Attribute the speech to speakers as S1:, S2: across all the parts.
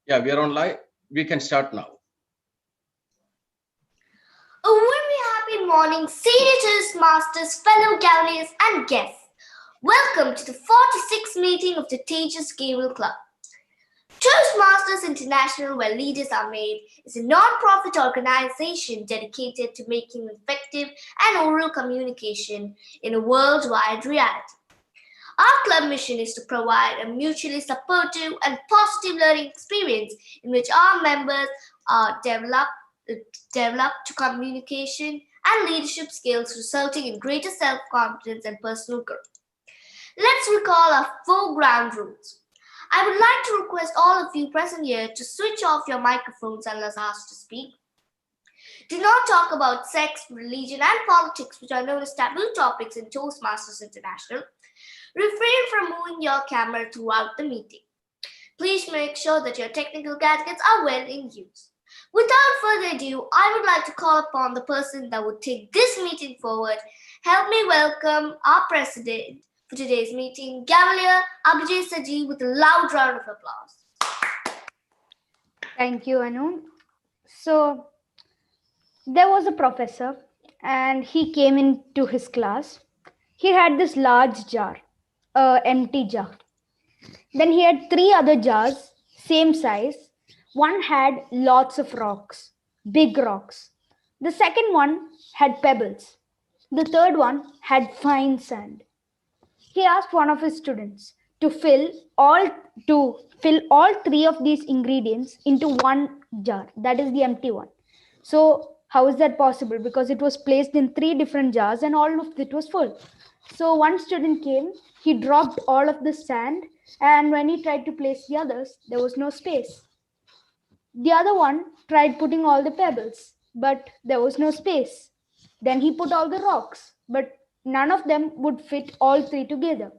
S1: Yeah, we are on live. We can start now.
S2: A very happy morning, senior Toastmasters, fellow Gaveliers, and guests. Welcome to the 46th meeting of the Taegus Gavel Club. Toastmasters International, where leaders are made, is a non-profit organization dedicated to making effective and oral communication in a worldwide reality. Our club mission is to provide a mutually supportive and positive learning experience in which our members are developed to communication and leadership skills, resulting in greater self-confidence and personal growth. Let's recall our 4 ground rules. I would like to request all of you present here to switch off your microphones unless asked to speak. Do not talk about sex, religion, and politics, which are known as taboo topics in Toastmasters International. Refrain from moving your camera throughout the meeting. Please make sure that your technical gadgets are well in use. Without further ado, I would like to call upon the person that would take this meeting forward. Help me welcome our president for today's meeting, Gavelier Abhijay Saji, with a loud round of applause.
S3: Thank you, Anu. So, there was a professor and he came into his class. He had this large jar, empty jar. Then he had 3 other jars, same size. One had lots of rocks, big rocks. The second one had pebbles. The third one had fine sand. He asked one of his students to fill all 3 of these ingredients into one jar. That is the empty one. So how is that possible? Because it was placed in 3 different jars and all of it was full. So one student came, he dropped all of the sand, and when he tried to place the others, there was no space. The other one tried putting all the pebbles, but there was no space. Then he put all the rocks, but none of them would fit all 3 together.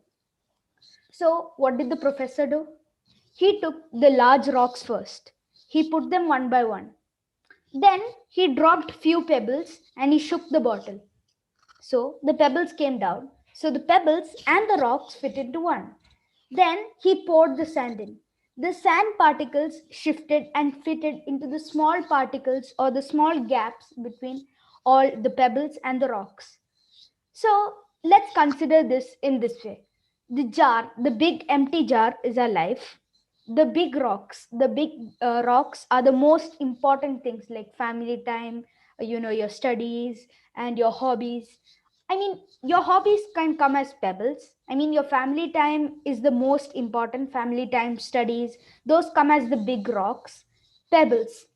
S3: So what did the professor do? He took the large rocks first. He put them one by one. Then he dropped few pebbles and he shook the bottle. So the pebbles came down. So the pebbles and the rocks fit into one. Then he poured the sand in. The sand particles shifted and fitted into the small particles or the small gaps between all the pebbles and the rocks. So let's consider this in this way. The jar, the big empty jar is our life. The big rocks are the most important things like family time, your studies and your hobbies. I mean, your hobbies can come as pebbles. I mean, your family time is the most important. Family time, studies, those come as the big rocks. Pebbles.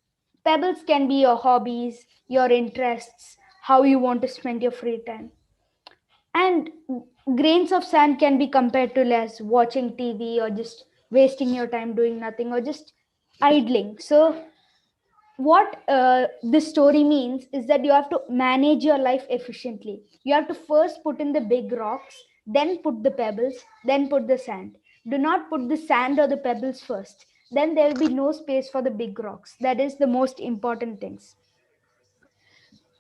S3: Pebbles can be your hobbies, your interests, how you want to spend your free time. And grains of sand can be compared to less watching TV or just wasting your time doing nothing or just idling. So what this story means is that you have to manage your life efficiently. You have to first put in the big rocks, then put the pebbles, then put the sand. Do not put the sand or the pebbles first. Then there will be no space for the big rocks. That is the most important things.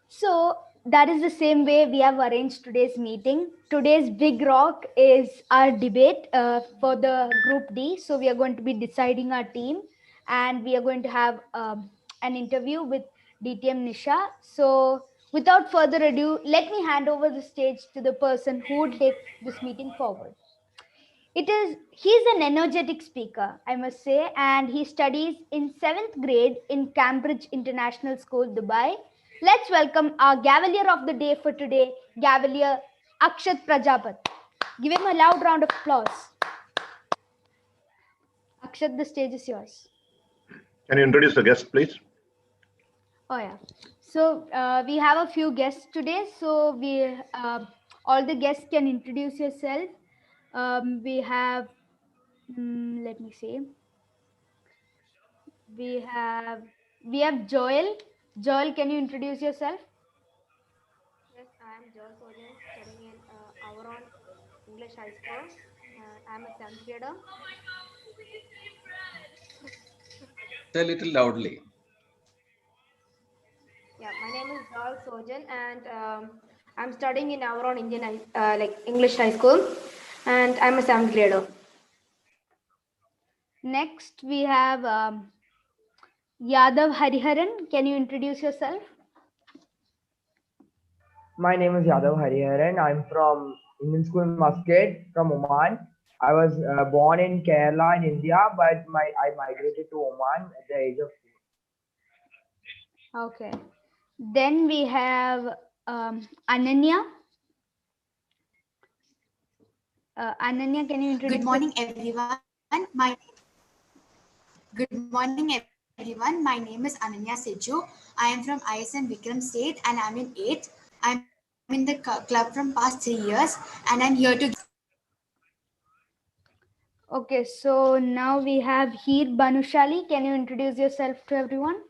S3: So that is the same way we have arranged today's meeting. Today's big rock is our debate for the group D. So we are going to be deciding our team and we are going to have an interview with DTM Nisha. So without further ado, let me hand over the stage to the person who would take this meeting forward. He's an energetic speaker, I must say, and he studies in 7th grade in Cambridge International School, Dubai. Let's welcome our Gavelier of the day for today, Gavelier Akshat Prajapat. Give him a loud round of applause. Akshat, the stage is yours.
S4: Can you introduce the guest, please?
S3: Oh yeah. So we have a few guests today. So all the guests can introduce yourself. We have, let me see. We have Joel. Joel, can you introduce yourself?
S5: Yes, I am Joel Sojan, studying in Auron English High School. I am a 7th grader.
S1: Say a little loudly.
S5: Yeah, my name is Joel Sojan, and I'm studying in Auron English High School, and I'm a 7th grader.
S3: Next, we have Yadav Hariharan, can you introduce yourself?
S6: My name is Yadav Hariharan. I'm from Indian School Muscat from Oman. I was born in Kerala in India, but I migrated to Oman at the age of 4.
S3: Okay. Then we have Ananya. Ananya, can you introduce?
S7: Good morning, everyone. Good morning, everyone. My name is Ananya Seju. I am from ISM Vikram State, and I'm in 8th. I'm in the club from past 3 years, and I'm here to.
S3: Okay, so now we have Heer Banushali. Can you introduce yourself to everyone?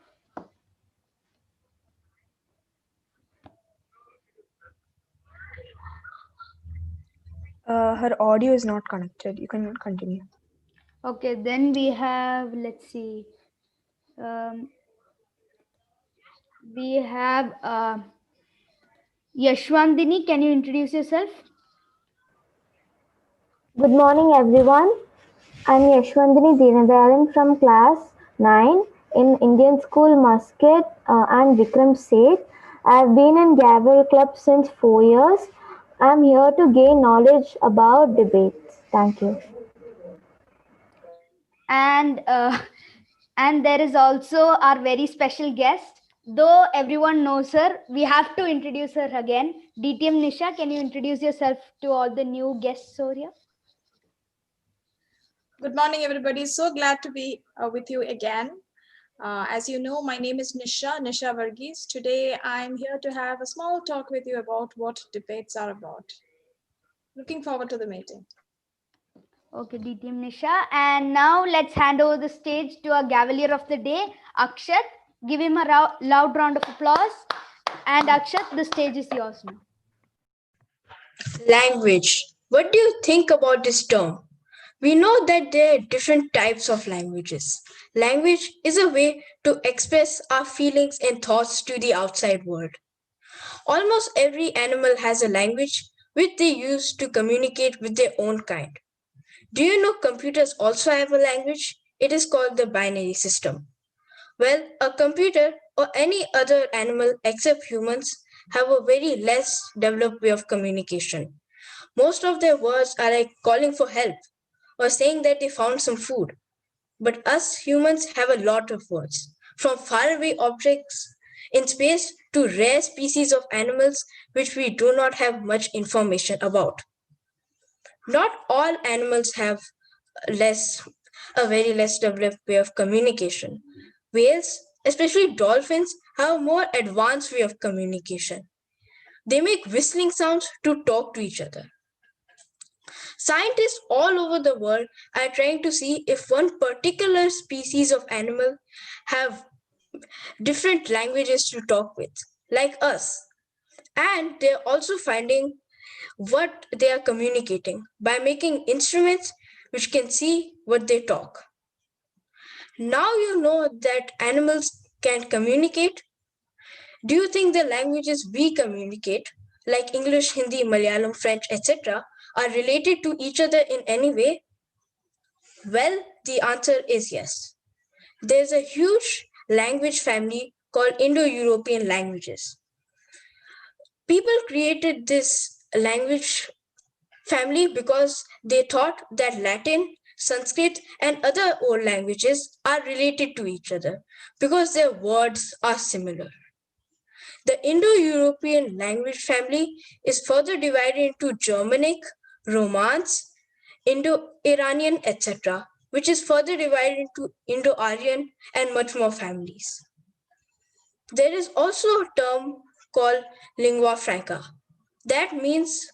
S8: Her audio is not connected. You can continue.
S3: Okay, then we have, let's see. We have Yashwandini. Can you introduce yourself?
S9: Good morning, everyone. I'm Yashwandini Deenadayalan from class 9 in Indian School Muscat and Vikram State. I've been in Gavel Club since 4 years. I'm here to gain knowledge about debates. Thank you.
S3: And there is also our very special guest. Though everyone knows her, we have to introduce her again. DTM Nisha, can you introduce yourself to all the new guests over here?
S10: Good morning, everybody. So glad to be with you again. As you know, my name is Nisha Varghese. Today, I'm here to have a small talk with you about what debates are about. Looking forward to the meeting.
S3: Okay, DTM Nisha. And now let's hand over the stage to our Gavalier of the day, Akshat. Give him a loud round of applause. And Akshat, the stage is yours now.
S11: Language. What do you think about this term? We know that there are different types of languages. Language is a way to express our feelings and thoughts to the outside world. Almost every animal has a language which they use to communicate with their own kind. Do you know computers also have a language? It is called the binary system. Well, a computer or any other animal except humans have a very less developed way of communication. Most of their words are like calling for help or saying that they found some food. But us humans have a lot of words, from faraway objects in space to rare species of animals which we do not have much information about. Not all animals have a very less developed way of communication. Whales, especially dolphins, have a more advanced way of communication. They make whistling sounds to talk to each other. Scientists all over the world are trying to see if one particular species of animal have different languages to talk with, like us. And they're also finding what they are communicating by making instruments which can see what they talk. Now you know that animals can communicate. Do you think the languages we communicate, like English, Hindi, Malayalam, French, etc., are related to each other in any way? Well, the answer is yes. There's a huge language family called Indo-European languages. People created this language family because they thought that Latin, Sanskrit, and other old languages are related to each other because their words are similar. The Indo-European language family is further divided into Germanic, Romance, Indo-Iranian, etc., which is further divided into Indo-Aryan and much more families. There is also a term called lingua franca. That means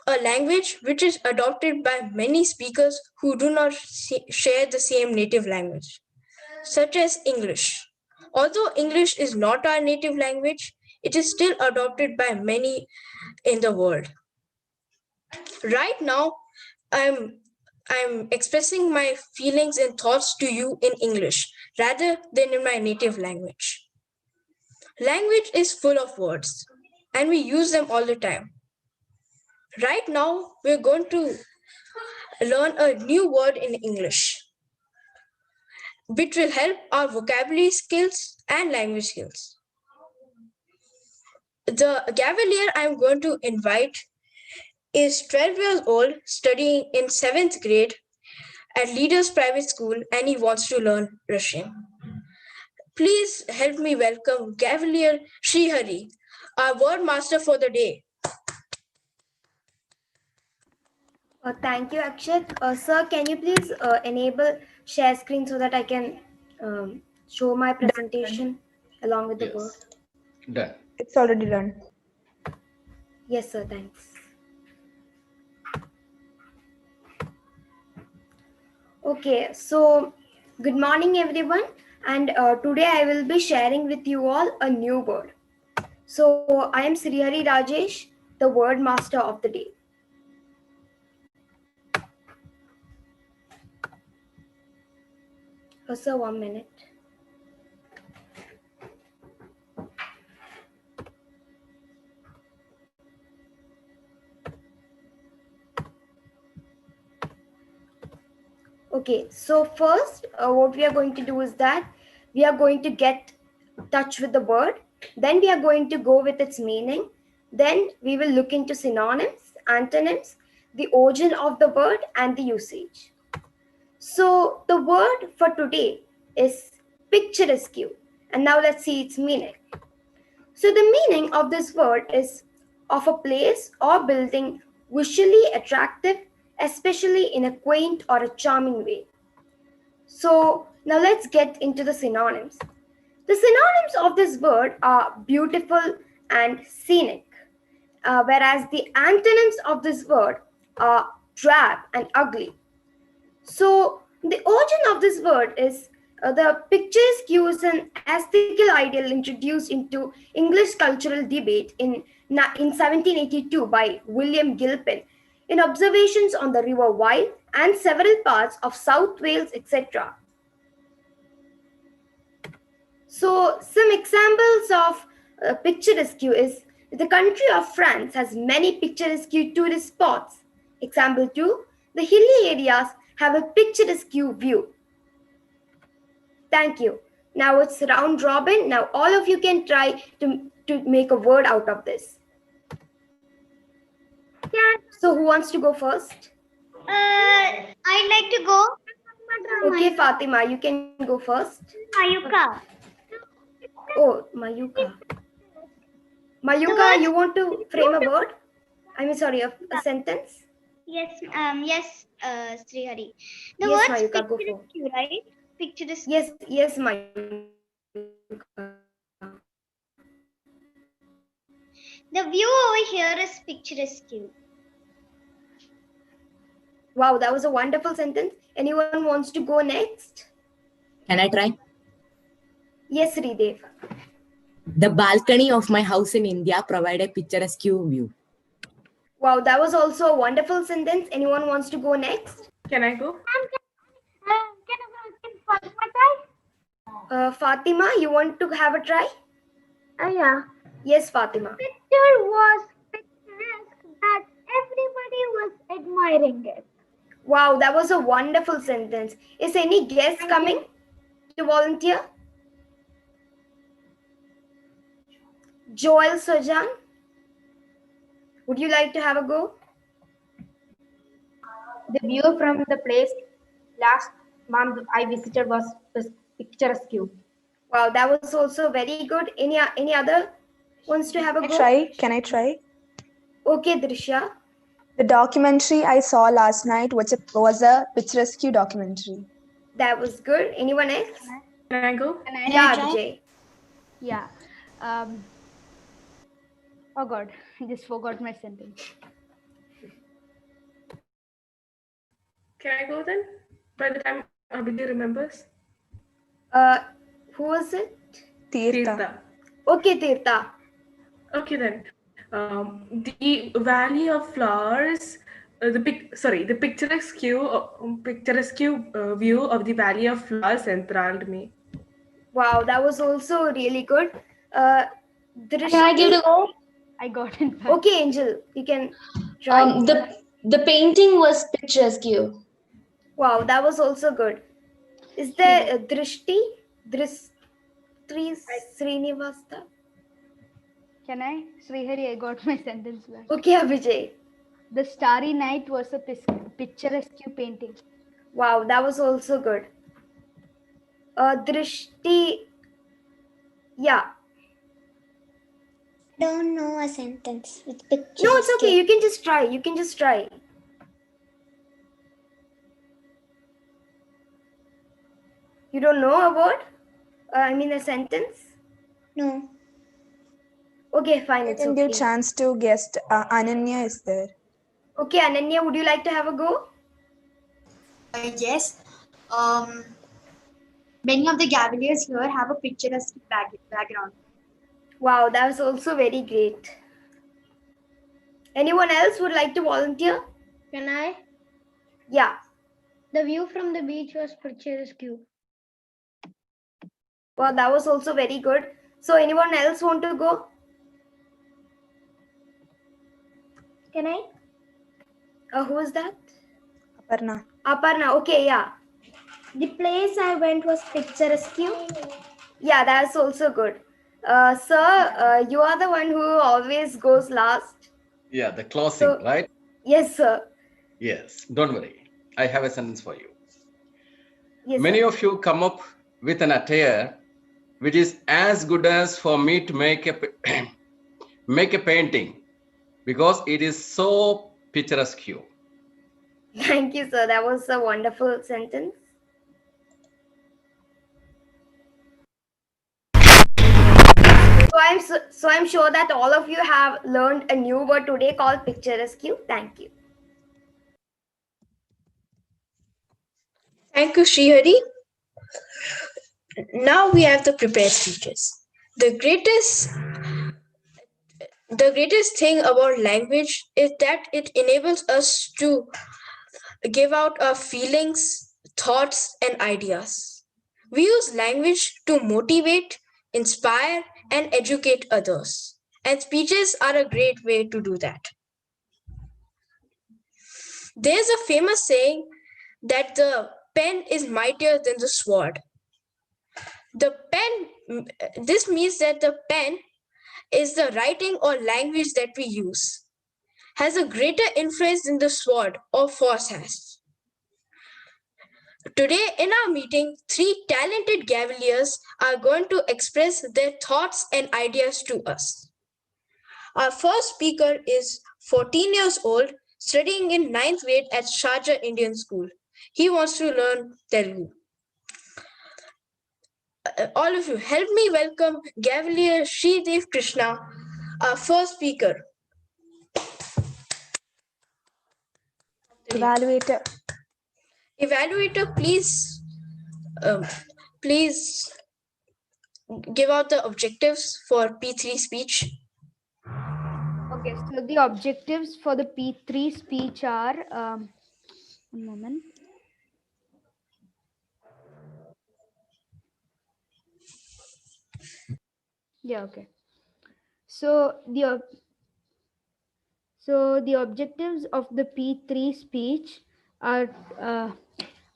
S11: a language which is adopted by many speakers who do not share the same native language, such as English. Although English is not our native language, it is still adopted by many in the world. Right now, I'm expressing my feelings and thoughts to you in English rather than in my native language. Language is full of words and we use them all the time. Right now, we're going to learn a new word in English. which will help our vocabulary skills and language skills. The Gavelier I'm going to invite is 12 years old, studying in 7th grade at Leaders Private School, and he wants to learn Russian. Please help me welcome Gavelier Srihari, our word master for the day.
S2: Thank you, Akshat. Sir, can you please enable share screen so that I can show my presentation along with the word?
S1: Yes. Done.
S8: It's already done.
S2: Yes, sir. Thanks. Okay, so good morning, everyone. And today I will be sharing with you all a new word. So I am Srihari Rajesh, the word master of the day. Sir, 1 minute. Okay, so first what we are going to do is that we are going to get touch with the word, then we are going to go with its meaning, then we will look into synonyms, antonyms, the origin of the word and the usage. So the word for today is picturesque, and now let's see its meaning. So the meaning of this word is of a place or building visually attractive, especially in a quaint or a charming way. So now let's get into the synonyms. The synonyms of this word are beautiful and scenic, whereas the antonyms of this word are drab and ugly. So the origin of this word is the picturesque is an aesthetical ideal introduced into English cultural debate in 1782 by William Gilpin in observations on the River Wye and several parts of South Wales, etc. So some examples of picturesque is the country of France has many picturesque tourist spots. Example 2, the hilly areas have a picturesque view. Thank you. Now it's round robin. Now all of you can try to make a word out of this.
S12: Yeah.
S2: So who wants to go first?
S12: I'd like to go.
S2: Okay, Fatima, you can go first.
S12: Mayuka.
S2: Oh, Mayuka. Mayuka, you want to frame a word? I mean, sorry, a sentence?
S12: Yes, Srihari. The
S2: Yes,
S12: word's
S2: Mayuka, go for
S12: picturesque, right? Picturesque.
S2: Yes, Mayuka.
S12: The view over here is picturesque.
S2: Wow, that was a wonderful sentence. Anyone wants to go next?
S13: Can I try?
S2: Yes, Sridev.
S13: The balcony of my house in India provide a picturesque view.
S2: Wow, that was also a wonderful sentence. Anyone wants to go next?
S10: Can I go?
S12: Can Fatima try?
S2: Fatima, you want to have a try?
S12: Yeah.
S2: Yes, Fatima.
S12: Picture was picturesque that everybody was admiring it.
S2: Wow, that was a wonderful sentence. Is any guest coming to volunteer? Joel Sojan, would you like to have a go?
S5: The view from the place last month I visited was picturesque.
S2: Wow, that was also very good. Any other wants to have a go?
S8: Can I try?
S2: Okay, Drisha.
S8: The documentary I saw last night was a picturesque documentary.
S2: That was good. Anyone else?
S10: Can I go?
S2: Yeah, Vijay.
S3: Yeah. Oh God, I just forgot my sentence.
S10: Can I go then? By the time Abhijit remembers.
S2: Who was it?
S8: Tirtha.
S2: Okay, Tirtha.
S10: Okay then. The Valley of Flowers, the picturesque view of the Valley of Flowers enthralled me.
S2: Wow, that was also really good.
S14: Can I give it a go?
S3: I got it.
S2: Okay, Angel, you can try.
S14: The painting was picturesque.
S2: Wow, that was also good.
S14: Is there Drishti? Srinivasta?
S3: Can I? Srihari, I got my sentence back.
S14: Okay, Abhijay.
S3: The Starry Night was a picturesque painting.
S14: Wow, that was also good. Drishti. Yeah.
S12: Don't know a sentence with pictures.
S14: No, it's okay. You can just try. You can just try. You don't know a word? A sentence?
S12: No.
S14: Okay, fine.
S8: I
S14: It's
S8: didn't
S14: okay.
S8: give chance to guess. Ananya is there.
S14: Okay, Ananya, would you like to have a go?
S7: Yes. Many of the Gaveliers here have a picturesque background.
S14: Wow, that was also very great. Anyone else would like to volunteer?
S12: Can I?
S14: Yeah.
S12: The view from the beach was picturesque.
S14: Well, that was also very good. So anyone else want to go?
S12: Can I?
S14: Who is that?
S8: Aparna.
S14: Aparna. Okay, yeah.
S12: The place I went was picturesque.
S14: Yeah, that's also good. Sir, you are the one who always goes last.
S1: Yeah, the closing, right?
S14: Yes, sir.
S1: Yes, don't worry. I have a sentence for you.
S14: Yes,
S1: Many
S14: sir.
S1: of you come up with an attire which is as good as for me to make a make a painting because it is so picturesque.
S14: Thank you, sir. That was a wonderful sentence. So I'm sure that all of you have learned a new word today called picturesque. Thank you.
S11: Thank you, Srihari. Now we have the prepared speeches. The greatest thing about language is that it enables us to give out our feelings, thoughts, and ideas. We use language to motivate, inspire, and educate others. And speeches are a great way to do that. There's a famous saying that the pen is mightier than the sword. This means that the pen is the writing or language that we use, has a greater influence than the sword or force has. Today in our meeting, 3 talented Gaveliers are going to express their thoughts and ideas to us. Our first speaker is 14 years old, studying in 9th grade at Sharjah Indian School. He wants to learn Telugu. All of you, help me welcome Gavelier Sridev Krishna, our first speaker.
S8: Evaluator.
S11: Evaluator, please give out the objectives for P3 speech.
S3: Okay, so the objectives for the P3 speech are, one moment. Yeah, okay. So the objectives of the P3 speech are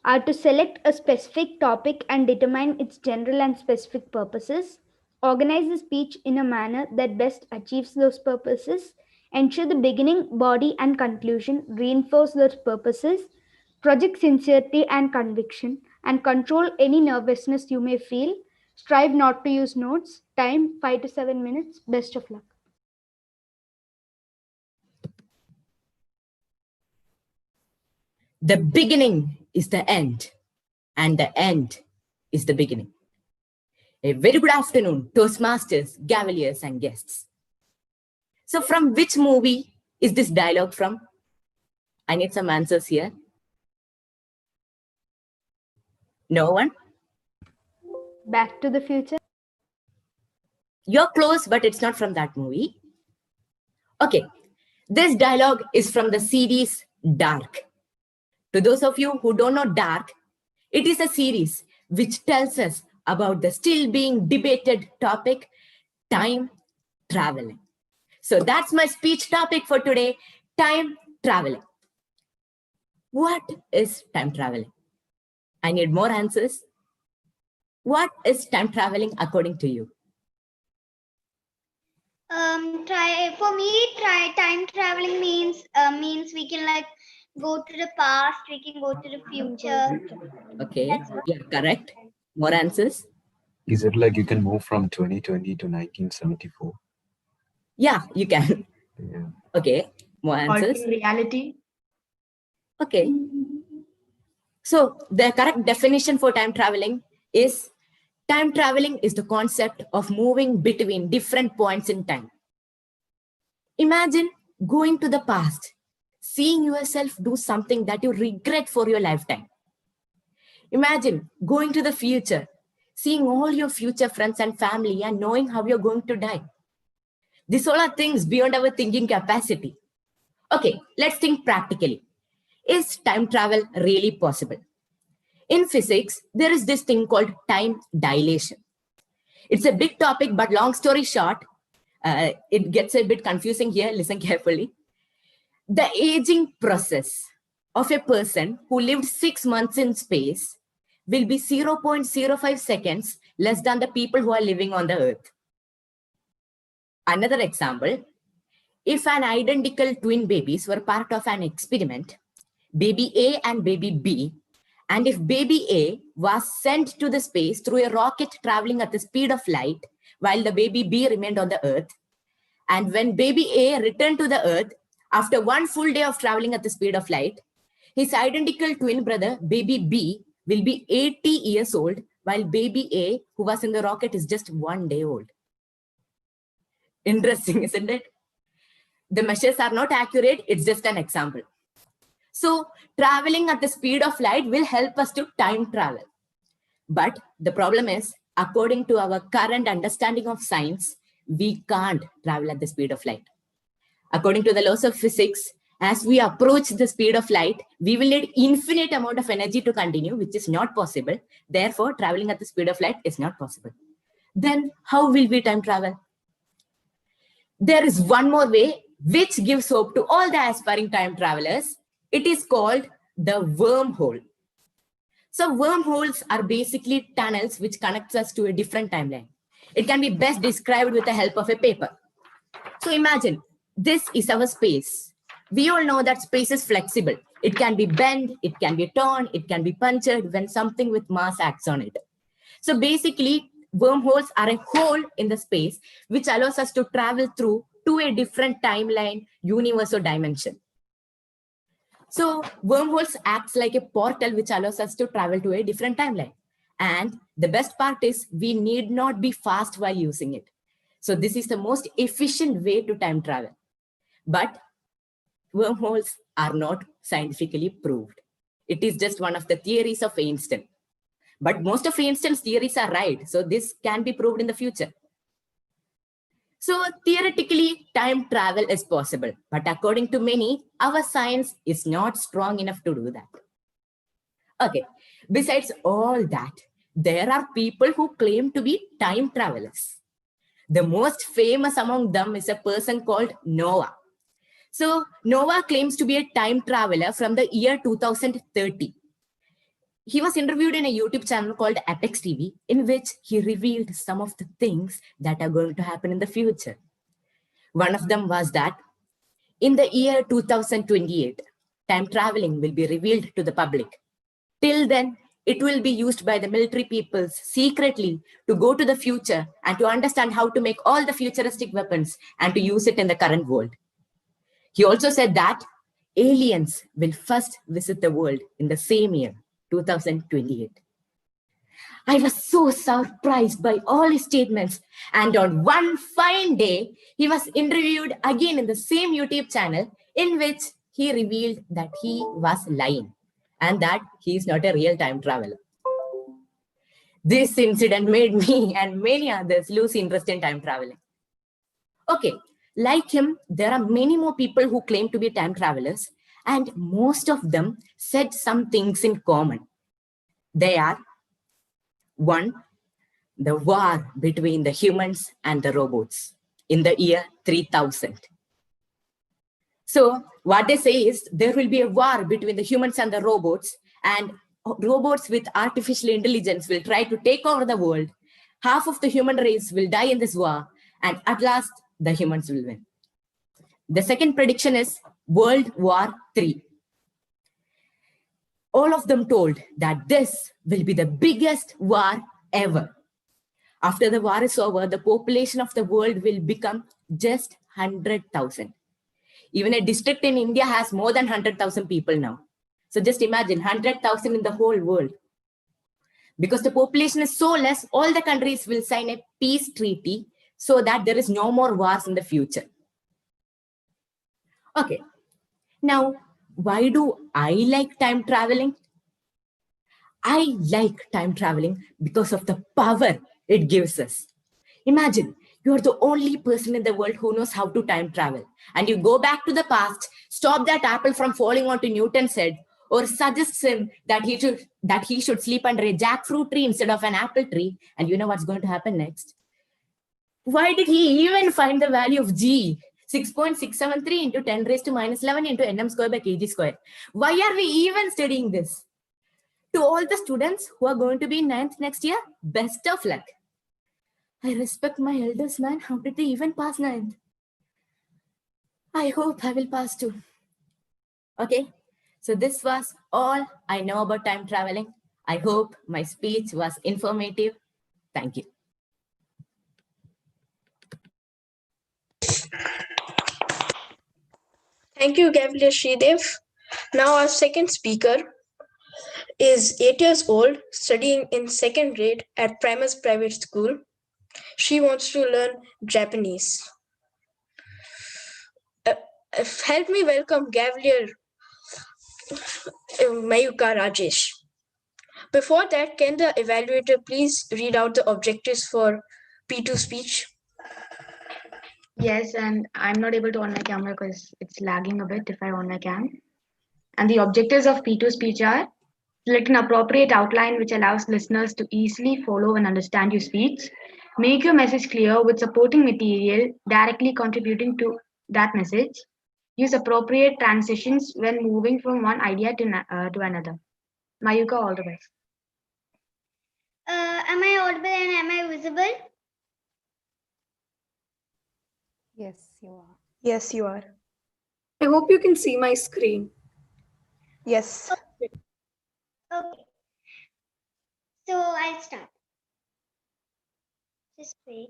S3: to select a specific topic and determine its general and specific purposes, organize the speech in a manner that best achieves those purposes, ensure the beginning, body, and conclusion reinforce those purposes, project sincerity and conviction, and control any nervousness you may feel. Strive not to use notes. Time 5 to 7 minutes. Best of luck.
S13: The beginning is the end, and the end is the beginning. A very good afternoon, Toastmasters, Gaveliers, and guests. So from which movie is this dialogue from? I need some answers here. No one?
S3: Back to the Future.
S13: You're close, but it's not from that movie. Okay, this dialogue is from the series Dark. To those of you who don't know Dark, it is a series which tells us about the still being debated topic, time traveling. So that's my speech topic for today, time traveling. What is time traveling? I need more answers. What is time traveling according to you?
S12: Time traveling means we can like go to the past, we can go to the future.
S13: Okay,
S12: That's what.
S13: you're correct. More answers?
S15: Is it like you can move from 2020 to 1974?
S13: Yeah, you can.
S15: Yeah.
S13: Okay, more answers?
S16: Alter reality.
S13: Okay. So the correct definition for time traveling is time traveling is the concept of moving between different points in time. Imagine going to the past, seeing yourself do something that you regret for your lifetime. Imagine going to the future, seeing all your future friends and family and knowing how you're going to die. These all are things beyond our thinking capacity. Okay, let's think practically. Is time travel really possible? In physics, there is this thing called time dilation. It's a big topic, but long story short, it gets a bit confusing here. Listen carefully. The aging process of a person who lived 6 months in space will be 0.05 seconds less than the people who are living on the Earth. Another example, if an identical twin babies were part of an experiment, baby A and baby B, and if baby A was sent to the space through a rocket traveling at the speed of light, while the baby B remained on the Earth, and when baby A returned to the Earth, after one full day of traveling at the speed of light, his identical twin brother, baby B, will be 80 years old, while baby A, who was in the rocket, is just 1 day old. Interesting, isn't it? The measures are not accurate, it's just an example. So traveling at the speed of light will help us to time travel. But the problem is, according to our current understanding of science, we can't travel at the speed of light. According to the laws of physics, as we approach the speed of light, we will need infinite amount of energy to continue, which is not possible. Therefore, traveling at the speed of light is not possible. Then how will we time travel? There is one more way which gives hope to all the aspiring time travelers. It is called the wormhole. So wormholes are basically tunnels which connects us to a different timeline. It can be best described with the help of a paper. So imagine, this is our space. We all know that space is flexible. It can be bent, it can be torn, it can be punctured when something with mass acts on it. So basically, wormholes are a hole in the space which allows us to travel through to a different timeline, universe, or dimension. So wormholes acts like a portal which allows us to travel to a different timeline. And the best part is we need not be fast while using it. So this is the most efficient way to time travel. But wormholes are not scientifically proved. It is just one of the theories of Einstein. But most of Einstein's theories are right. So this can be proved in the future. So theoretically, time travel is possible. But according to many, our science is not strong enough to do that. Okay, besides all that, there are people who claim to be time travelers. The most famous among them is a person called Noah. So Noah claims to be a time traveler from the year 2030. He was interviewed in a YouTube channel called Apex TV, in which he revealed some of the things that are going to happen in the future. One of them was that in the year 2028, time traveling will be revealed to the public. Till then, it will be used by the military peoples secretly to go to the future and to understand how to make all the futuristic weapons and to use it in the current world. He also said that aliens will first visit the world in the same year, 2028. I was so surprised by all his statements. And on one fine day, he was interviewed again in the same YouTube channel in which he revealed that he was lying and that he is not a real time traveler. This incident made me and many others lose interest in time traveling. Okay, like him, there are many more people who claim to be time travelers, and most of them said some things in common. They are: 1, the war between the humans and the robots in the year 3000. So what they say is there will be a war between the humans and the robots, and robots with artificial intelligence will try to take over the world. Half of the human race will die in this war, and at last, the humans will win. The second prediction is World War III. All of them told that this will be the biggest war ever. After the war is over, the population of the world will become just 100,000. Even a district in India has more than 100,000 people now. So just imagine 100,000 in the whole world. Because the population is so less, all the countries will sign a peace treaty so that there is no more wars in the future. Okay, now why do I like time traveling? I like time traveling because of the power it gives us. Imagine you are the only person in the world who knows how to time travel, and you go back to the past, stop that apple from falling onto Newton's head, or suggests him that he should sleep under a jackfruit tree instead of an apple tree, and you know what's going to happen next? Why did he even find the value of G? 6.673 into 10 raised to minus 11 into nm square by kg square. Why are we even studying this? To all the students who are going to be in 9th next year, best of luck. I respect my elders, man. How did they even pass 9th? I hope I will pass too. Okay, so this was all I know about time traveling. I hope my speech was informative. Thank you.
S11: Thank you, Gavel Shridev. Now our second speaker is 8 years old, studying in 2nd grade at Primus Private School. She wants to learn Japanese. Help me welcome Gavel Mayuka Rajesh. Before that, can the evaluator please read out the objectives for P2 speech?
S16: Yes, and I'm not able to on my camera because it's lagging a bit if I on my cam. And the objectives of P2 speech are: select an appropriate outline which allows listeners to easily follow and understand your speech. Make your message clear with supporting material directly contributing to that message. Use appropriate transitions when moving from one idea to another. Mayuka, all the best.
S12: Am I audible and am I visible?
S17: Yes, you are.
S8: Yes, you are.
S10: I hope you can see my screen.
S8: Yes.
S12: Okay. So I'll start. Just wait.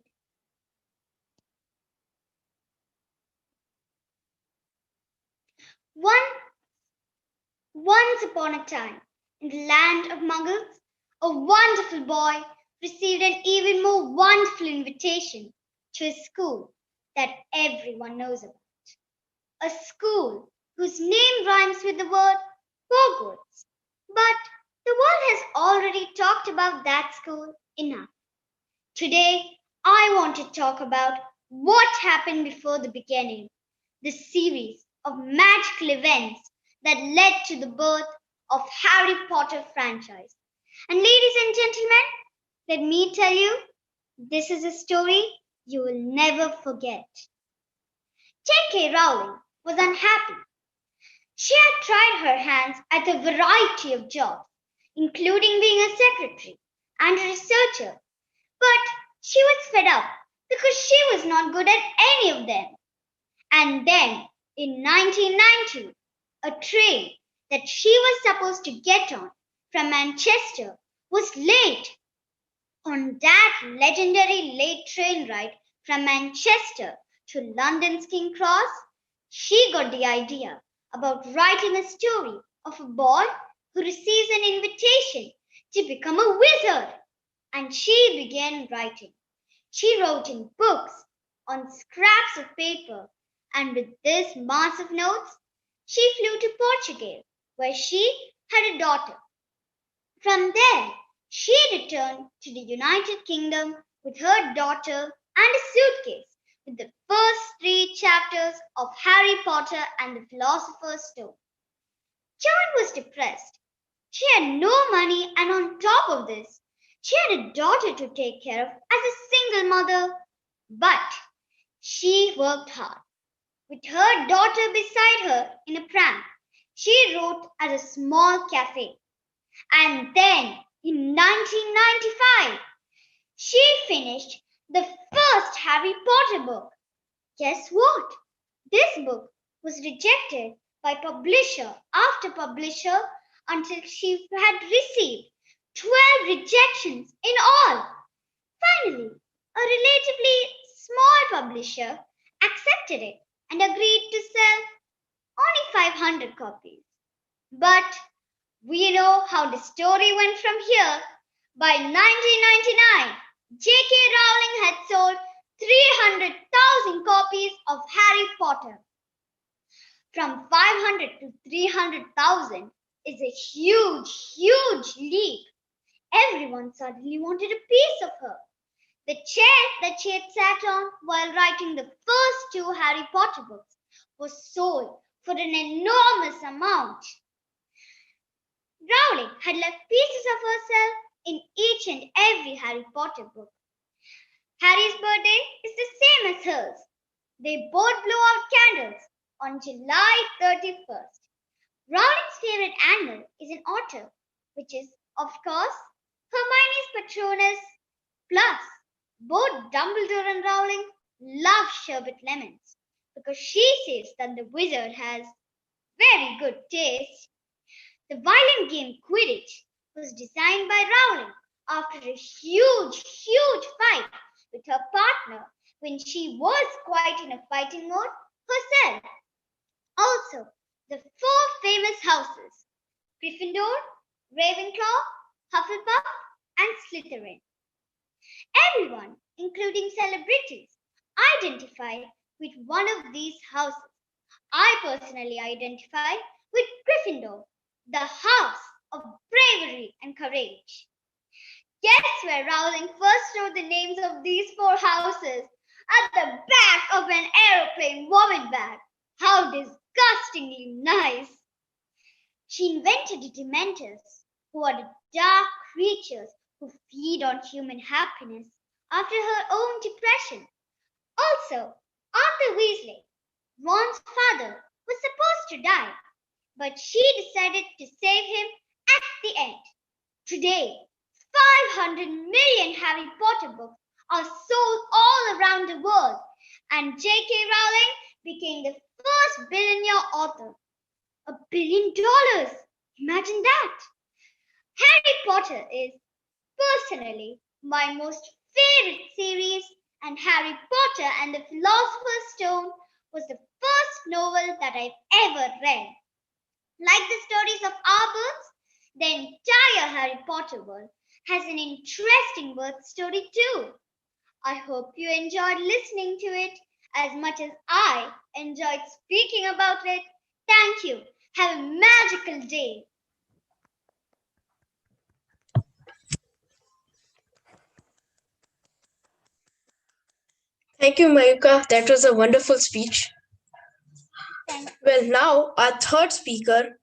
S12: Once upon a time, in the land of Muggles, a wonderful boy received an even more wonderful invitation to a school that everyone knows about. A school whose name rhymes with the word Hogwarts. But the world has already talked about that school enough. Today, I want to talk about what happened before the beginning, the series of magical events that led to the birth of Harry Potter franchise. And ladies and gentlemen, let me tell you, this is a story you will never forget. J.K. Rowling was unhappy. She had tried her hands at a variety of jobs, including being a secretary and a researcher, but she was fed up because she was not good at any of them. And then, in 1990, a train that she was supposed to get on from Manchester was late. On that legendary late train ride from Manchester to London's King Cross, she got the idea about writing a story of a boy who receives an invitation to become a wizard. And she began writing. She wrote in books, on scraps of paper, and with this mass of notes, she flew to Portugal, where she had a daughter. From there, she returned to the United Kingdom with her daughter and a suitcase with the first 3 chapters of Harry Potter and the Philosopher's Stone. Joan was depressed. She had no money, and on top of this, she had a daughter to take care of as a single mother. But she worked hard. With her daughter beside her in a pram, she wrote at a small cafe. And then in 1995, she finished the first Harry Potter book. Guess what? This book was rejected by publisher after publisher until she had received 12 rejections in all. Finally, a relatively small publisher accepted it and agreed to sell only 500 copies. But we know how the story went from here. By 1999, J.K. Rowling had sold 300,000 copies of Harry Potter. From 500 to 300,000 is a huge, huge leap. Everyone suddenly wanted a piece of her. The chair that she had sat on while writing the first 2 Harry Potter books was sold for an enormous amount. Rowling had left pieces of herself in each and every Harry Potter book. Harry's birthday is the same as hers. They both blow out candles on July 31st. Rowling's favorite animal is an otter, which is, of course, Hermione's Patronus. Plus, both Dumbledore and Rowling love sherbet lemons because she says that the wizard has very good taste. The violent game Quidditch was designed by Rowling after a huge fight with her partner when she was quite in a fighting mode herself. Also, the 4 famous houses, Gryffindor, Ravenclaw, Hufflepuff, and Slytherin. Everyone, including celebrities, identify with one of these houses. I personally identify with Gryffindor, the house of bravery and courage. Guess where Rowling first wrote the names of these 4 houses? At the back of an aeroplane vomit bag. How disgustingly nice! She invented the Dementors, who are the dark creatures who feed on human happiness after her own depression. Also, Arthur Weasley, Ron's father, was supposed to die, but she decided to save him at the end. Today, 500 million Harry Potter books are sold all around the world, and J.K. Rowling became the first billionaire author. $1 billion! Imagine that! Harry Potter is personally my most favorite series, and Harry Potter and the Philosopher's Stone was the first novel that I've ever read. Like the stories of our books, the entire Harry Potter world has an interesting birth story too. I hope you enjoyed listening to it as much as I enjoyed speaking about it. Thank you. Have a magical day.
S11: Thank you, Mayuka. That was a wonderful speech. Well, now our third speaker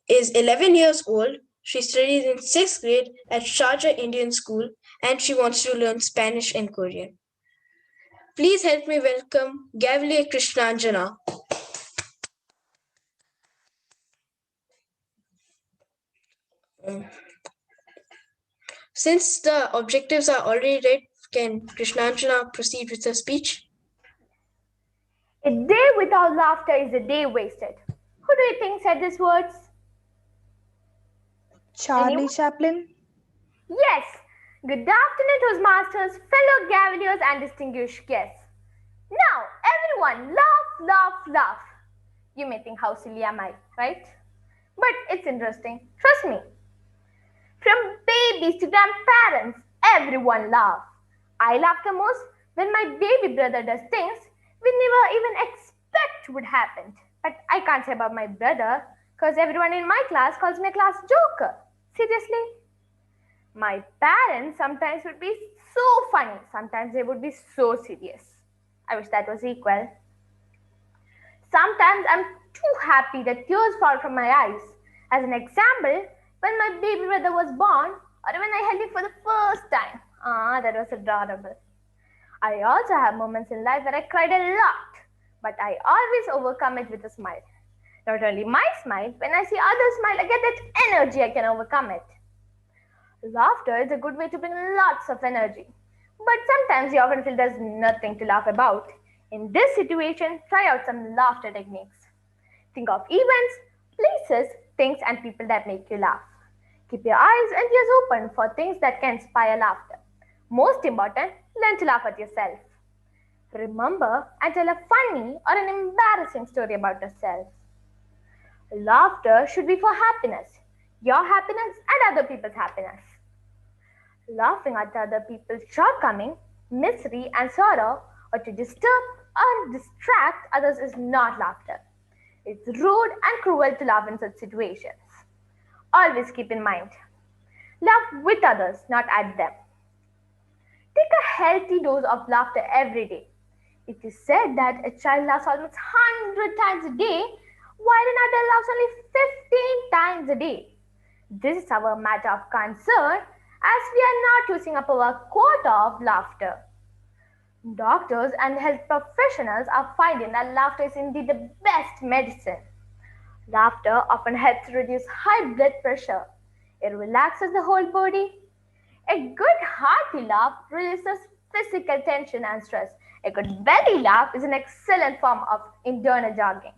S11: is 11 years old. She studies in 6th grade at Sharjah Indian School and she wants to learn Spanish and Korean. Please help me welcome Gavel Krishnanjana. Since the objectives are already read, can Krishnanjana proceed with the speech?
S3: A day without laughter is a day wasted. Who do you think said these words?
S8: Charlie Chaplin.
S3: Yes. Good afternoon, Toastmasters, fellow Gaveliers, and distinguished guests. Now, everyone, laugh, laugh, laugh. You may think, how silly am I, right? But it's interesting. Trust me. From babies to grandparents, everyone laughs. I laugh the most when my baby brother does things we never even expect would happen. But I can't say about my brother because everyone in my class calls me a class joker. Seriously? My parents sometimes would be so funny. Sometimes they would be so serious. I wish that was equal. Sometimes I'm too happy that tears fall from my eyes. As an example, when my baby brother was born or when I held him for the first time. That was adorable. I also have moments in life where I cried a lot, but I always overcome it with a smile. Not only my smile, when I see others smile, I get that
S18: energy, I can overcome it. Laughter is a good way to bring lots of energy. But sometimes you often feel there's nothing to laugh about. In this situation, try out some laughter techniques. Think of events, places, things, and people that make you laugh. Keep your eyes and ears open for things that can inspire laughter. Most important, learn to laugh at yourself. Remember and tell a funny or an embarrassing story about yourself. Laughter should be for happiness, your happiness and other people's happiness. Laughing at other people's shortcoming, misery, and sorrow, or to disturb or distract others is not laughter. It's rude and cruel to laugh in such situations. Always keep in mind, laugh with others, not at them. Take a healthy dose of laughter every day. It is said that a child laughs almost 100 times a day, while an adult laughs only 15 times a day. This is our matter of concern as we are not using up our quota of laughter. Doctors and health professionals are finding that laughter is indeed the best medicine. Laughter often helps reduce high blood pressure. It relaxes the whole body. A good hearty laugh releases physical tension and stress. A good belly laugh is an excellent form of internal jogging.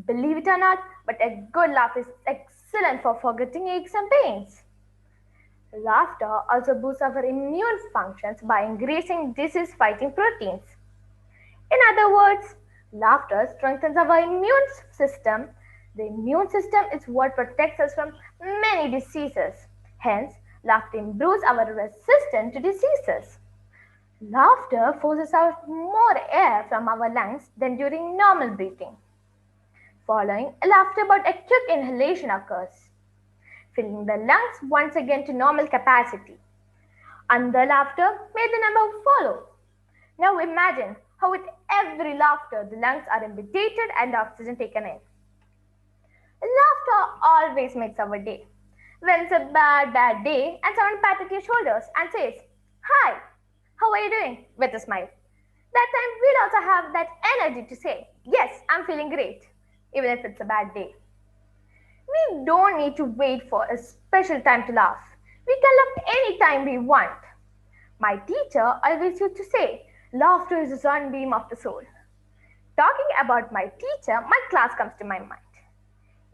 S18: Believe it or not, but a good laugh is excellent for forgetting aches and pains. Laughter also boosts our immune functions by increasing disease-fighting proteins. In other words, laughter strengthens our immune system. The immune system is what protects us from many diseases. Hence, laughter improves our resistance to diseases. Laughter forces out more air from our lungs than during normal breathing. Following a laughter bout, a quick inhalation occurs, filling the lungs once again to normal capacity. Under laughter, may the number follow. Now imagine how with every laughter the lungs are emptied and oxygen taken in. Laughter always makes our day. When it's a bad day and someone pats your shoulders and says, "Hi, how are you doing?" with a smile. That time we'll also have that energy to say, "Yes, I'm feeling great," even if it's a bad day. We don't need to wait for a special time to laugh. We can laugh anytime we want. My teacher always used to say, laughter is a sunbeam of the soul. Talking about my teacher, my class comes to my mind.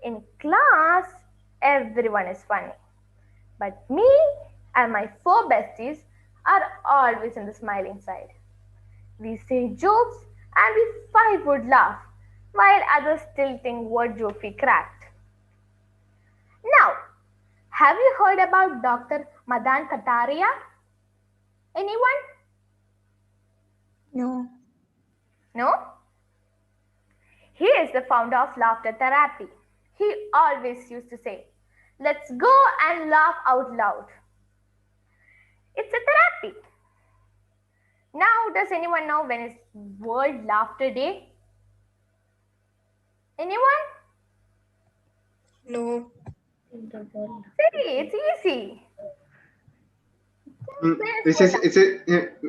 S18: In class, everyone is funny. But me and my 4 besties are always on the smiling side. We say jokes and we 5 would laugh, while others still think what joke we cracked. Now, have you heard about Dr. Madan Kataria? Anyone?
S8: No.
S18: No? He is the founder of laughter therapy. He always used to say, "Let's go and laugh out loud." It's a therapy. Now, does anyone know when is World Laughter Day? Anyone?
S11: No.
S18: See, it's easy.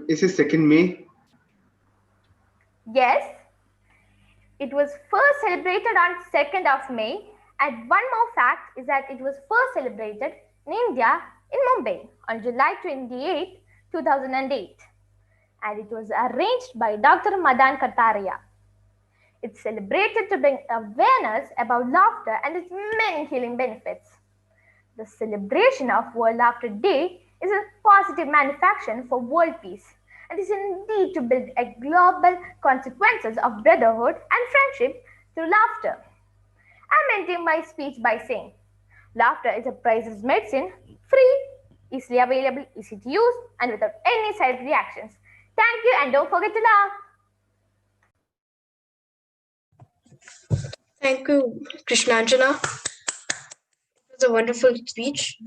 S19: Is it 2nd May?
S18: Yes. It was first celebrated on 2nd of May, and one more fact is that it was first celebrated in India, in Mumbai, on July 28, 2008, and it was arranged by Dr. Madan Kataria. It's celebrated to bring awareness about laughter and its many healing benefits. The celebration of World Laughter Day is a positive manufacturing for world peace and is indeed to build a global consequences of brotherhood and friendship through laughter. I'm ending my speech by saying, laughter is a priceless medicine, free, easily available, easy to use, and without any side reactions. Thank you, and don't forget to laugh.
S11: Thank you, Krishnanjana. It was a wonderful speech.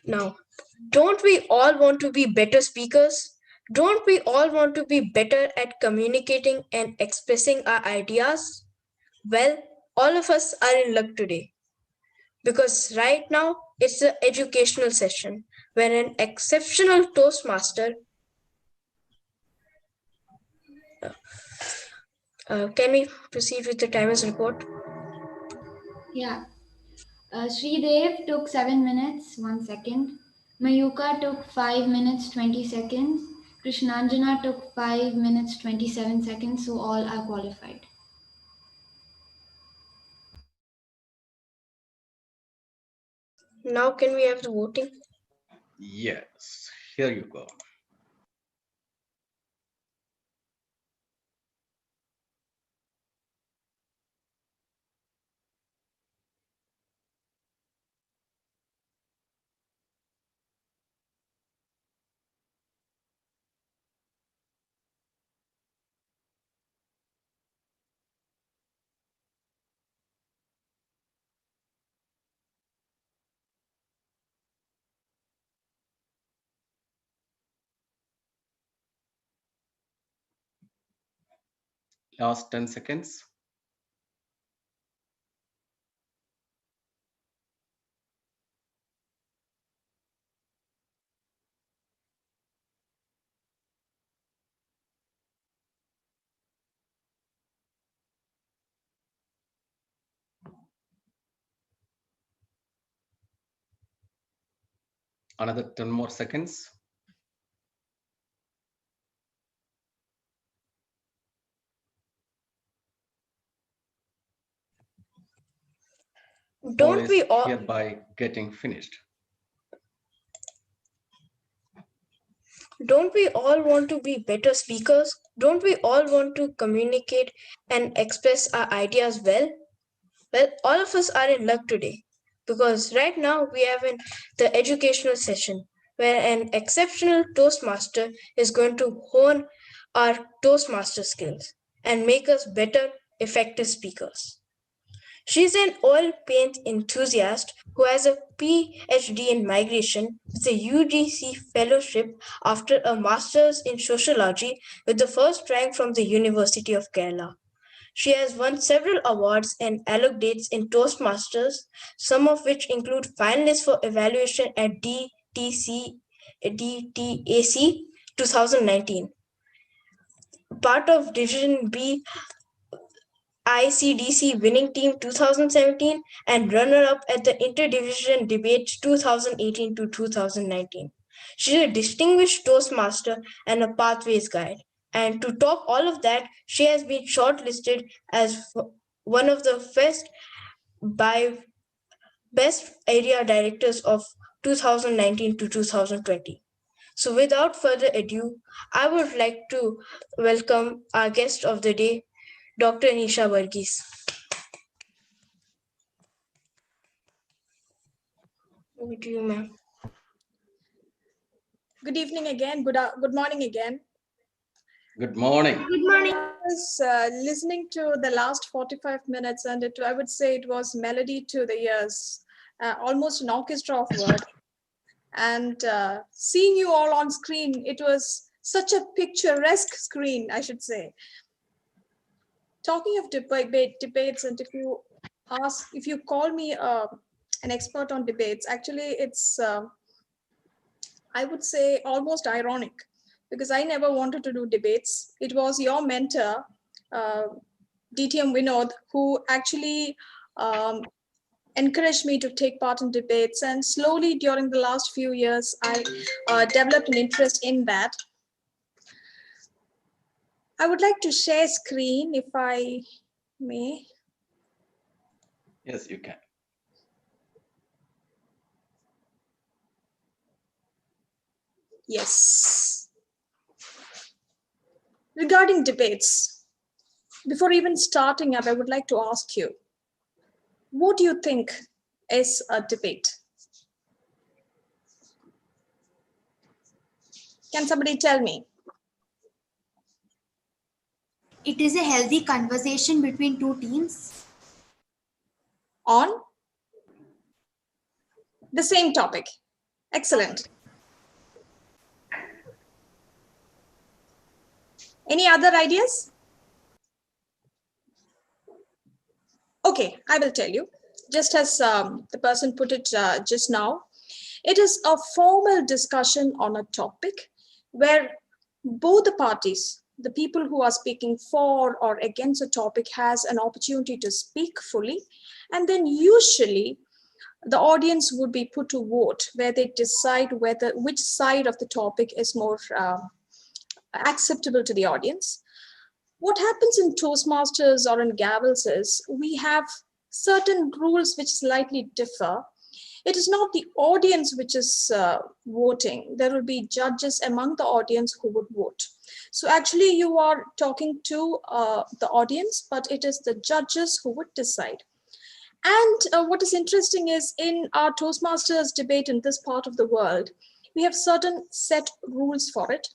S11: Now, don't we all want to be better speakers? Don't we all want to be better at communicating and expressing our ideas? Well, all of us are in luck today. Because right now, it's an educational session where an exceptional Toastmaster can we proceed with the timer's report?
S20: Yeah. Sridev took 7 minutes, 1 second. Mayuka took 5 minutes, 20 seconds. Krishnanjana took 5 minutes, 27 seconds. So all are qualified.
S11: Now can we have the voting?
S1: Yes, here you go. Last 10 seconds. Another 10 more seconds.
S11: Don't we all
S1: hereby getting finished.
S11: Don't we all want to be better speakers? Don't we all want to communicate and express our ideas well? Well, all of us are in luck today because right now we have the educational session where an exceptional Toastmaster is going to hone our Toastmaster skills and make us better, effective speakers. She's an oil paint enthusiast who has a PhD in migration with a UGC fellowship after a master's in sociology with the first rank from the University of Kerala. She has won several awards and allocates in Toastmasters, some of which include finalists for evaluation at DTAC 2019. Part of Division B ICDC winning team 2017 and runner-up at the Interdivision Debates 2018 to 2019. She's a distinguished Toastmaster and a Pathways Guide. And to top all of that, she has been shortlisted as one of the best area directors of 2019 to 2020. So without further ado, I would like to welcome our guest of the day, Dr. Nisha Varghese. Over to you, ma'am.
S10: Good evening again. Good morning again.
S1: Good morning.
S10: Good morning. I was listening to the last 45 minutes, and I would say it was melody to the ears, almost an orchestra of words. And seeing you all on screen, it was such a picturesque screen, I should say. Talking of debates, and if you call me an expert on debates, actually it's I would say almost ironic because I never wanted to do debates. It was your mentor, DTM Vinod, who actually encouraged me to take part in debates. And slowly during the last few years, I developed an interest in that. I would like to share screen if I may.
S1: Yes, you can.
S10: Yes. Regarding debates, before even starting up, I would like to ask you, what do you think is a debate? Can somebody tell me?
S7: It is a healthy conversation between two teams.
S10: On the same topic. Excellent. Any other ideas? Okay, I will tell you. Just as the person put it just now, it is a formal discussion on a topic where both the parties the people who are speaking for or against a topic has an opportunity to speak fully. And then usually the audience would be put to vote where they decide which side of the topic is more acceptable to the audience. What happens in Toastmasters or in Gavels is we have certain rules which slightly differ. It is not the audience which is voting. There will be judges among the audience who would vote. So actually you are talking to the audience, but it is the judges who would decide. And what is interesting is in our Toastmasters debate in this part of the world, we have certain set rules for it.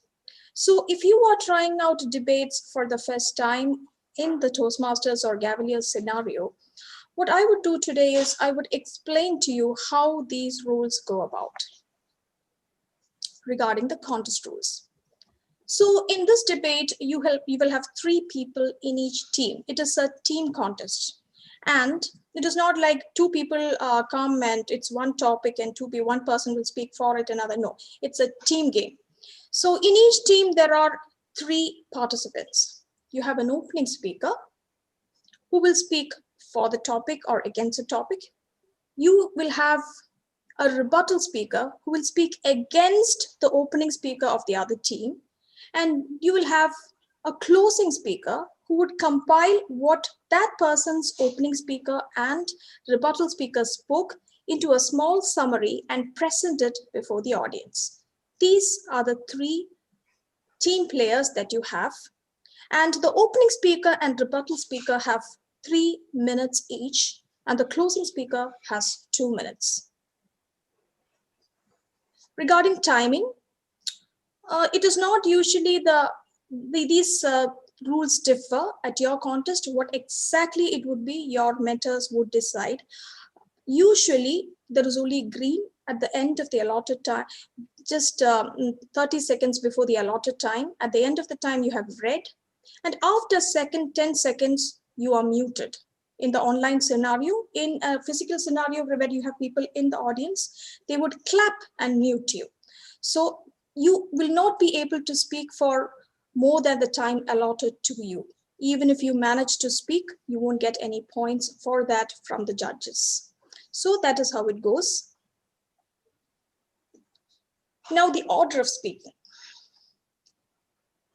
S10: So if you are trying out debates for the first time in the Toastmasters or Gavelier scenario, what I would do today is I would explain to you how these rules go about regarding the contest rules. So in this debate, you will have 3 people in each team. It is a team contest. And it is not like 2 people come and it's one topic and one person will speak for it, another. No, it's a team game. So in each team, there are 3 participants. You have an opening speaker who will speak for the topic or against a topic. You will have a rebuttal speaker who will speak against the opening speaker of the other team. And you will have a closing speaker who would compile what that person's opening speaker and rebuttal speaker spoke into a small summary and present it before the audience. These are the 3 team players that you have. And the opening speaker and rebuttal speaker have 3 minutes each, and the closing speaker has 2 minutes. Regarding timing, it is not usually these rules differ at your contest. What exactly it would be, your mentors would decide. Usually, there is only green at the end of the allotted time, just 30 seconds before the allotted time. At the end of the time, you have red. And after 10 seconds, you are muted. In the online scenario, in a physical scenario where you have people in the audience, they would clap and mute you. So you will not be able to speak for more than the time allotted to you. Even if you manage to speak, you won't get any points for that from the judges. So that is how it goes. Now the order of speaking.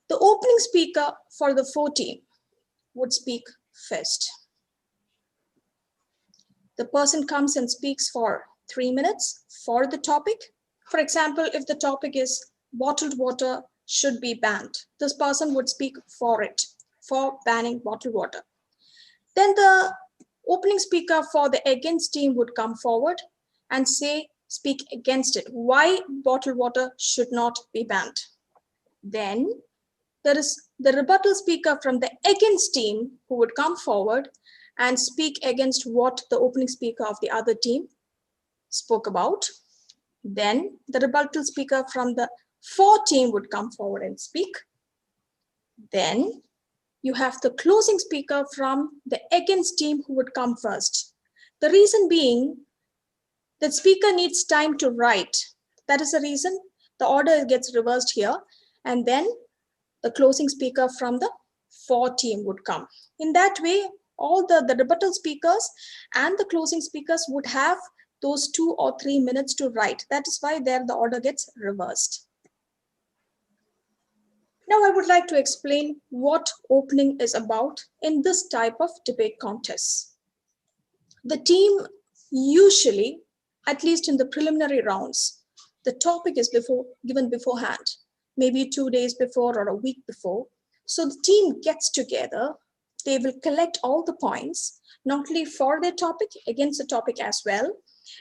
S10: The opening speaker for the 4 team would speak first. The person comes and speaks for 3 minutes for the topic. For example, if the topic is bottled water should be banned, this person would speak for it, for banning bottled water. Then the opening speaker for the against team would come forward and speak against it, why bottled water should not be banned. Then there is the rebuttal speaker from the against team who would come forward and speak against what the opening speaker of the other team spoke about. Then the rebuttal speaker from the for team would come forward and speak. Then you have the closing speaker from the against team who would come first. The reason being that speaker needs time to write. That is the reason the order gets reversed here. And then the closing speaker from the for team would come. In that way, all the rebuttal speakers and the closing speakers would have those 2 or 3 minutes to write. That is why there the order gets reversed. Now I would like to explain what opening is about in this type of debate contest. The team usually, at least in the preliminary rounds, the topic is given beforehand, maybe 2 days before or a week before. So the team gets together, they will collect all the points, not only for their topic, against the topic as well,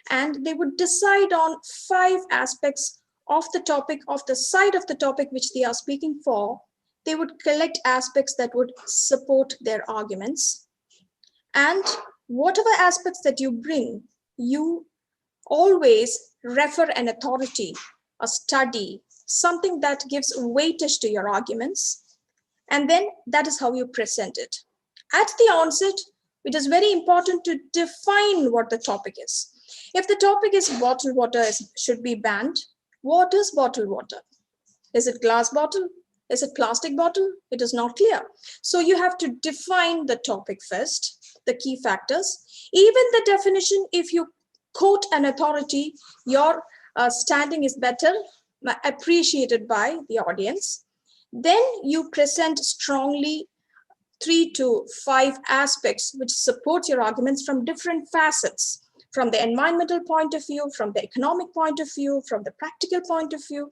S10: and they would decide on 5 aspects of the topic, of the side of the topic which they are speaking for. They would collect aspects that would support their arguments. And whatever aspects that you bring, you always refer an authority, a study, something that gives weightage to your arguments. And then that is how you present it. At the onset, it is very important to define what the topic is. If the topic is bottled water should be banned, what is bottled water? Is it glass bottle? Is it plastic bottle? It is not clear. So you have to define the topic first, the key factors. Even the definition, if you quote an authority, your standing is better appreciated by the audience. Then you present strongly 3 to 5 aspects which support your arguments from different facets, from the environmental point of view, from the economic point of view, from the practical point of view.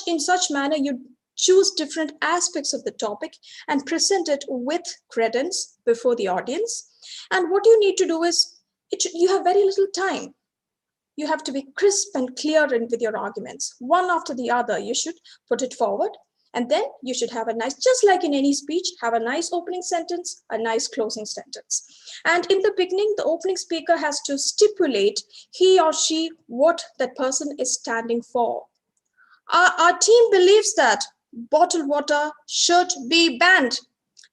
S10: In such manner, you choose different aspects of the topic and present it with credence before the audience. And what you need to do is, you have very little time. You have to be crisp and clear with your arguments. One after the other, you should put it forward. And then you should have a nice, just like in any speech, have a nice opening sentence, a nice closing sentence. And in the beginning, the opening speaker has to stipulate he or she what that person is standing for. Our team believes that bottled water should be banned.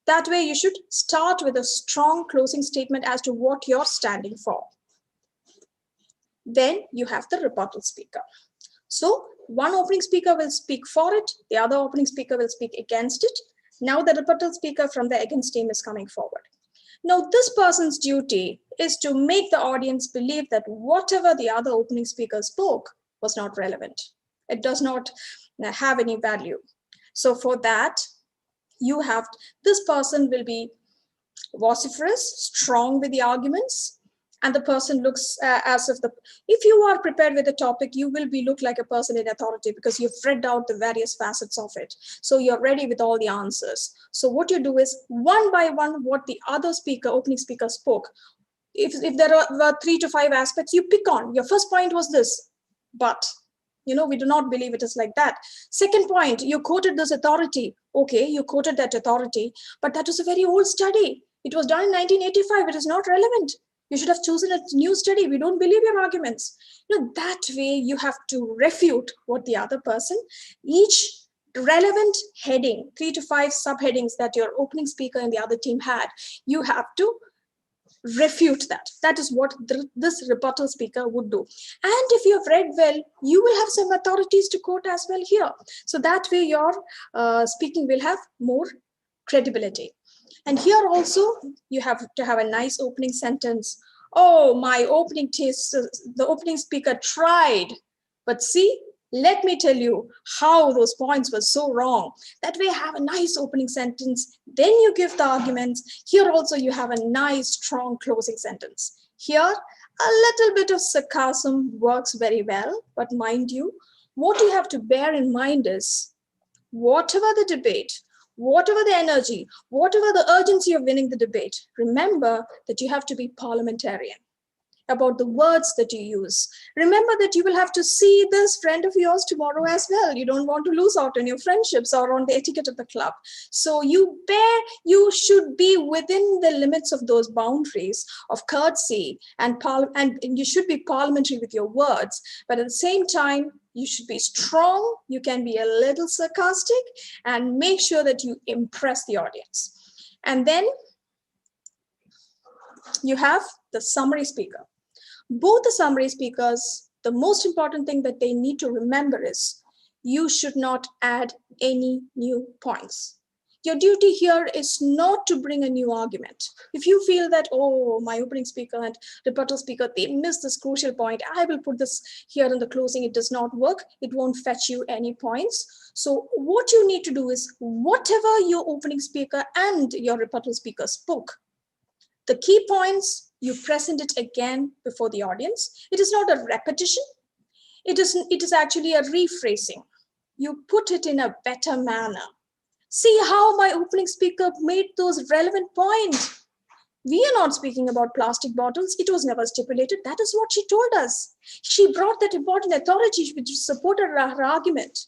S10: That way you should start with a strong closing statement as to what you're standing for. Then you have the rebuttal speaker. So one opening speaker will speak for it, the other opening speaker will speak against it. Now the rebuttal speaker from the against team is coming forward. Now this person's duty is to make the audience believe that whatever the other opening speaker spoke was not relevant. It does not have any value. So for that, this person will be vociferous, strong with the arguments, and the person looks as if you are prepared with the topic, you will look like a person in authority because you've read out the various facets of it. So you're ready with all the answers. So what you do is one by one, what the other opening speaker spoke. If there were 3 to 5 aspects, you pick on. Your first point was this, but we do not believe it is like that. Second point, you quoted this authority. Okay, you quoted that authority, but that was a very old study. It was done in 1985. It is not relevant. You should have chosen a new study. We don't believe your arguments. That way you have to refute what the other person, each relevant heading, 3 to 5 subheadings that your opening speaker and the other team had, you have to refute that. That is what this rebuttal speaker would do. And if you have read well, you will have some authorities to quote as well here. So that way your speaking will have more credibility. And here also, you have to have a nice opening sentence. Oh, the opening speaker tried. But see, let me tell you how those points were so wrong. That way, have a nice opening sentence. Then you give the arguments. Here also, you have a nice, strong closing sentence. Here, a little bit of sarcasm works very well. But mind you, what you have to bear in mind is, whatever the debate, whatever the energy, whatever the urgency of winning the debate, remember that you have to be parliamentarian about the words that you use. Remember that you will have to see this friend of yours tomorrow as well. You don't want to lose out on your friendships or on the etiquette of the club. So you should be within the limits of those boundaries of courtesy and you should be parliamentary with your words. But at the same time, you should be strong. You can be a little sarcastic and make sure that you impress the audience. And then you have the summary speaker. Both the summary speakers, the most important thing that they need to remember is you should not add any new points. Your duty here is not to bring a new argument. If you feel that, oh, my opening speaker and rebuttal speaker, they missed this crucial point, I will put this here in the closing, it does not work, it won't fetch you any points. So what you need to do is, whatever your opening speaker and your rebuttal speaker spoke, the key points, you present it again before the audience. It is not a repetition. It is actually a rephrasing. You put it in a better manner. See how my opening speaker made those relevant points. We are not speaking about plastic bottles. It was never stipulated. That is what she told us. She brought that important authority which supported her argument.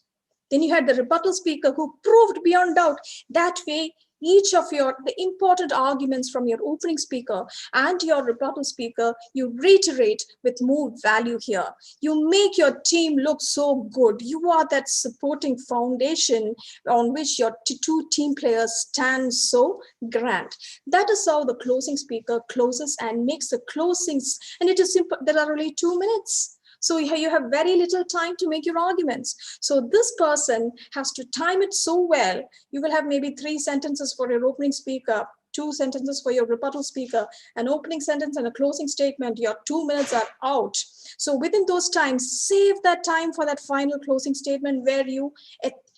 S10: Then you had the rebuttal speaker who proved beyond doubt. That way, each of the important arguments from your opening speaker and your rebuttal speaker, you reiterate with more value here. You make your team look so good. You are that supporting foundation on which your two team players stand so grand. That is how the closing speaker closes and makes the closings. And it is simple. There are only 2 minutes. So here you have very little time to make your arguments. So this person has to time it so well. You will have maybe 3 sentences for your opening speaker, 2 sentences for your rebuttal speaker, an opening sentence and a closing statement. Your 2 minutes are out. So within those times, save that time for that final closing statement where you,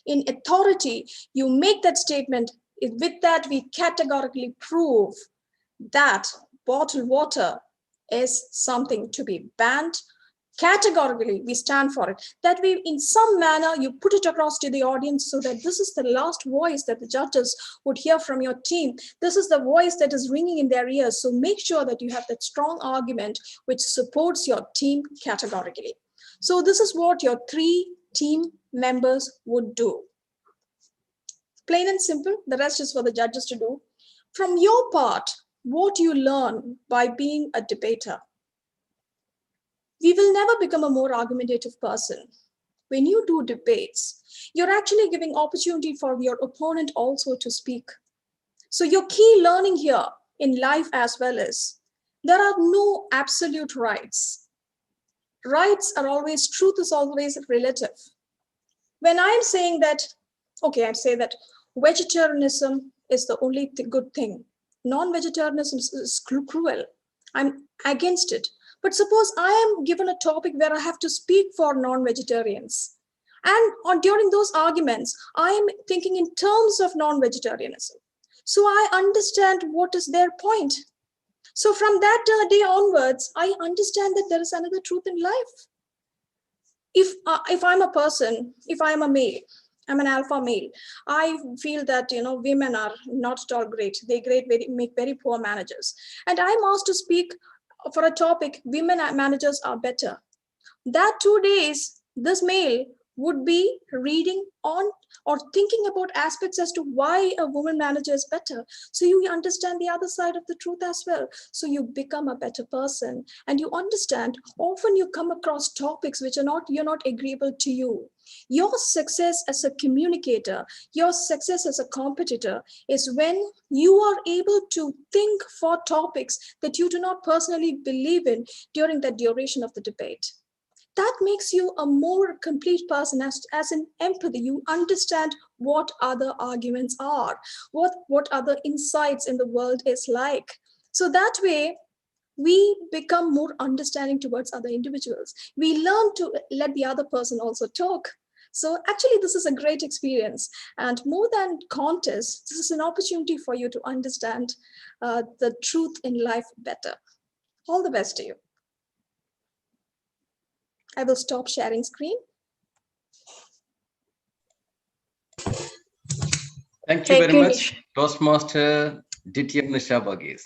S10: in authority, you make that statement. With that, we categorically prove that bottled water is something to be banned. Categorically, we stand for it. That way, in some manner, you put it across to the audience so that this is the last voice that the judges would hear from your team. This is the voice that is ringing in their ears. So make sure that you have that strong argument which supports your team categorically. So this is what your 3 team members would do. Plain and simple, the rest is for the judges to do. From your part, what you learn by being a debater. We will never become a more argumentative person. When you do debates, you're actually giving opportunity for your opponent also to speak. So your key learning here in life as well is, there are no absolute rights. Rights are always, truth is always relative. When I'm saying that, okay, I say that vegetarianism is the only good thing. Non-vegetarianism is cruel. I'm against it. But suppose I am given a topic where I have to speak for non-vegetarians. And during those arguments, I am thinking in terms of non-vegetarianism. So I understand what is their point. So from that day onwards, I understand that there is another truth in life. If I'm a person, if I'm a male, I'm an alpha male, I feel that women are not at all great. They make very poor managers. And I'm asked to speak for a topic, women managers are better. That 2 days, this male would be reading on or thinking about aspects as to why a woman manager is better. So you understand the other side of the truth as well. So you become a better person and you understand, often you come across topics which you're not agreeable to you. Your success as a communicator, your success as a competitor is when you are able to think for topics that you do not personally believe in during the duration of the debate. That makes you a more complete person as an empathy. You understand what other arguments are, what other insights in the world is like. So that way, we become more understanding towards other individuals. We learn to let the other person also talk. So actually, this is a great experience. And more than contest, this is an opportunity for you to understand the truth in life better. All the best to you. I will stop sharing screen.
S1: Thank you very much, Toastmaster DTM Nisha Varghese.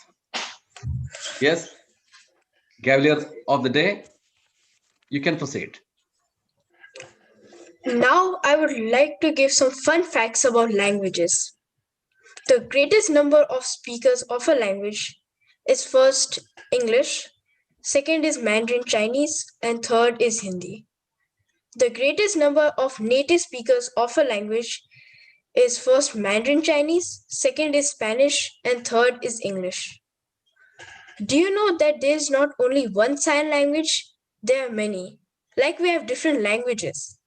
S1: Yes, Gavel of the day, you can proceed.
S11: Now I would like to give some fun facts about languages. The greatest number of speakers of a language is first English, second is Mandarin Chinese, and third is Hindi. The greatest number of native speakers of a language is first Mandarin Chinese, second is Spanish, and third is English. Do you know that there is not only one sign language? There are many. Like we have different languages.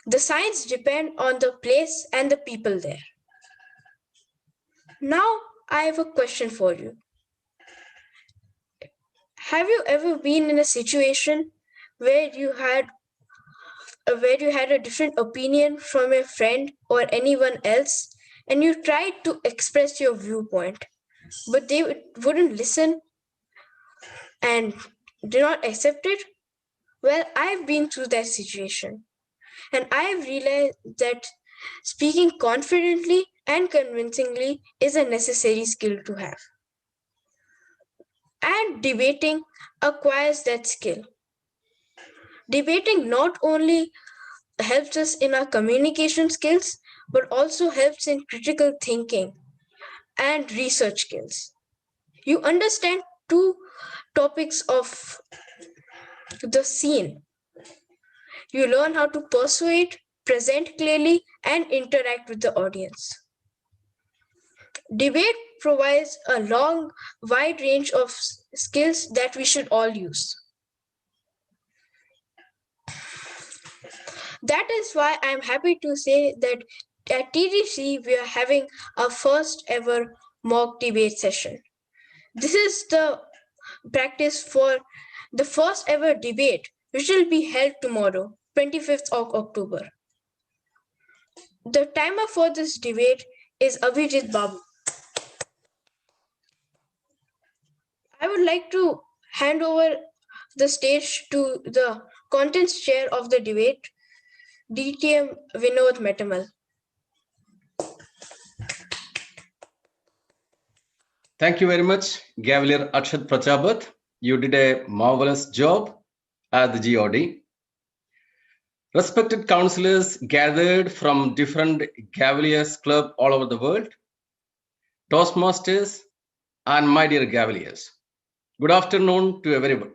S11: The signs depend on the place and the people there. Now I have a question for you. Have you ever been in a situation where you had a different opinion from a friend or anyone else, and you tried to express your viewpoint, but they wouldn't listen and do not accept it? Well, I've been through that situation, and I've realized that speaking confidently and convincingly is a necessary skill to have. And debating acquires that skill. Debating not only helps us in our communication skills, but also helps in critical thinking and research skills. You understand 2 topics of the scene. You learn how to persuade, present clearly, and interact with the audience. Debate provides a wide range of skills that we should all use. That is why I am happy to say that at TDC we are having our first ever mock debate session. This is the practice for the first ever debate, which will be held tomorrow, 25th of October. The timer for this debate is Abhijit Babu. I would like to hand over the stage to the contents chair of the debate, DTM Vinod Metamal.
S1: Thank you very much, Gavel Akshat Prachapat. You did a marvelous job at the GOD. Respected counselors gathered from different Gaveliers club all over the world, Toastmasters, and my dear Gaveliers. Good afternoon to everyone.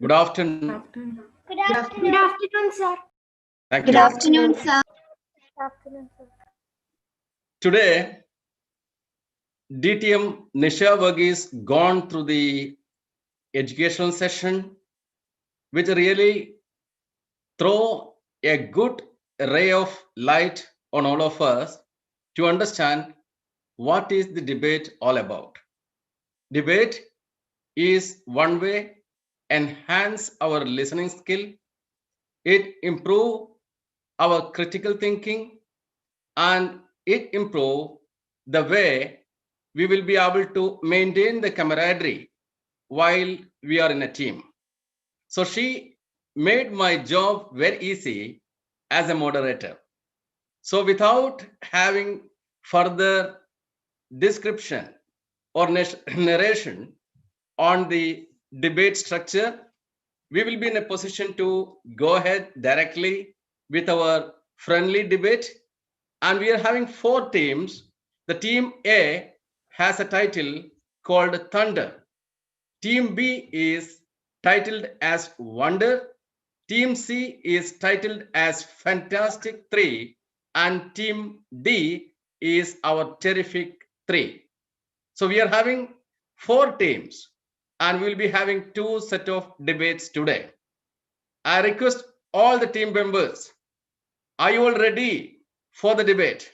S1: Good afternoon.
S12: Good afternoon.
S14: Good afternoon, sir.
S1: Thank
S12: Good
S1: you.
S12: afternoon, sir.
S14: Good afternoon, sir.
S1: Today, DTM Nisha Varghese gone through the educational session, which really throw a good ray of light on all of us to understand what is the debate all about. Debate is one way enhance our listening skill, it improve our critical thinking, and it improve the way we will be able to maintain the camaraderie while we are in a team. So she made my job very easy as a moderator. So without having further description or narration on the debate structure, we will be in a position to go ahead directly with our friendly debate. And we are having 4 teams. The team A has a title called Thunder. Team B is titled as Wonder. Team C is titled as Fantastic 3. And Team D is our Terrific 3. So we are having 4 teams and we'll be having 2 set of debates today. I request all the team members, are you all ready for the debate?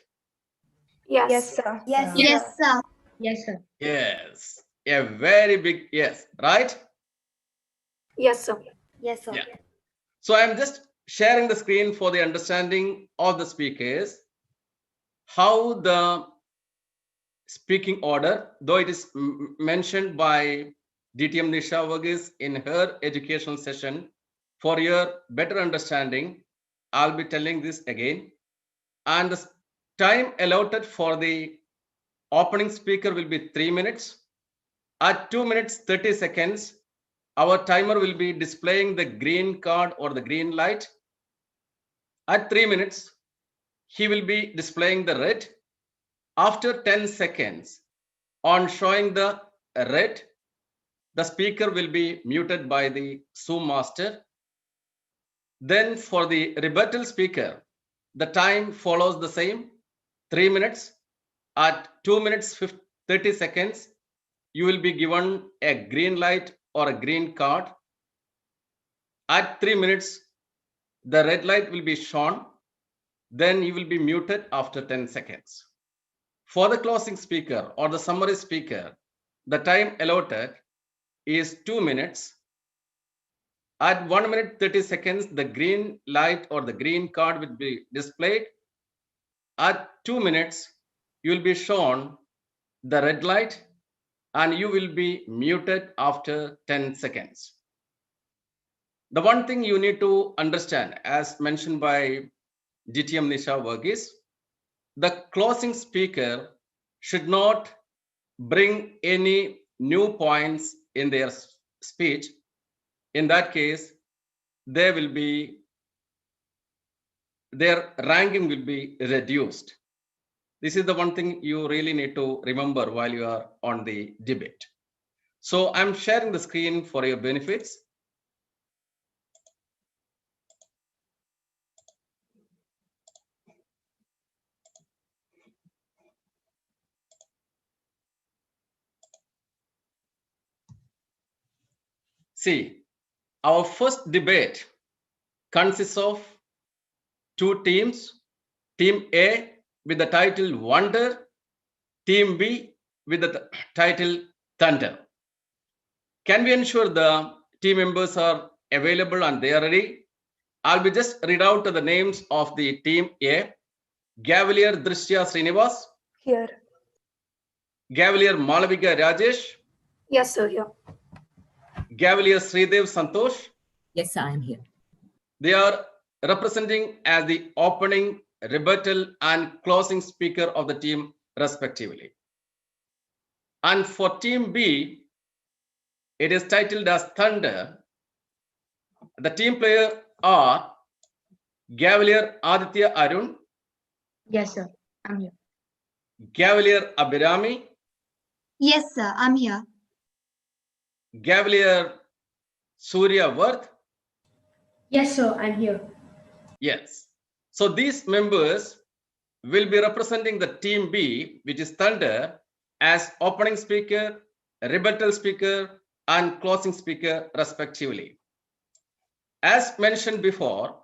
S14: Yes, sir.
S12: Yes, sir.
S16: Yes, sir.
S1: Yes, a very big yes, right?
S14: Yes, sir.
S12: Yes, sir.
S1: Yeah. So I'm just sharing the screen for the understanding of the speakers, how the speaking order, though it is mentioned by DTM Nisha Varghese in her educational session, for your better understanding, I'll be telling this again. And the time allotted for the opening speaker will be 3 minutes. At 2 minutes 30 seconds, our timer will be displaying the green card or the green light. At 3 minutes, he will be displaying the red. After 10 seconds, on showing the red, the speaker will be muted by the Zoom master. Then for the rebuttal speaker, the time follows the same, 3 minutes. At 2 minutes 30 seconds, you will be given a green light or a green card. At 3 minutes, the red light will be shown. Then you will be muted after 10 seconds. For the closing speaker or the summary speaker, the time allotted is 2 minutes. At 1 minute 30 seconds, the green light or the green card will be displayed. At 2 minutes, you will be shown the red light and you will be muted after 10 seconds. The one thing you need to understand, as mentioned by DTM Nisha Varghese, the closing speaker should not bring any new points in their speech. In that case, their ranking will be reduced. This is the one thing you really need to remember while you are on the debate. So I'm sharing the screen for your benefits. See, our first debate consists of two teams, Team A with the title Wonder, Team B with the title Thunder. Can we ensure the team members are available and they are ready? I'll be just read out the names of the Team A. Gavelier Drishya Srinivas.
S8: Here.
S1: Gavelier Malavika Rajesh.
S8: Yes, sir. Here.
S1: Gavelier Sridev Santosh.
S13: Yes, I am here.
S1: They are representing as the opening, rebuttal, and closing speaker of the team, respectively. And for Team B, it is titled as Thunder. The team player are Gavelier Aditya Arun.
S16: Yes, sir. I'm here.
S1: Gavelier Abhirami.
S7: Yes, sir. I'm here.
S1: Gavelier Surya Worth.
S21: Yes, sir. I'm here.
S1: Yes. So these members will be representing the Team B, which is Thunder, as opening speaker, rebuttal speaker, and closing speaker, respectively. As mentioned before,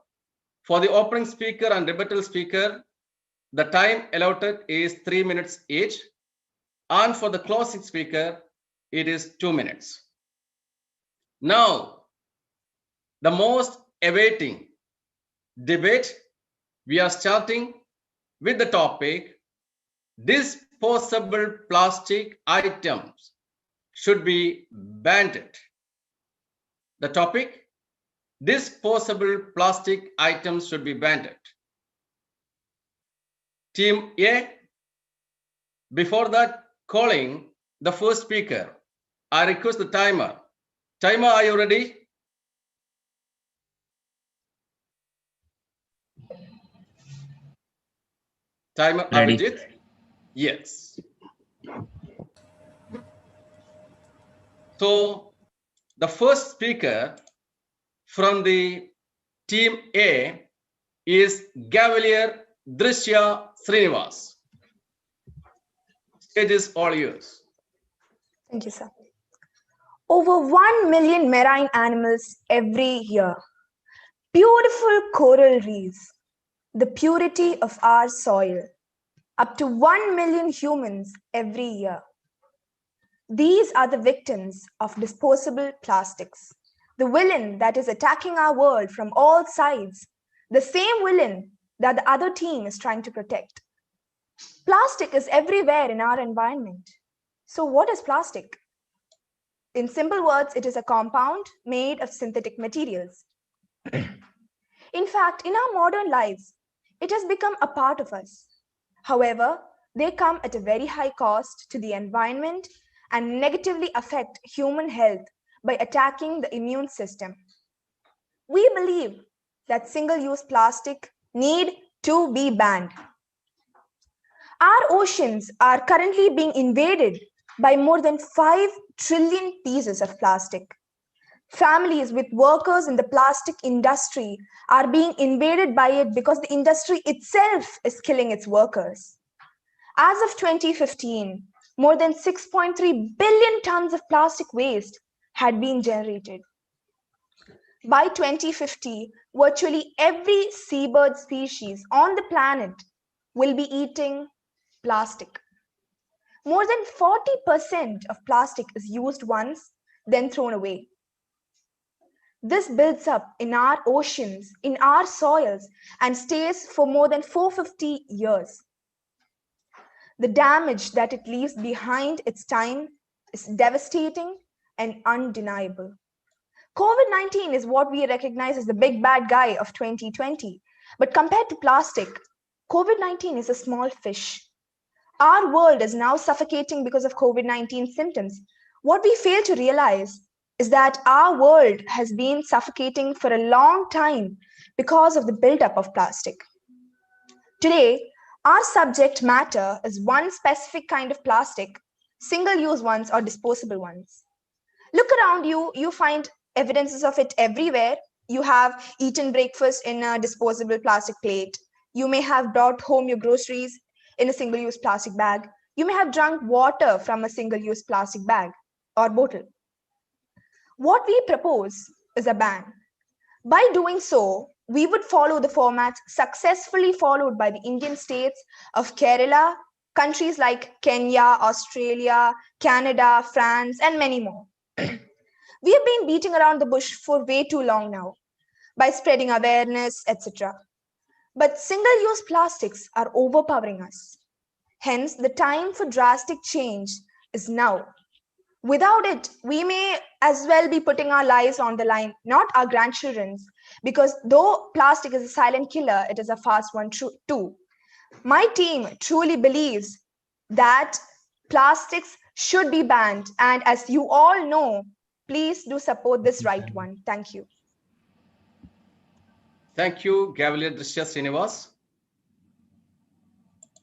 S1: for the opening speaker and rebuttal speaker, the time allotted is 3 minutes each, and for the closing speaker, it is 2 minutes. Now, the most awaiting debate, we are starting with the topic, disposable plastic items should be banned. The topic, disposable plastic items should be banned. Team A, before that, calling the first speaker, I request the timer. Timer, are you ready? Timer,
S15: Ready.
S1: Abhijit? Yes. So the first speaker from the Team A is Gavelier Drishya Srinivas. Stage is all yours.
S8: Thank you, sir. Over 1 million marine animals every year. Beautiful coral reefs. The purity of our soil. Up to 1 million humans every year. These are the victims of disposable plastics. The villain that is attacking our world from all sides. The same villain that the other team is trying to protect. Plastic is everywhere in our environment. So what is plastic? In simple words, it is a compound made of synthetic materials. In fact, in our modern lives, it has become a part of us. However, they come at a very high cost to the environment and negatively affect human health by attacking the immune system. We believe that single-use plastic need to be banned. Our oceans are currently being invaded by more than 5 trillion pieces of plastic. Families with workers in the plastic industry are being invaded by it because the industry itself is killing its workers. As of 2015, more than 6.3 billion tons of plastic waste had been generated. By 2050, virtually every seabird species on the planet will be eating plastic. More than 40% of plastic is used once, then thrown away. This builds up in our oceans, in our soils, and stays for more than 450 years. The damage that it leaves behind its time is devastating and undeniable. COVID-19 is what we recognize as the big bad guy of 2020. But compared to plastic, COVID-19 is a small fish. Our world is now suffocating because of COVID-19 symptoms. What we fail to realize is that our world has been suffocating for a long time because of the buildup of plastic. Today, our subject matter is one specific kind of plastic, single-use ones or disposable ones. Look around you, you find evidences of it everywhere. You have eaten breakfast in a disposable plastic plate. You may have brought home your groceries in a single-use plastic bag. You may have drunk water from a single-use plastic bag or bottle. What we propose is a ban. By doing so, we would follow the formats successfully followed by the Indian states of Kerala, countries like Kenya, Australia, Canada, France, and many more. We have been beating around the bush for way too long now by spreading awareness, etc. But single-use plastics are overpowering us. Hence, the time for drastic change is now. Without it, we may as well be putting our lives on the line, not our grandchildren's, because though plastic is a silent killer, it is a fast one too. My team truly believes that plastics should be banned, and as you all know, please do support this right one. Thank you.
S1: Thank you, Gavel Drishya Srinivas.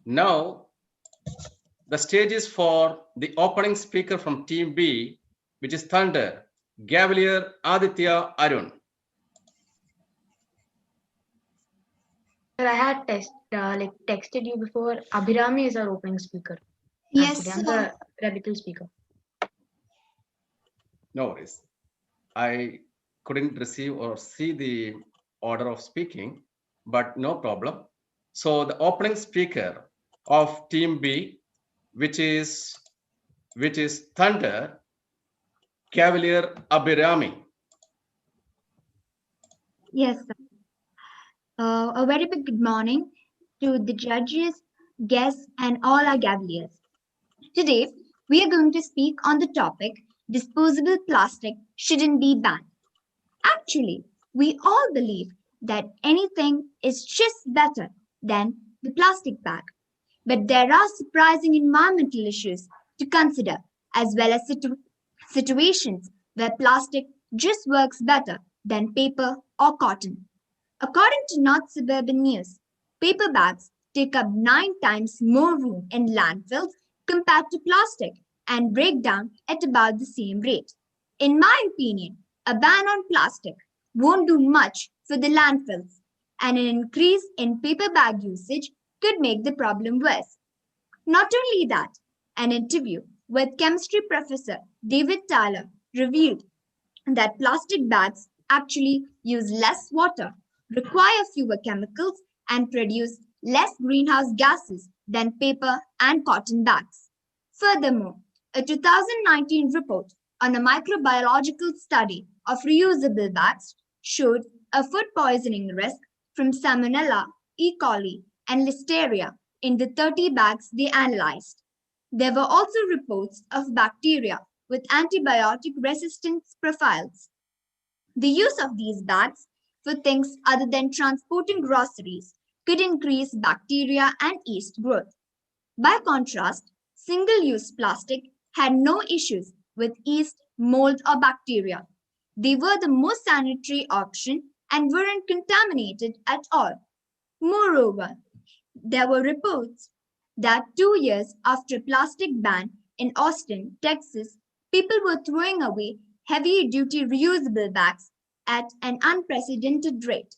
S1: Now, the stage is for the opening speaker from Team B, which is Thunder, Gavalier Aditya Arun.
S16: Sir, I had texted you before. Abhirami is our opening speaker.
S7: Yes,
S16: I'm the rebuttal speaker.
S1: No worries. I couldn't receive or see the order of speaking, but no problem. So the opening speaker of Team B, which is Thunder, Cavalier Abhirami.
S4: Yes, sir. A very big good morning to the judges, guests, and all our Gavaliers. Today, we are going to speak on the topic disposable plastic shouldn't be banned. Actually, we all believe that anything is just better than the plastic bag. But there are surprising environmental issues to consider, as well as situations where plastic just works better than paper or cotton. According to North Suburban News, paper bags take up 9 times more room in landfills compared to plastic and break down at about the same rate. In my opinion, a ban on plastic won't do much for the landfills, and an increase in paper bag usage could make the problem worse. Not only that, an interview with chemistry professor David Tyler revealed that plastic bags actually use less water, require fewer chemicals, and produce less greenhouse gases than paper and cotton bags. Furthermore, a 2019 report on a microbiological study of reusable bags showed a food poisoning risk from Salmonella, E. coli, and Listeria in the 30 bags they analyzed. There were also reports of bacteria with antibiotic resistance profiles. The use of these bags for things other than transporting groceries could increase bacteria and yeast growth. By contrast, single-use plastic had no issues with yeast, mold, or bacteria. They were the most sanitary option and weren't contaminated at all. Moreover, there were reports that 2 years after a plastic ban in Austin, Texas, people were throwing away heavy-duty reusable bags at an unprecedented rate.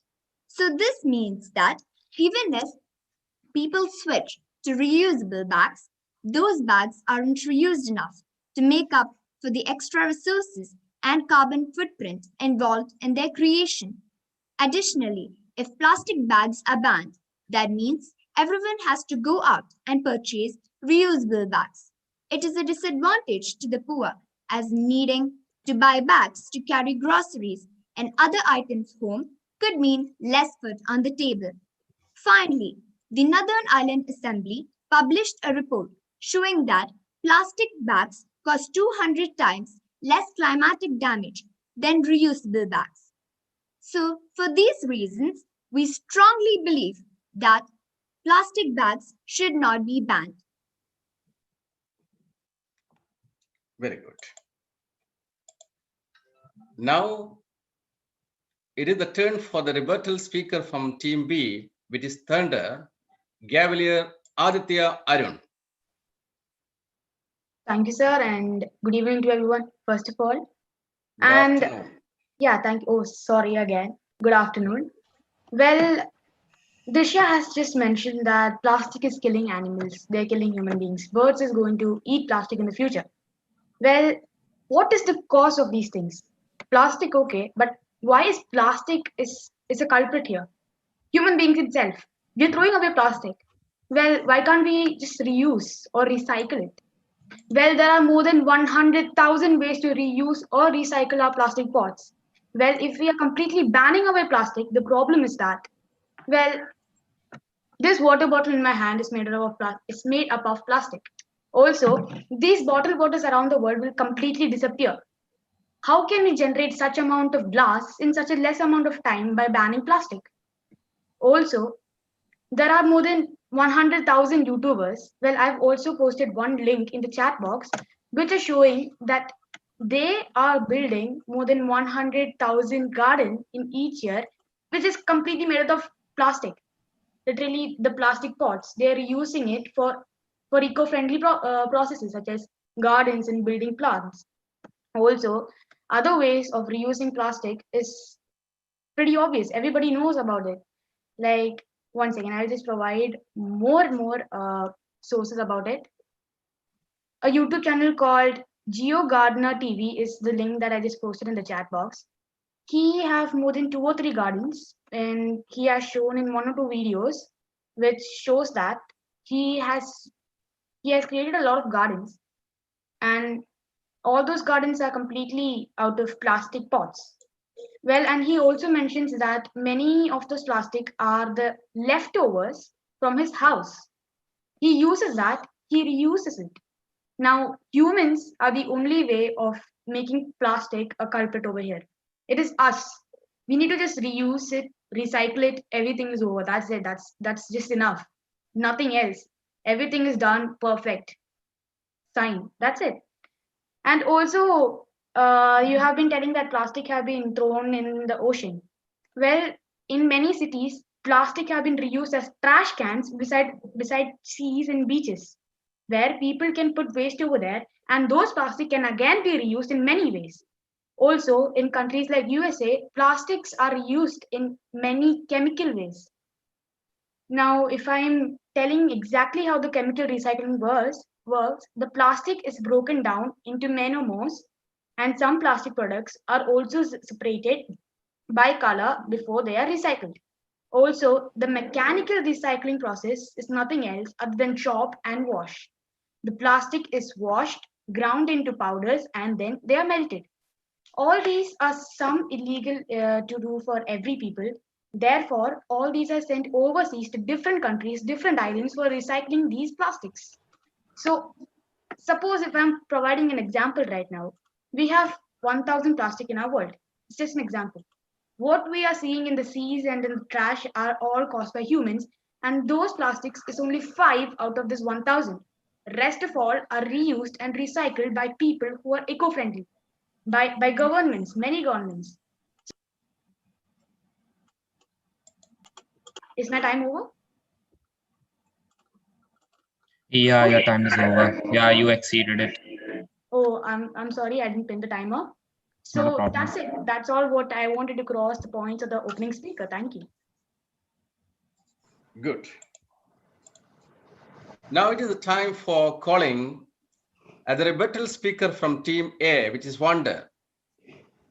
S4: So this means that even if people switch to reusable bags, those bags aren't reused enough to make up for the extra resources and carbon footprint involved in their creation. Additionally, if plastic bags are banned, that means everyone has to go out and purchase reusable bags. It is a disadvantage to the poor, as needing to buy bags to carry groceries and other items home could mean less food on the table. Finally, the Northern Ireland Assembly published a report showing that plastic bags cause 200 times less climatic damage than reusable bags. So, for these reasons, we strongly believe that plastic bags should not be banned.
S1: Very good. Now, it is the turn for the rebuttal speaker from Team B, which is Thunder, Gavalier Aditya Arun.
S16: Thank you, sir, and good evening to everyone, first of all.
S1: Good afternoon.
S16: Yeah, thank you. Oh, sorry again. Good afternoon. Well, Disha has just mentioned that plastic is killing animals, they're killing human beings. Birds is going to eat plastic in the future. Well, what is the cause of these things? Plastic, okay, but why is plastic is is a culprit here. Human beings itself. We're throwing away plastic. Well, why can't we just reuse or recycle it? Well, there are more than 100,000 ways to reuse or recycle our plastic pots. Well, if we are completely banning away plastic, the problem is that, well, this water bottle in my hand is made up of plastic. Also, these bottle waters around the world will completely disappear. How can we generate such amount of glass in such a less amount of time by banning plastic? Also, there are more than 100,000 YouTubers. Well, I've also posted one link in the chat box, which is showing that they are building more than 100,000 garden in each year, which is completely made out of plastic. Literally, the plastic pots, they are using it for eco-friendly processes such as gardens and building plants. Also, other ways of reusing plastic is pretty obvious. Everybody knows about it. Like, one second, I'll just provide more sources about it. A YouTube channel called Geo Gardener TV is the link that I just posted in the chat box. He have more than 2 or 3 gardens, and he has shown in 1 or 2 videos, which shows that he has created a lot of gardens, and all those gardens are completely out of plastic pots. Well, and he also mentions that many of those plastic are the leftovers from his house. He uses that, he reuses it. Now, humans are the only way of making plastic a culprit over here. It is us. We need to just reuse it, recycle it, everything is over. That's it. That's just enough. Nothing else. Everything is done perfect. Sign. That's it. And also, you have been telling that plastic have been thrown in the ocean. Well, in many cities, plastic have been reused as trash cans beside seas and beaches, where people can put waste over there, and those plastic can again be reused in many ways. Also, in countries like USA, plastics are used in many chemical ways. Now, if I'm telling exactly how the chemical recycling works, the plastic is broken down into monomers, and some plastic products are also separated by color before they are recycled. Also, the mechanical recycling process is nothing else other than chop and wash. The plastic is washed, ground into powders, and then they are melted. All these are some illegal to do for every people. Therefore, all these are sent overseas to different countries, different islands for recycling these plastics. So, suppose if I'm providing an example right now, we have 1,000 plastic in our world. It's just an example. What we are seeing in the seas and in the trash are all caused by humans, and those plastics is only 5 out of this 1,000. Rest of all are reused and recycled by people who are eco-friendly, by governments, many governments. Is my time over?
S6: Yeah, your time is over. Yeah, you exceeded it.
S16: Oh, I'm sorry, I didn't pin the timer.
S6: Not a
S16: So
S6: problem.
S16: that's it. That's all what I wanted to cross the points of the opening speaker. Thank you.
S1: Good. Now it is the time for calling the rebuttal speaker from Team A, which is Wonder.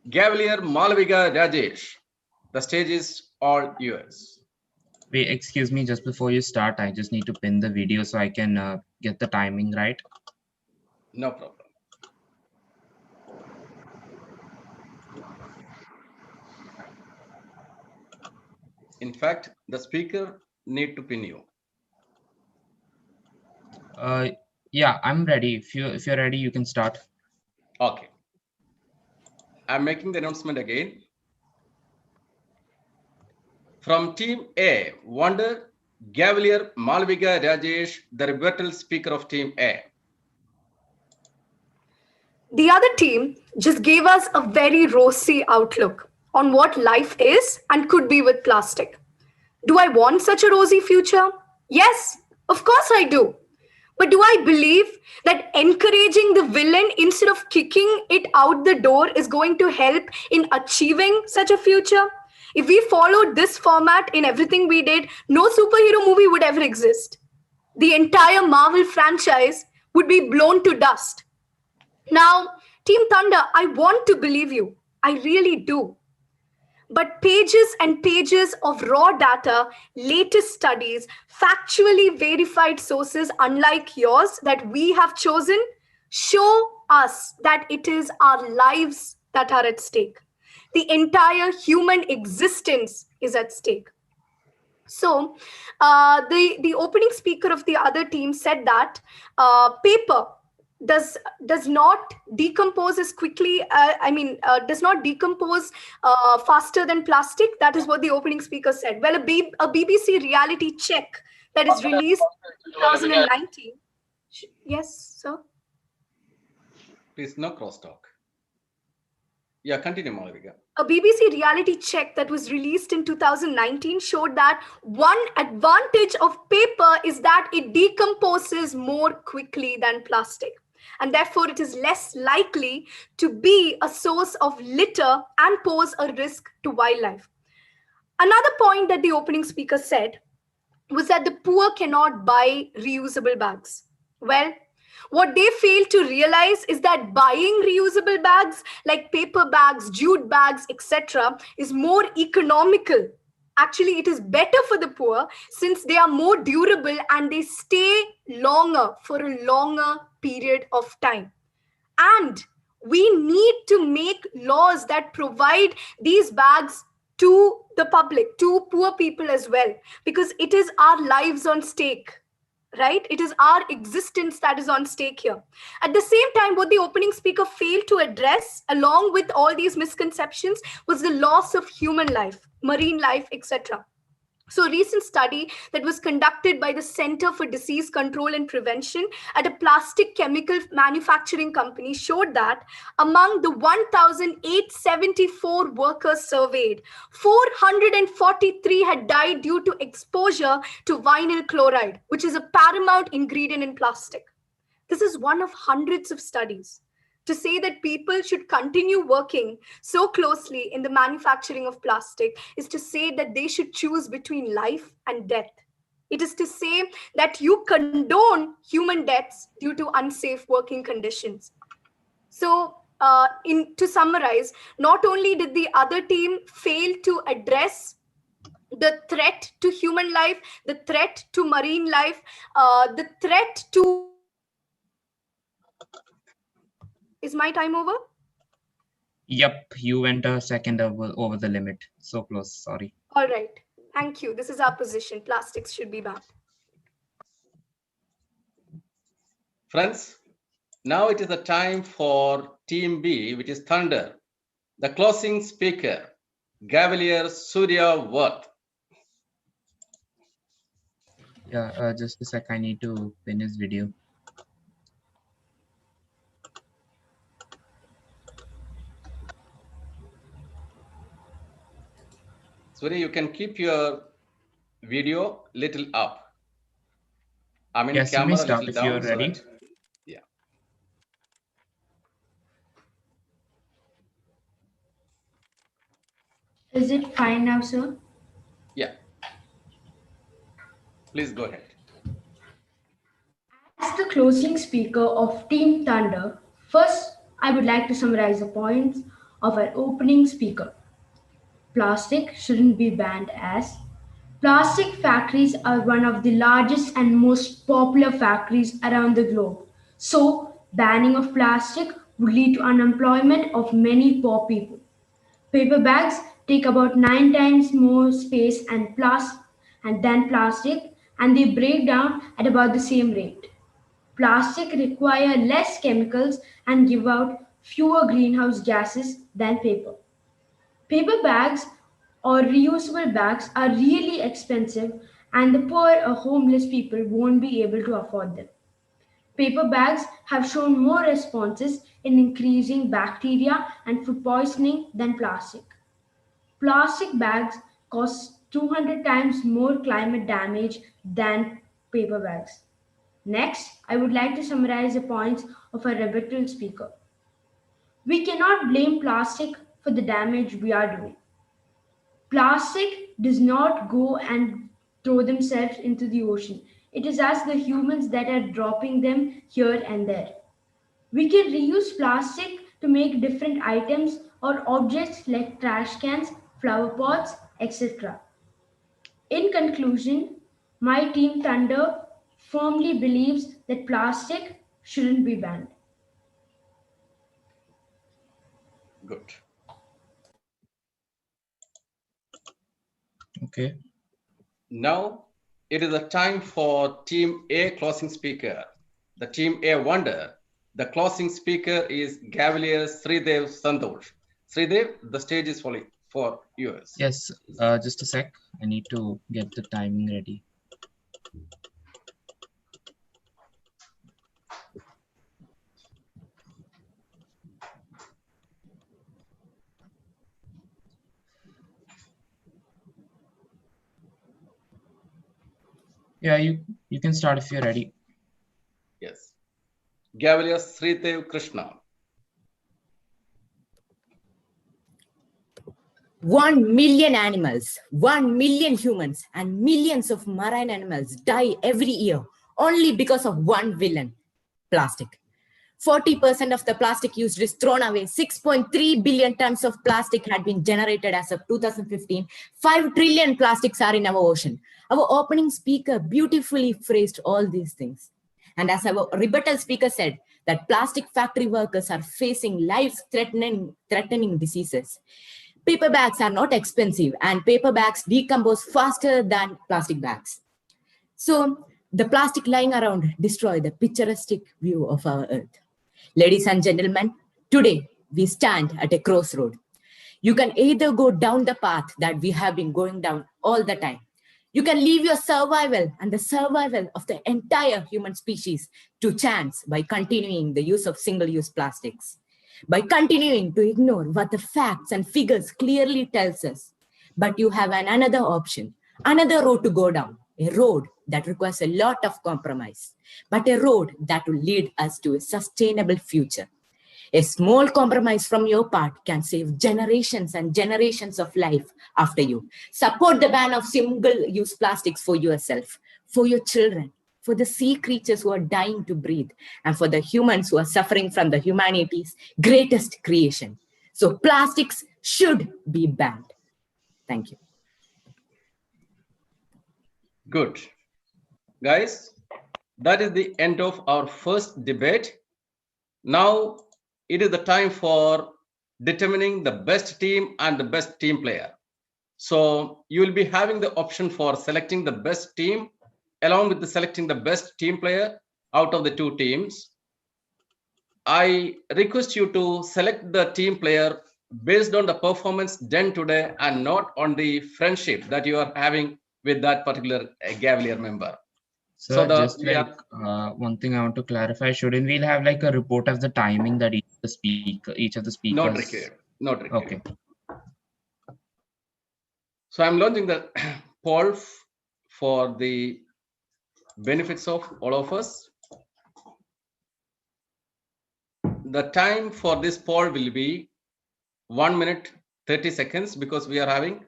S1: Gavel Malviga Rajesh. The stage is all yours.
S6: Wait, excuse me, just before you start, I just need to pin the video so I can get the timing right.
S1: No problem. In fact, the speaker need to pin you.
S6: Yeah, I'm ready. If you're ready, you can start.
S1: Okay. I'm making the announcement again. From Team A, Wonder, Gavel Malviga Rajesh, the rebuttal speaker of Team A.
S22: The other team just gave us a very rosy outlook on what life is and could be with plastic. Do I want such a rosy future? Yes, of course I do. But do I believe that encouraging the villain instead of kicking it out the door is going to help in achieving such a future? If we followed this format in everything we did, no superhero movie would ever exist. The entire Marvel franchise would be blown to dust. Now, Team Thunder, I want to believe you. I really do. but pages and pages of raw data, latest studies, factually verified sources unlike yours that we have chosen show us that it is our lives that are at stake. The entire human existence is at stake. So the opening speaker of the other team said that paper does not decompose as quickly. Does not decompose faster than plastic. That is what the opening speaker said. Well, a BBC reality check that is released in 2019. Yes, sir.
S1: Please, no crosstalk. Yeah, continue, Malavika.
S22: A BBC reality check that was released in 2019 showed that one advantage of paper is that it decomposes more quickly than plastic, and therefore it is less likely to be a source of litter and pose a risk to wildlife. Another point that the opening speaker said was that the poor cannot buy reusable bags. Well, what they fail to realize is that buying reusable bags like paper bags, jute bags, etc. is more economical. Actually, it is better for the poor since they are more durable and they stay longer for a longer period of time. And we need to make laws that provide these bags to the public, to poor people as well, because it is our lives on stake. Right? It is our existence that is on stake here. At the same time, what the opening speaker failed to address, along with all these misconceptions, was the loss of human life, marine life, etc. So a recent study that was conducted by the Center for Disease Control and Prevention at a plastic chemical manufacturing company showed that among the 1,874 workers surveyed, 443 had died due to exposure to vinyl chloride, which is a paramount ingredient in plastic. This is one of hundreds of studies. To say that people should continue working so closely in the manufacturing of plastic is to say that they should choose between life and death. It is to say that you condone human deaths due to unsafe working conditions. So to summarize, not only did the other team fail to address the threat to human life, the threat to marine life, the threat to... Is my time over?
S6: Yep, you went a second over the limit. So close, sorry.
S22: All right. Thank you. This is our position. Plastics should be banned.
S1: Friends, now it is the time for Team B, which is Thunder. The closing speaker, Gavelier Surya Worth.
S6: Yeah, just a sec. I need to pin his video.
S1: Surya, you can keep your video little up. I mean,
S6: Yes, you may
S1: camera
S6: start
S1: little
S6: if
S1: down.
S6: you're ready.
S1: So that, yeah.
S21: Is it fine now, sir?
S1: Yeah. Please go ahead.
S21: As the closing speaker of Team Thunder, first I would like to summarize the points of our opening speaker. Plastic shouldn't be banned as plastic factories are one of the largest and most popular factories around the globe. So, banning of plastic would lead to unemployment of many poor people. Paper bags take about 9 times more space than plastic, and they break down at about the same rate. Plastic require less chemicals and give out fewer greenhouse gases than paper. Paper bags or reusable bags are really expensive, and the poor or homeless people won't be able to afford them. Paper bags have shown more responses in increasing bacteria and food poisoning than plastic. Plastic bags cause 200 times more climate damage than paper bags. Next, I would like to summarize the points of our rebuttal speaker. We cannot blame plastic for the damage we are doing. Plastic does not go and throw themselves into the ocean. It is us, the humans, that are dropping them here and there. We can reuse plastic to make different items or objects like trash cans, flower pots, etc. In conclusion, my team Thunder firmly believes that plastic shouldn't be banned.
S1: Good.
S6: Okay.
S1: Now it is the time for Team A closing speaker. The Team A wonder. The closing speaker is Gavelier Sridev Santosh. Sridev, the stage is for yours.
S6: Yes, just a sec. I need to get the timing ready. Yeah, you can start if you're ready.
S1: Yes. Gavelier Sridev Krishna.
S13: 1 million animals, 1 million humans, and millions of marine animals die every year only because of one villain, plastic. 40% of the plastic used is thrown away. 6.3 billion tons of plastic had been generated as of 2015. 5 trillion plastics are in our ocean. Our opening speaker beautifully phrased all these things. And as our rebuttal speaker said, that plastic factory workers are facing life-threatening diseases. Paper bags are not expensive, and paper bags decompose faster than plastic bags. So the plastic lying around destroy the picturesque view of our earth. Ladies and gentlemen, today we stand at a crossroad. You can either go down the path that we have been going down all the time. You can leave your survival and the survival of the entire human species to chance by continuing the use of single-use plastics, by continuing to ignore what the facts and figures clearly tells us. But you have another option, another road to go down, a road that requires a lot of compromise, but a road that will lead us to a sustainable future. A small compromise from your part can save generations and generations of life after you. Support the ban of single-use plastics for yourself, for your children, for the sea creatures who are dying to breathe, and for the humans who are suffering from the humanity's greatest creation. So plastics should be banned. Thank you.
S1: Good. Guys, that is the end of our first debate. Now it is the time for determining the best team and the best team player. So you will be having the option for selecting the best team along with selecting the best team player out of the two teams. I request you to select the team player based on the performance done today and not on the friendship that you are having with that particular Gavelier member.
S6: So just like one thing I want to clarify, shouldn't we have like a report of the timing that each of the speakers?
S1: Not required. Not required.
S6: Okay.
S1: So I'm launching the poll for the benefits of all of us. The time for this poll will be 1 minute 30 seconds because we are having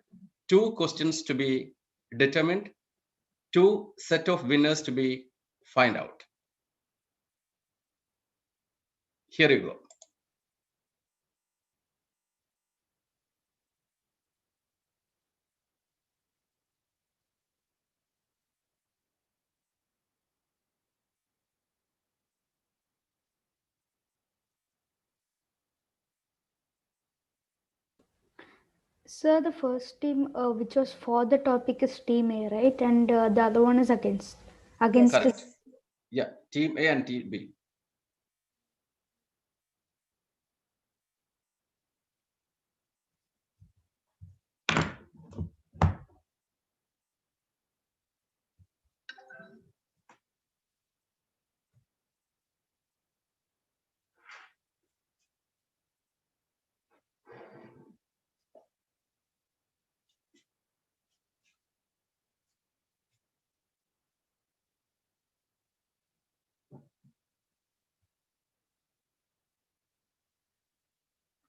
S1: two questions to be determined, two set of winners to be find out. Here you go.
S3: Sir, the first team which was for the topic is Team A, right? And the other one is against
S1: Correct.
S3: it.
S1: Yeah, Team A and Team B.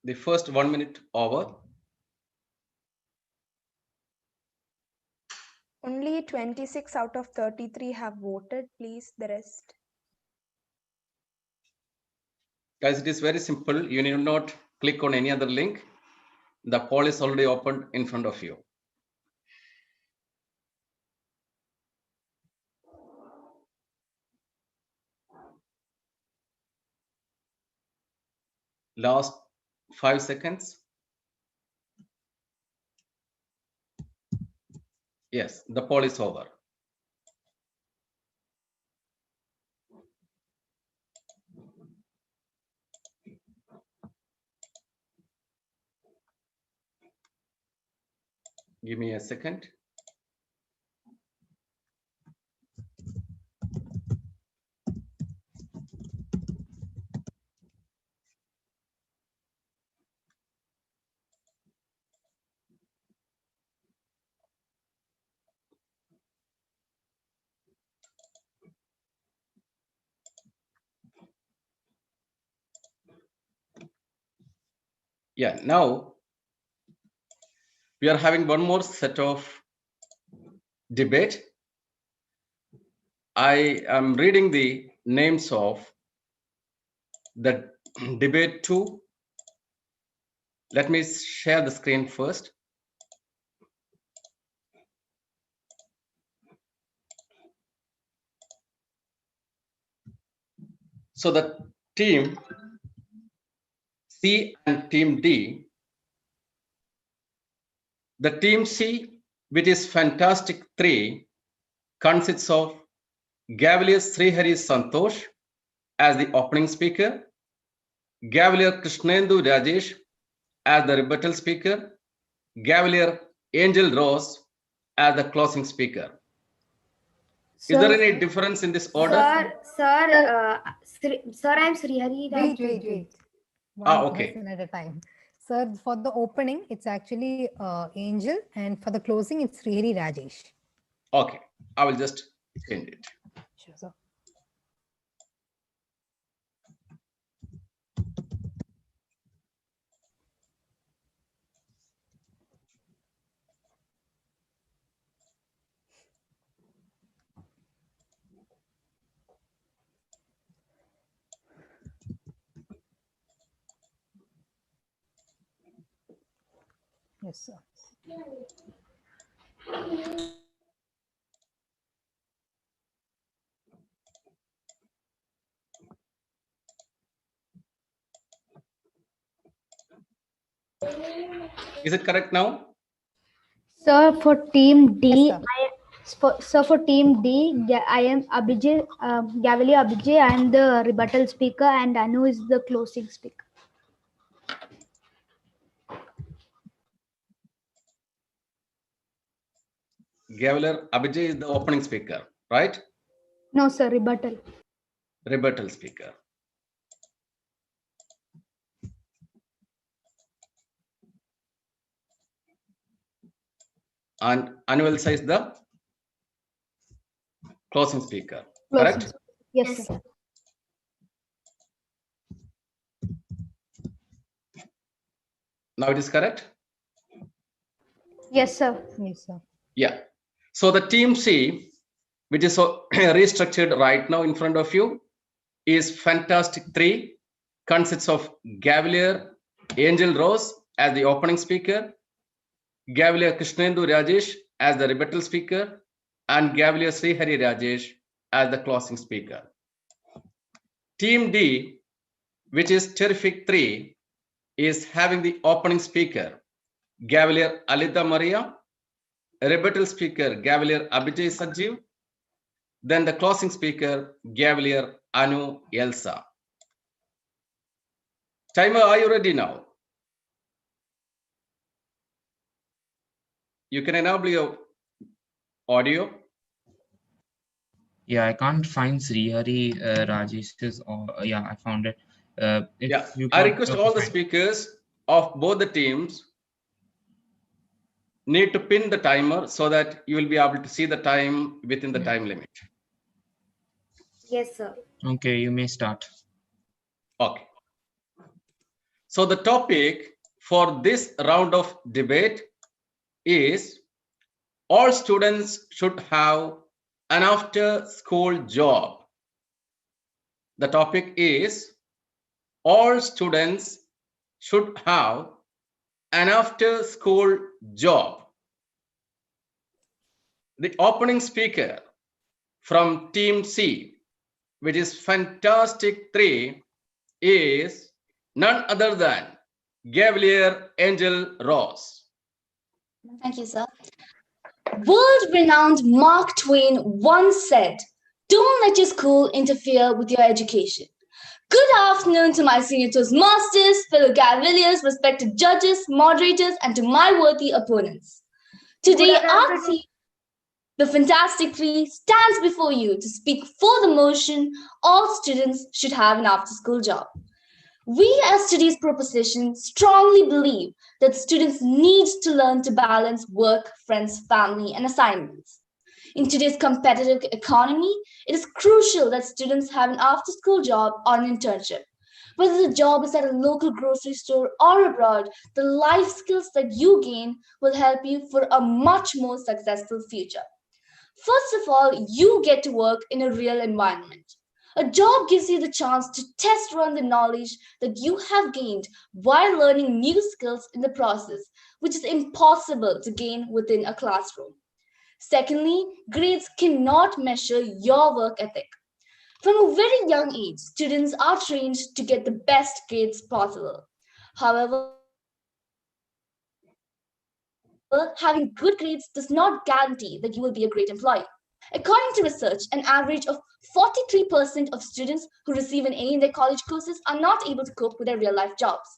S1: The first 1 minute over.
S8: Only 26 out of 33 have voted. Please, the rest.
S1: Guys, it is very simple. You need not click on any other link. The poll is already opened in front of you. Last 5 seconds. Yes, the poll is over. Give me a second. Yeah, now we are having one more set of debate. I am reading the names of the debate 2. Let me share the screen first. So the team C and team D. The team C, which is Fantastic 3, consists of Gavelier Srihari Santosh as the opening speaker, Gavelier Krishnendu Rajesh as the rebuttal speaker, Gavelier Angel Rose as the closing speaker. Is there any difference in this order?
S14: Sir, I'm Srihari.
S17: Wait. One person at a time. Sir, for the opening, it's actually Angel, and for the closing, it's Srihari Rajesh.
S1: Okay, I will just change it.
S17: Sure, sir. Yes, sir.
S1: Is it correct now?
S3: Sir, for team D,
S17: Yes,
S3: for team D, I am Abhijay, Gavelier Abhijay. I am the rebuttal speaker, and Anu is the closing speaker.
S1: Gaveler Abhijay is the opening speaker, right?
S3: No, sir, rebuttal.
S1: Rebuttal speaker. And Anuelsa is the closing speaker, correct?
S3: Yes, sir.
S1: Now it is correct?
S3: Yes, sir.
S17: Yes, sir.
S1: Yeah. So the team C, which is restructured right now in front of you, is Fantastic 3, consists of Gavelier Angel Rose as the opening speaker, Gavelier Krishnendu Rajesh as the rebuttal speaker, and Gavelier Srihari Rajesh as the closing speaker. Team D, which is Terrific 3, is having the opening speaker, Gavelier Alida Maria, rebuttal speaker, Gavelier Abhijay Sajiv, then the closing speaker, Gavelier Anu Elsa. Timer, are you ready now? You can enable your audio.
S6: Yeah, I can't find Srihari Rajesh's. Yeah, I found it.
S1: I request all the speakers of both the teams need to pin the timer so that you will be able to see the time within the time limit.
S14: Yes, sir.
S6: Okay, you may start.
S1: Okay. So the topic for this round of debate is all students should have an after-school job. The topic is all students should have an after-school job. The opening speaker from Team C, which is Fantastic 3, is none other than Gavel Angel Ross.
S5: Thank you, sir. World-renowned Mark Twain once said, "Don't let your school interfere with your education." Good afternoon to my senior Toastmasters, fellow Gaveliers, respected judges, moderators, and to my worthy opponents. Today, our team, the Fantastic Three, stands before you to speak for the motion all students should have an after-school job. We as today's proposition strongly believe that students need to learn to balance work, friends, family, and assignments. In today's competitive economy, it is crucial that students have an after-school job or an internship. Whether the job is at a local grocery store or abroad, the life skills that you gain will help you for a much more successful future. First of all, you get to work in a real environment. A job gives you the chance to test run the knowledge that you have gained while learning new skills in the process, which is impossible to gain within a classroom. Secondly, grades cannot measure your work ethic. From a very young age, students are trained to get the best grades possible. However, having good grades does not guarantee that you will be a great employee. According to research, an average of 43% of students who receive an A in their college courses are not able to cope with their real-life jobs.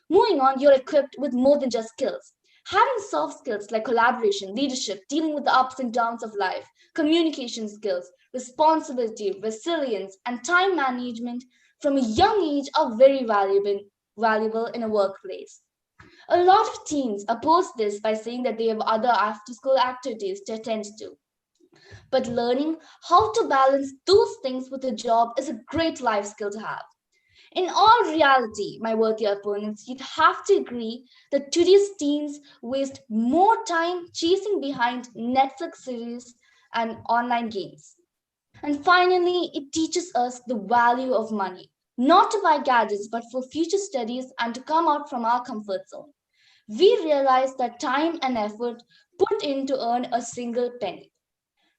S5: Moving on, you're equipped with more than just skills. Having soft skills like collaboration, leadership, dealing with the ups and downs of life, communication skills, responsibility, resilience, and time management from a young age are very valuable in a workplace. A lot of teens oppose this by saying that they have other after-school activities to attend to. But learning how to balance those things with a job is a great life skill to have. In all reality, my worthy opponents, you'd have to agree that today's teens waste more time chasing behind Netflix series and online games. And finally, it teaches us the value of money, not to buy gadgets, but for future studies and to come out from our comfort zone. We realize that time and effort put in to earn a single penny.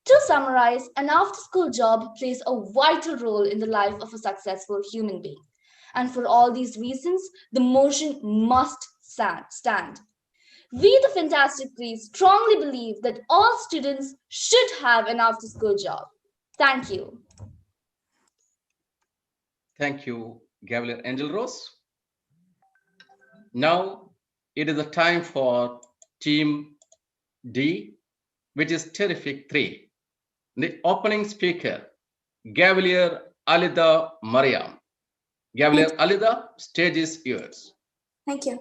S5: To summarize, an after-school job plays a vital role in the life of a successful human being. And for all these reasons, the motion must stand. We, the Fantastic Three, strongly believe that all students should have an after-school job. Thank you.
S1: Thank you, Gavel Angel Rose. Now it is the time for Team D, which is Terrific 3. The opening speaker, Gavel Alida Mariam. Gavel Alida, stage is yours.
S9: Thank you.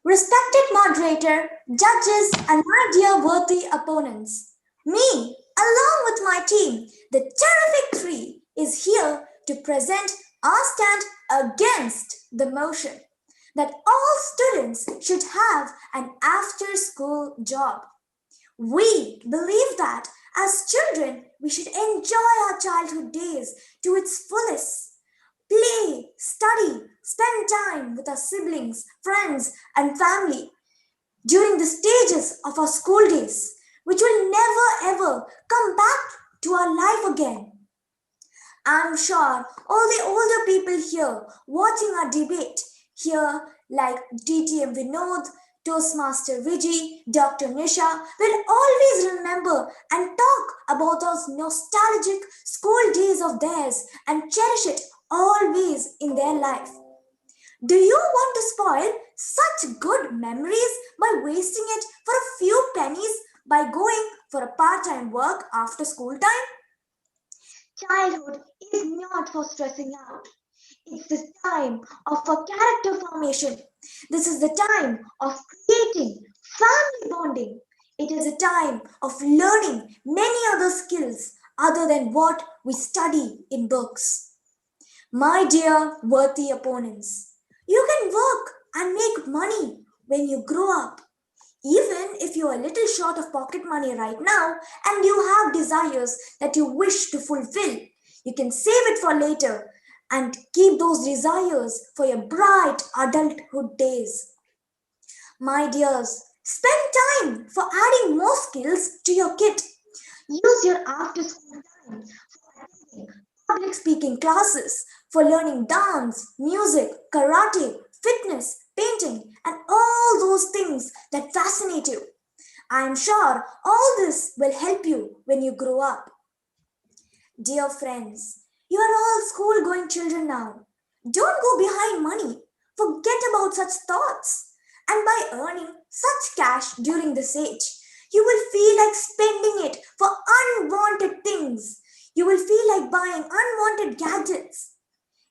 S9: Respected moderator, judges, and my dear worthy opponents, me, along with my team, the Terrific Three, is here to present our stand against the motion that all students should have an after-school job. We believe that as children, we should enjoy our childhood days to its fullest. Play, study, spend time with our siblings, friends, and family during the stages of our school days, which will never ever come back to our life again. I'm sure all the older people here watching our debate here, like DTM Vinod, Toastmaster Vijay, Dr. Nisha, will always remember and talk about those nostalgic school days of theirs and cherish it always in their life. Do you want to spoil such good memories by wasting it for a few pennies by going for a part-time work after school time? Childhood is not for stressing out. It's the time of a character formation. This is the time of creating family bonding. It is a time of learning many other skills other than what we study in books. My dear worthy opponents, you can work and make money when you grow up. Even if you are a little short of pocket money right now and you have desires that you wish to fulfill, you can save it for later and keep those desires for your bright adulthood days. My dears, spend time for adding more skills to your kit. Use your after school time for attending public speaking classes, for learning dance, music, karate, fitness, painting, and all those things that fascinate you. I am sure all this will help you when you grow up. Dear friends, you are all school going children now. Don't go behind money. Forget about such thoughts. And by earning such cash during this age, you will feel like spending it for unwanted things. You will feel like buying unwanted gadgets.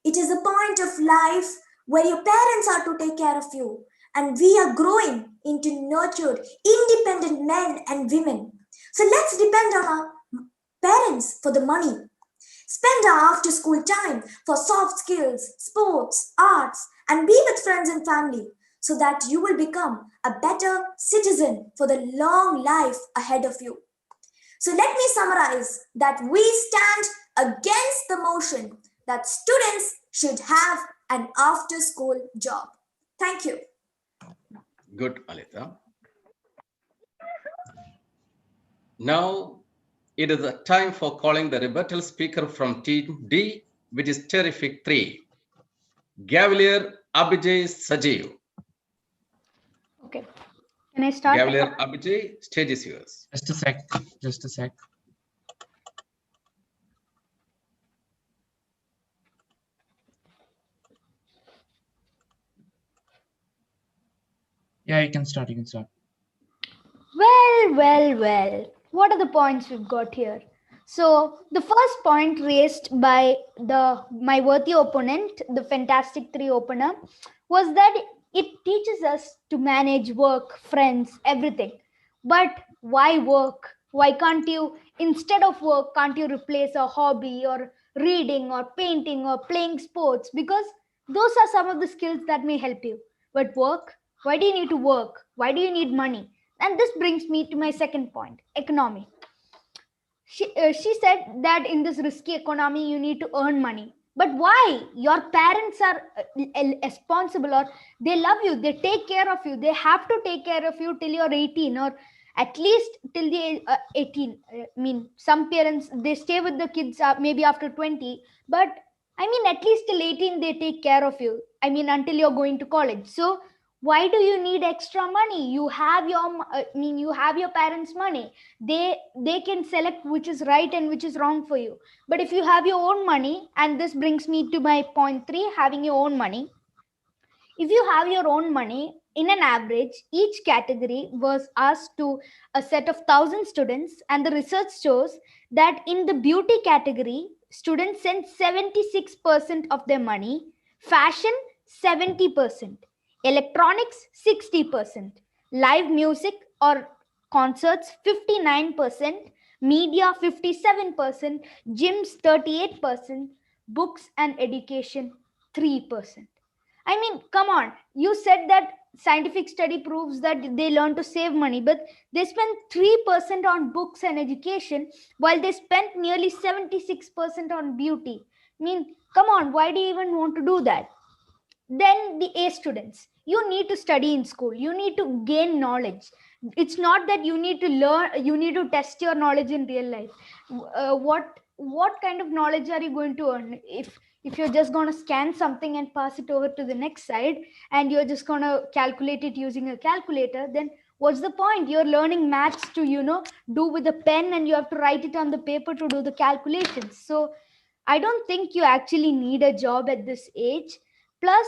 S9: It is a point of life where your parents are to take care of you, and we are growing into nurtured, independent men and women. So let's depend on our parents for the money. Spend our after school time for soft skills, sports, arts, and be with friends and family so that you will become a better citizen for the long life ahead of you. So let me summarize that we stand against the motion that students should have an after school job. Thank you.
S1: Good, Alita. Now it is a time for calling the rebuttal speaker from Team D, which is Terrific 3. Gavelier Abhijay Sajeev.
S3: Okay. Can I start?
S1: Gavelier Abhijay, stage is yours.
S6: Just a sec. Just a sec. Yeah, you can start. You can start.
S3: Well. What are the points we've got here? So the first point raised by my worthy opponent, the Fantastic Three opener, was that it teaches us to manage work, friends, everything. But why work? Why can't you, instead of work, can't you replace a hobby or reading or painting or playing sports? Because those are some of the skills that may help you. But work? Why do you need to work? Why do you need money? And this brings me to my second point, economy. She said that in this risky economy, you need to earn money. But why? Your parents are responsible, or they love you, they take care of you. They have to take care of you till you're 18, or at least till the 18. I mean, some parents, they stay with the kids maybe after 20. But I mean, at least till 18, they take care of you. I mean, until you're going to college. So why do you need extra money? You have you have your parents' money. They can select which is right and which is wrong for you. But if you have your own money, and this brings me to my point 3, having your own money. If you have your own money, in an average, each category was asked to a set of 1,000 students, and the research shows that in the beauty category, students sent 76% of their money, fashion 70%, electronics 60%, live music or concerts 59%, media 57%, gyms 38%, books and education 3%. I mean, come on. You said that scientific study proves that they learn to save money, but they spend 3% on books and education while they spent nearly 76% on beauty. I mean, come on, why do you even want to do that? Then the A students, you need to study in school, you need to gain knowledge. It's not that you need to learn, you need to test your knowledge in real life. What kind of knowledge are you going to earn if you're just going to scan something and pass it over to the next side, and you're just going to calculate it using a calculator? Then what's the point? You're learning maths to do with a pen, and you have to write it on the paper to do the calculations. So I don't think you actually need a job at this age. Plus,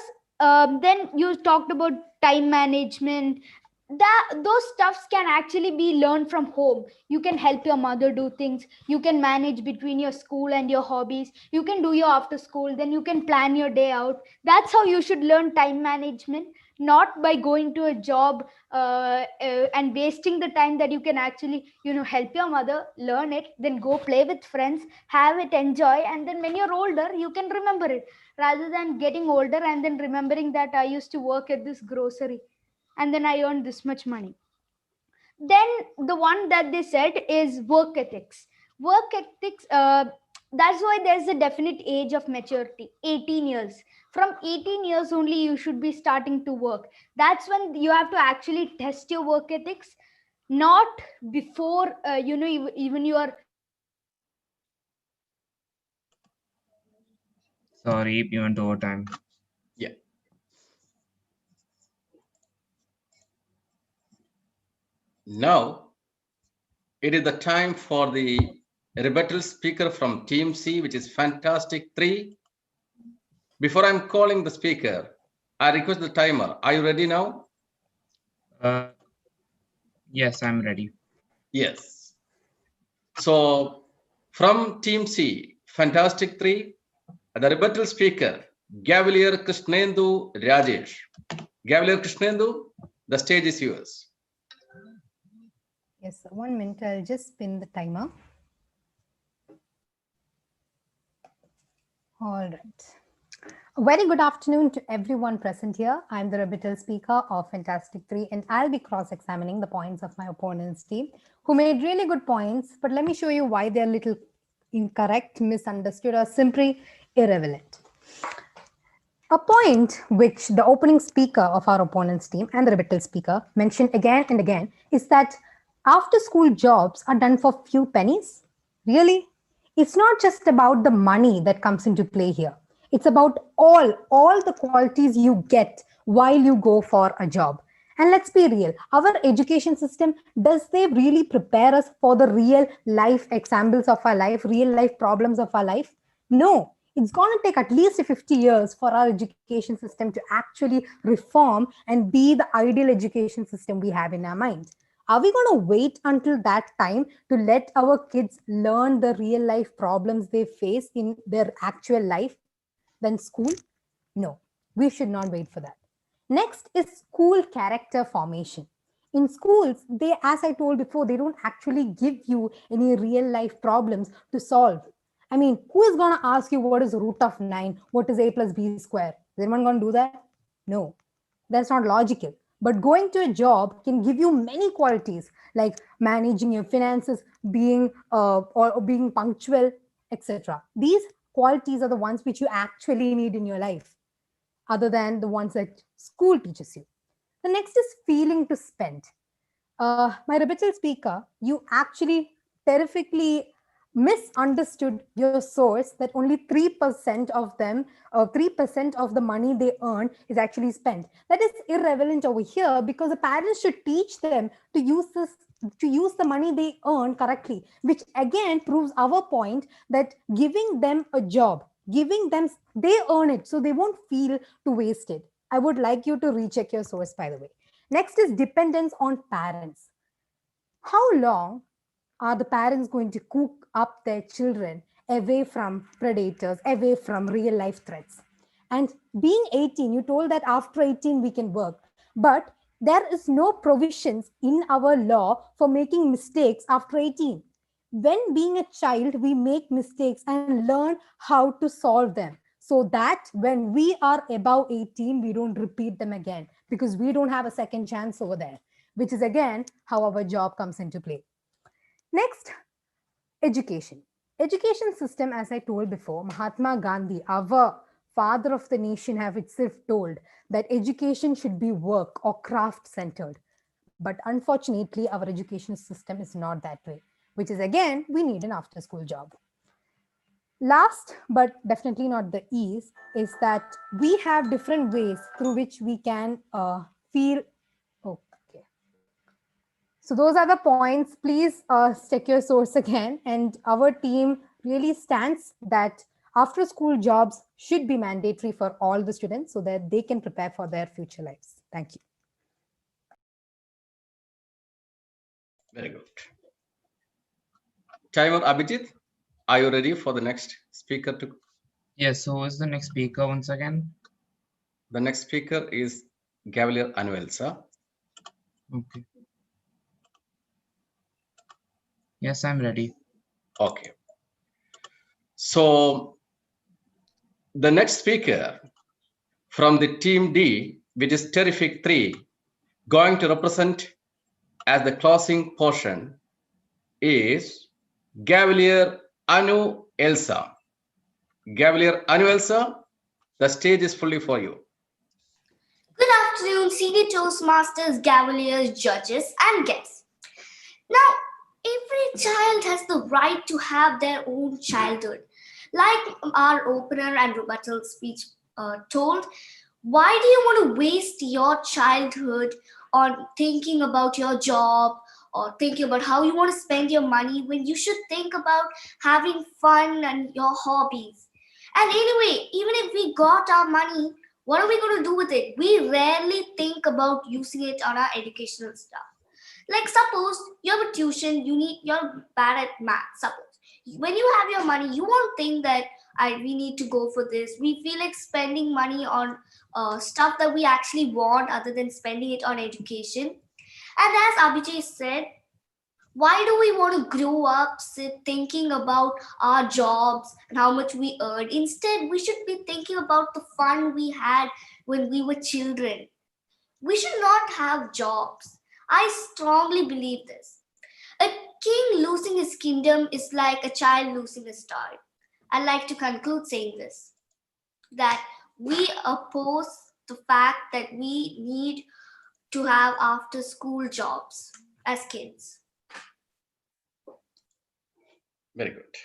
S3: then you talked about time management. That those stuffs can actually be learned from home. You can help your mother do things. You can manage between your school and your hobbies. You can do your after school. Then you can plan your day out. That's how you should learn time management, not by going to a job and wasting the time that you can actually help your mother learn it, then go play with friends, have it, enjoy, and then when you're older you can remember it, rather than getting older and then remembering that I used to work at this grocery and then I earned this much money. Then the one that they said is work ethics. Work ethics, That's why there's a definite age of maturity, 18 years. From 18 years only you should be starting to work. That's when you have to actually test your work ethics, not before even you are.
S6: Sorry, you went over time.
S1: Yeah. Now, it is the time for the rebuttal speaker from Team C, which is Fantastic 3. Before I'm calling the speaker, I request the timer. Are you ready now?
S6: Yes, I'm ready.
S1: Yes. So, from Team C, Fantastic 3, the rebuttal speaker, Gavel Krishnendu Rajesh. Gavel Krishnendu, the stage is yours.
S17: Yes, 1 minute. I'll just spin the timer. All right. A very good afternoon to everyone present here. I'm the rebuttal speaker of Fantastic 3, and I'll be cross-examining the points of my opponent's team, who made really good points, but let me show you why they're a little incorrect, misunderstood, or simply irrelevant. A point which the opening speaker of our opponent's team and the rebuttal speaker mentioned again and again is that after-school jobs are done for few pennies. Really? It's not just about the money that comes into play here. It's about all the qualities you get while you go for a job. And let's be real, our education system, does they really prepare us for the real life examples of our life, real life problems of our life? No, it's going to take at least 50 years for our education system to actually reform and be the ideal education system we have in our mind. Are we going to wait until that time to let our kids learn the real life problems they face in their actual life than school? No, we should not wait for that. Next is school character formation. In schools, they, as I told before, they don't actually give you any real life problems to solve. I mean, who is going to ask you what is root of 9? What is a plus b square? Is anyone going to do that? No, that's not logical. But going to a job can give you many qualities like managing your finances, being or being punctual, etc. These qualities are the ones which you actually need in your life, other than the ones that school teaches you. The next is feeling to spend. My rebuttal speaker, you actually terrifically misunderstood your source that only 3% of them, 3% of the money they earn is actually spent. That is irrelevant over here because the parents should teach them to use the money they earn correctly, which again proves our point that giving them a job, giving them, they earn it, so they won't feel to waste it. I would like you to recheck your source, by the way. Next is dependence on parents. How long are the parents going to cook up their children away from predators, away from real life threats? And being 18, you told that after 18 we can work, but there is no provisions in our law for making mistakes after 18. When being a child, we make mistakes and learn how to solve them, so that when we are above 18, we don't repeat them again, because we don't have a second chance over there, which is again how our job comes into play. Next, education. Education system, as I told before, Mahatma Gandhi, our father of the nation, have itself told that education should be work or craft centered. But unfortunately, our education system is not that way, which is again, we need an after school job. Last, but definitely not the least, is that we have different ways through which we can feel. Okay. So those are the points. Please check your source again. And our team really stands that after school jobs should be mandatory for all the students so that they can prepare for their future lives. Thank you.
S1: Very good. Timer Abhijit, are you ready for the next speaker to?
S6: Yes, so who is the next speaker once again?
S1: The next speaker is Gavel Anuelsa.
S6: Okay. Yes, I'm ready.
S1: Okay. So the next speaker from the team D, which is Terrific 3, going to represent as the closing portion is Gavel Anu Elsa. Gavelier Anu Elsa, the stage is fully for you.
S12: Good afternoon, senior Toastmasters, Gaveliers, judges, and guests. Now, every child has the right to have their own childhood. Like our opener and rebuttal speech told, why do you want to waste your childhood on thinking about your job or thinking about how you want to spend your money when you should think about having fun and your hobbies? And anyway, even if we got our money, what are we going to do with it? We rarely think about using it on our educational stuff. Like suppose you have a tuition, you're bad at math. Suppose when you have your money, you won't think that we need to go for this. We feel like spending money on stuff that we actually want other than spending it on education. And as Abhijay said, why do we want to grow up thinking about our jobs and how much we earn? Instead, we should be thinking about the fun we had when we were children. We should not have jobs. I strongly believe this. A king losing his kingdom is like a child losing a star. I'd like to conclude saying this, that we oppose the fact that we need to have after school jobs as kids.
S1: Very good.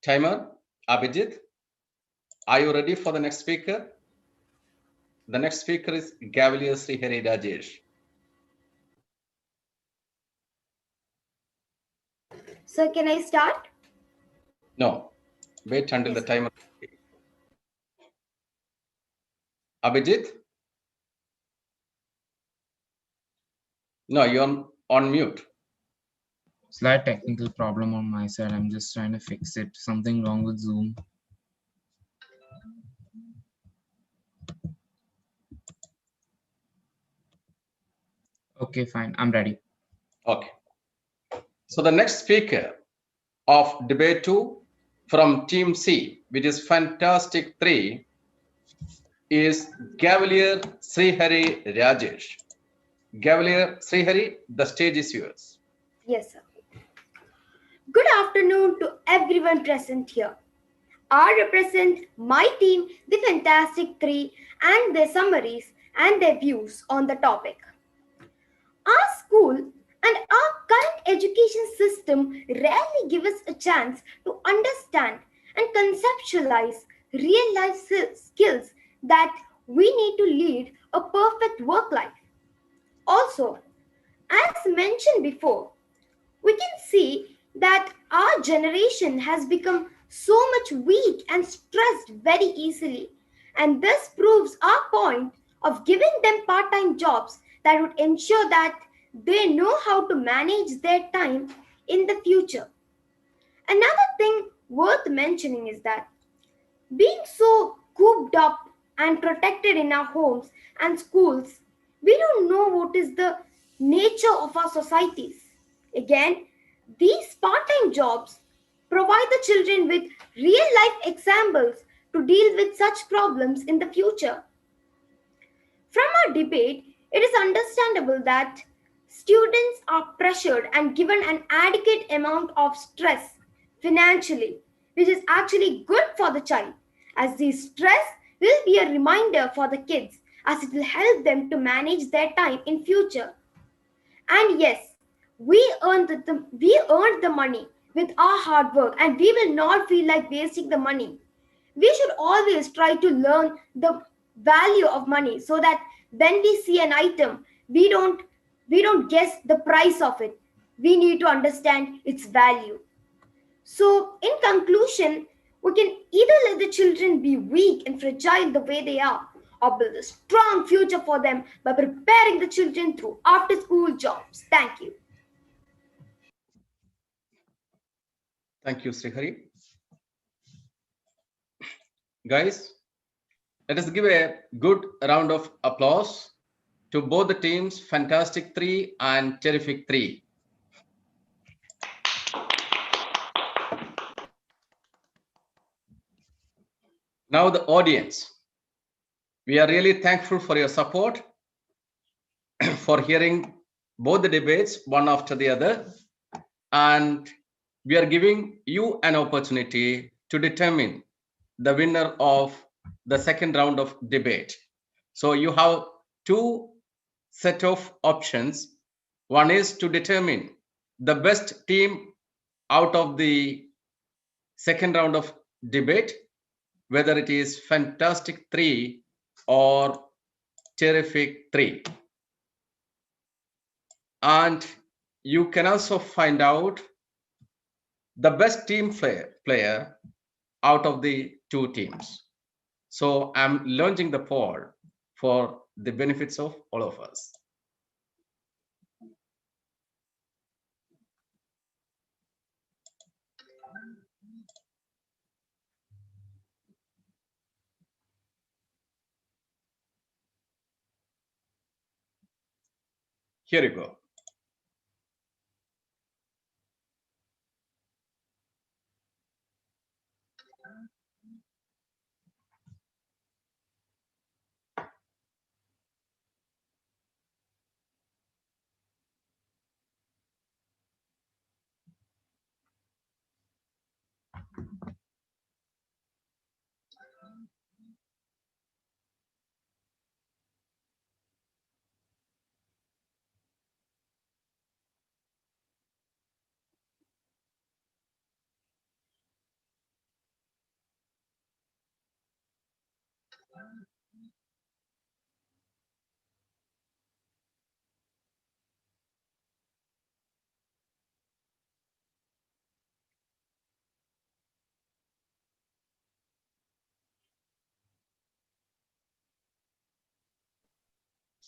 S1: Timer, Abhijit, are you ready for the next speaker? The next speaker is Gavelier Srihari Rajesh.
S14: So can I start?
S1: No, wait until the timer. Abhijit? No, you're on mute.
S6: Slight technical problem on my side. I'm just trying to fix it. Something wrong with Zoom. Okay, fine. I'm ready.
S1: Okay. So the next speaker of debate 2 from team C, which is Fantastic 3, is Gavelier Srihari Rajesh. Gavelier Srihari, the stage is yours.
S14: Yes, sir. Good afternoon to everyone present here. I represent my team, the Fantastic 3, and their summaries and their views on the topic. Our school and our current education system rarely give us a chance to understand and conceptualize real life skills that we need to lead a perfect work life. Also, as mentioned before, we can see that our generation has become so much weak and stressed very easily, and this proves our point of giving them part-time jobs that would ensure that they know how to manage their time in the future. Another thing worth mentioning is that being so cooped up and protected in our homes and schools, we don't know what is the nature of our societies. Again, these part-time jobs provide the children with real-life examples to deal with such problems in the future. From our debate, it is understandable that students are pressured and given an adequate amount of stress financially, which is actually good for the child, as the stress will be a reminder for the kids, as it will help them to manage their time in future. And yes, we earned the money with our hard work, and we will not feel like wasting the money. We should always try to learn the value of money so that when we see an item, we don't guess the price of it. We need to understand its value. So in conclusion, we can either let the children be weak and fragile the way they are, or build a strong future for them by preparing the children through after school jobs. Thank you.
S1: Thank you, Srihari. Guys, let us give a good round of applause to both the teams, Fantastic 3 and Terrific 3. Now the audience. We are really thankful for your support, for hearing both the debates, one after the other. And we are giving you an opportunity to determine the winner of the second round of debate. So you have two set of options. One is to determine the best team out of the second round of debate, whether it is Fantastic 3 or Terrific 3. And you can also find out the best team player out of the two teams. So I'm launching the poll for the benefits of all of us. Here you go.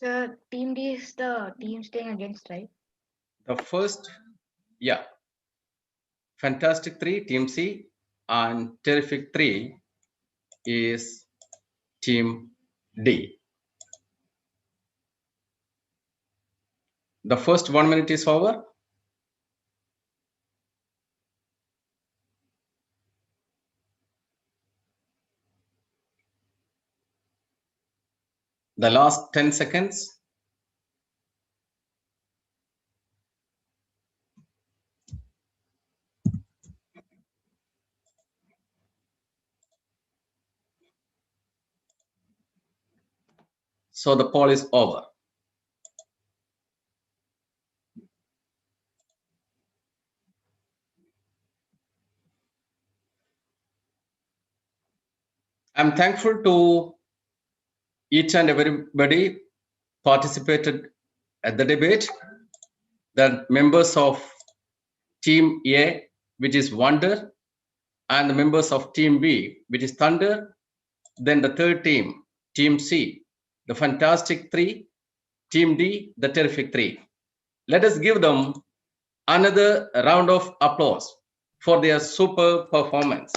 S16: So team D is the team staying against, right?
S1: The first, yeah, Fantastic 3, Team C, and Terrific 3 is Team D. The first 1 minute is over. The last 10 seconds. So the poll is over. I'm thankful to each and everybody participated at the debate. The members of Team A, which is Wonder, and the members of Team B, which is Thunder. Then the third team, Team C, the Fantastic 3, Team D, the Terrific 3. Let us give them another round of applause for their super performance.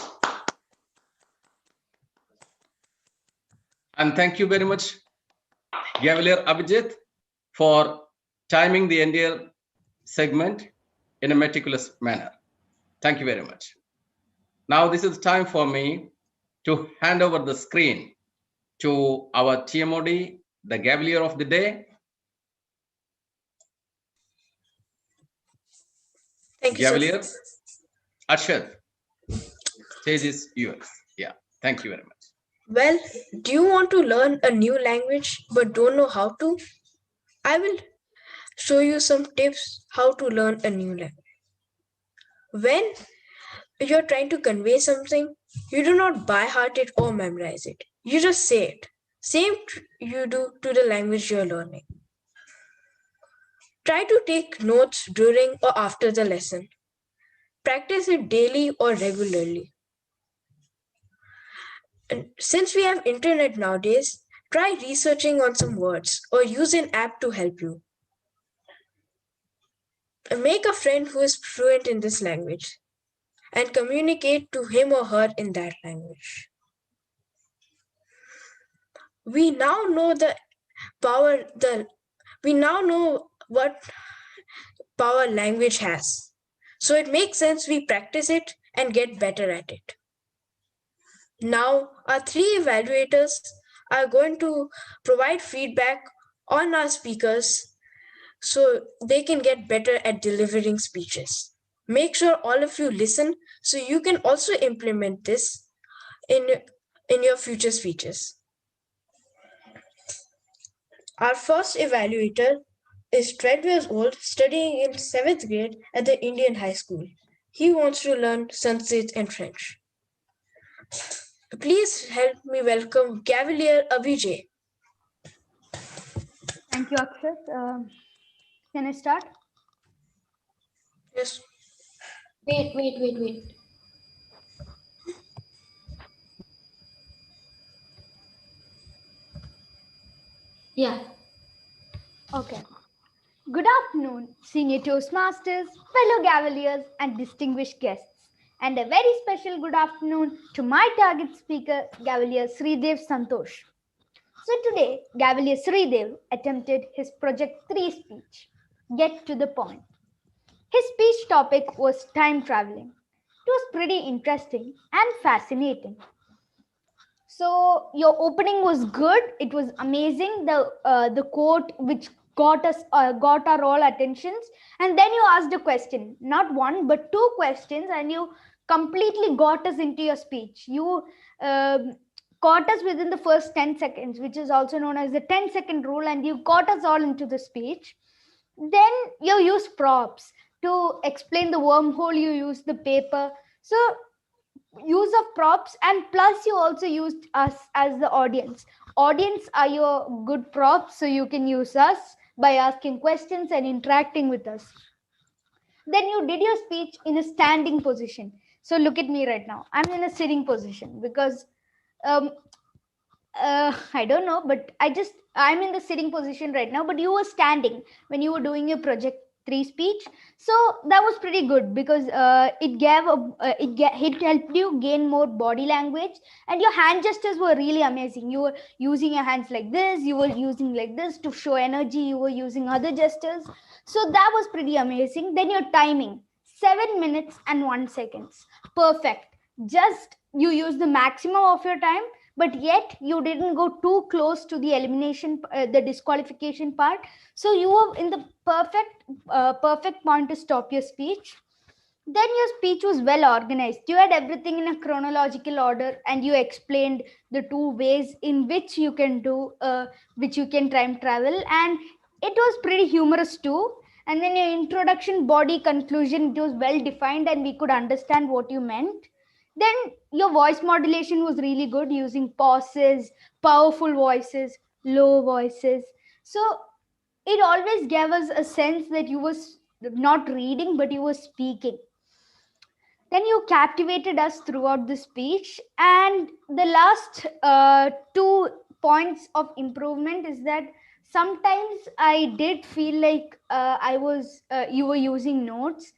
S1: And thank you very much, Gavel Abhijit, for timing the entire segment in a meticulous manner. Thank you very much. Now this is time for me to hand over the screen to our TMOD, the Gavelier of the day.
S11: Thank you, sir.
S1: Gavelier, Arshad, stage is yours. Yeah, thank you very much.
S11: Well, do you want to learn a new language but don't know how to? I will show you some tips how to learn a new language. When you're trying to convey something, you do not by heart it or memorize it. You just say it. Same you do to the language you're learning. Try to take notes during or after the lesson. Practice it daily or regularly. And since we have internet nowadays, try researching on some words or use an app to help you. Make a friend who is fluent in this language and communicate to him or her in that language. We now know what power language has. So it makes sense we practice it and get better at it. Now, our 3 evaluators are going to provide feedback on our speakers so they can get better at delivering speeches. Make sure all of you listen so you can also implement this in your future speeches. Our first evaluator is 12 years old, studying in 7th grade at the Indian High School. He wants to learn Sanskrit and French. Please help me welcome Cavalier Abhijay.
S3: Thank you, Akshat. Can I start?
S11: Yes.
S20: Wait. Yeah.
S3: Okay. Good afternoon, senior Toastmasters, fellow Gaveliers, and distinguished guests. And a very special good afternoon to my target speaker, Gavelier Sridev Santosh. So today, Gavelier Sridev attempted his Project 3 speech. Get to the point. His speech topic was time traveling. It was pretty interesting and fascinating. So your opening was good. It was amazing. The quote which got our all attentions, and then you asked a question, not one but two questions, and you completely got us into your speech. You caught us within the first 10 seconds, which is also known as the 10-second rule, and you got us all into the speech. Then you use props to explain the wormhole. You use the paper. So use of props, and plus you also used us as the audience are your good props, so you can use us by asking questions and interacting with us. Then you did your speech in a standing position. So look at me right now, I'm in a sitting position because I don't know, but I'm in the sitting position right now, but you were standing when you were doing your project 3 speech. So that was pretty good because it helped you gain more body language, and your hand gestures were really amazing. You were using your hands like this, you were using like this to show energy, you were using other gestures. So that was pretty amazing. Then your timing, 7 minutes and 1 seconds. Perfect. Just you use the maximum of your time, but yet you didn't go too close to the elimination, the disqualification part. So you were in the perfect point to stop your speech. Then your speech was well organized. You had everything in a chronological order, and you explained the two ways in which you can time travel, and it was pretty humorous too. And then your introduction, body, conclusion, it was well defined, and we could understand what you meant. Then your voice modulation was really good, using pauses, powerful voices, low voices. So it always gave us a sense that you was not reading but you were speaking. Then you captivated us throughout the speech. And the last 2 points of improvement is that sometimes I did feel like you were using notes.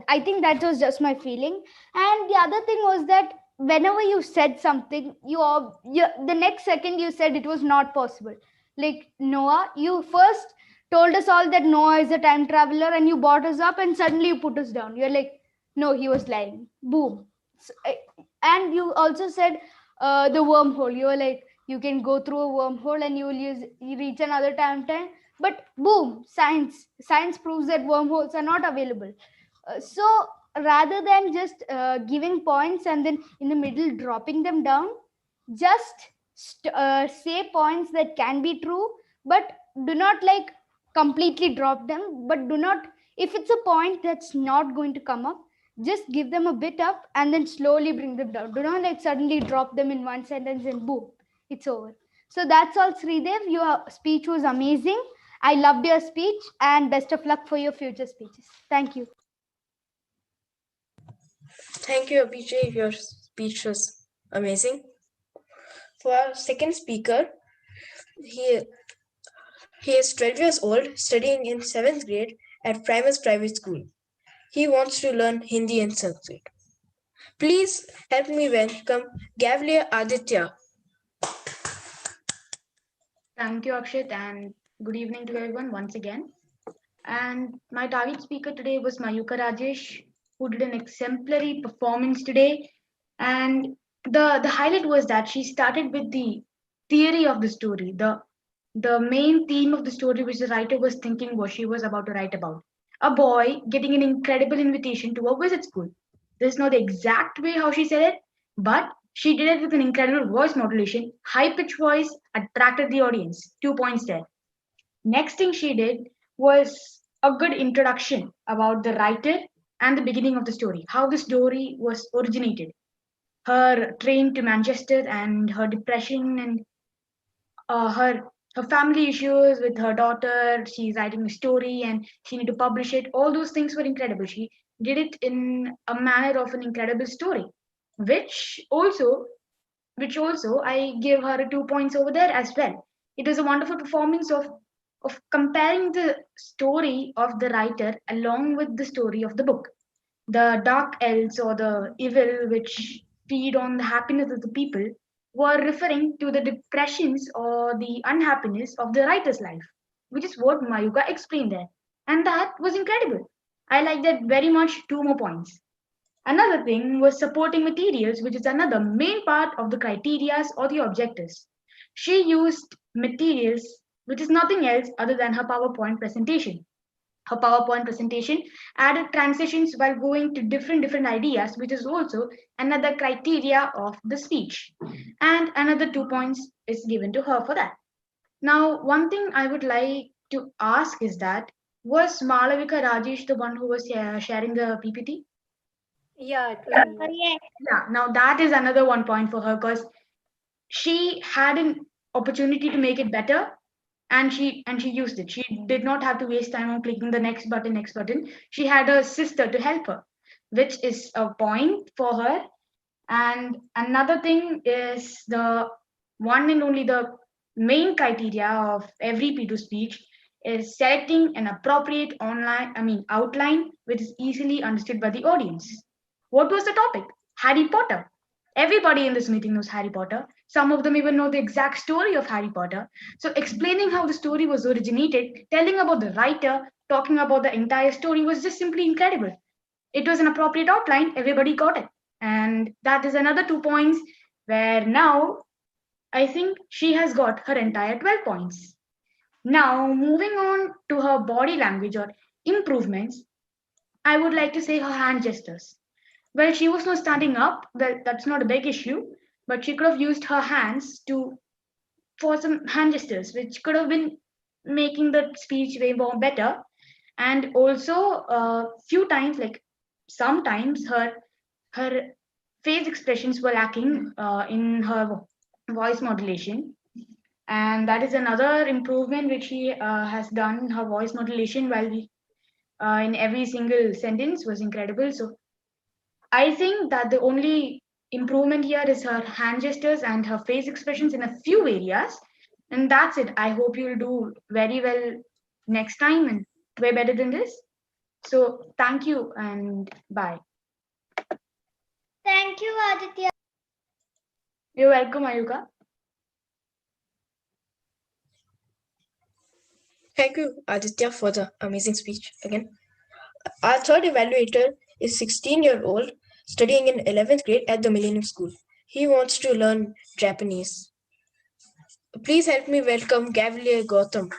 S3: I think that was just my feeling. And the other thing was that whenever you said something, the next second you said it was not possible. Like Noah, you first told us all that Noah is a time traveler, and you brought us up, and suddenly you put us down. You're like, no, he was lying. Boom. And you also said the wormhole. You were like, you can go through a wormhole and you reach another time. But boom, science proves that wormholes are not available. So rather than just giving points and then in the middle dropping them down, just say points that can be true, but do not like completely drop them. But do not, if it's a point that's not going to come up, just give them a bit up and then slowly bring them down. Do not like suddenly drop them in one sentence and boom, it's over. So that's all, Sridev. Your speech was amazing. I loved your speech, and best of luck for your future speeches. Thank you.
S11: Thank you, Abhijay. Your speech was amazing. For our second speaker, he is 12 years old, studying in 7th grade at Primus Private School. He wants to learn Hindi and Sanskrit. Please help me welcome Gavelier Aditya.
S16: Thank you, Akshat, and good evening to everyone once again. And my target speaker today was Mayuka Rajesh, who did an exemplary performance today. And the highlight was that she started with the theory of the story, the main theme of the story which the writer was thinking what she was about to write about. a boy getting an incredible invitation to a visit school. This is not the exact way how she said it, but she did it with an incredible voice modulation. High pitched voice attracted the audience. 2 points there. Next thing she did was a good introduction about the writer and the beginning of the story, how the story was originated, her train to Manchester and her depression and her family issues with her daughter. She's writing a story and she need to publish it. All those things were incredible. She did it in a manner of an incredible story, which also I give her a 2 points over there as well. It was a wonderful performance of comparing the story of the writer along with the story of the book. The dark elves or the evil which feed on the happiness of the people were referring to the depressions or the unhappiness of the writer's life, which is what Mayuka explained there. And that was incredible. I like that very much. 2 more points. Another thing was supporting materials, which is another main part of the criterias or the objectives. She used materials, which is nothing else other than her PowerPoint presentation. Her PowerPoint presentation added transitions while going to different ideas, which is also another criteria of the speech. And another 2 points is given to her for that. Now, one thing I would like to ask is that was Malavika Rajesh the one who was sharing the PPT?
S17: Yeah, it was me.
S16: Yeah, now that is another 1 point for her because she had an opportunity to make it better and she used it. She did not have to waste time on clicking the next button. She had a sister to help her, which is a point for her. And another thing is the one and only the main criteria of every P2 speech is selecting an appropriate outline which is easily understood by the audience. What was the topic? Harry Potter. Everybody in this meeting knows Harry Potter. Some of them even know the exact story of Harry Potter. So, explaining how the story was originated, telling about the writer, talking about the entire story was just simply incredible. It was an appropriate outline, everybody got it. And that is another 2 points where now I think she has got her entire 12 points. Now, moving on to her body language or improvements, I would like to say her hand gestures. Well, she was not standing up, that's not a big issue, but she could have used her hands to for some hand gestures, which could have been making the speech way more better. And also, a few times, like sometimes, her face expressions were lacking in her voice modulation, and that is another improvement which she has done. Her voice modulation while in every single sentence was incredible. So I think that the only improvement here is her hand gestures and her face expressions in a few areas. And that's it. I hope you'll do very well next time and way better than this. So thank you and bye.
S12: Thank you, Aditya.
S16: You're welcome, Ayuka.
S11: Thank you, Aditya, for the amazing speech again. Our third evaluator is 16-year-old studying in 11th grade at the Millennium School. He wants to learn Japanese. Please help me welcome Gavel Gautam.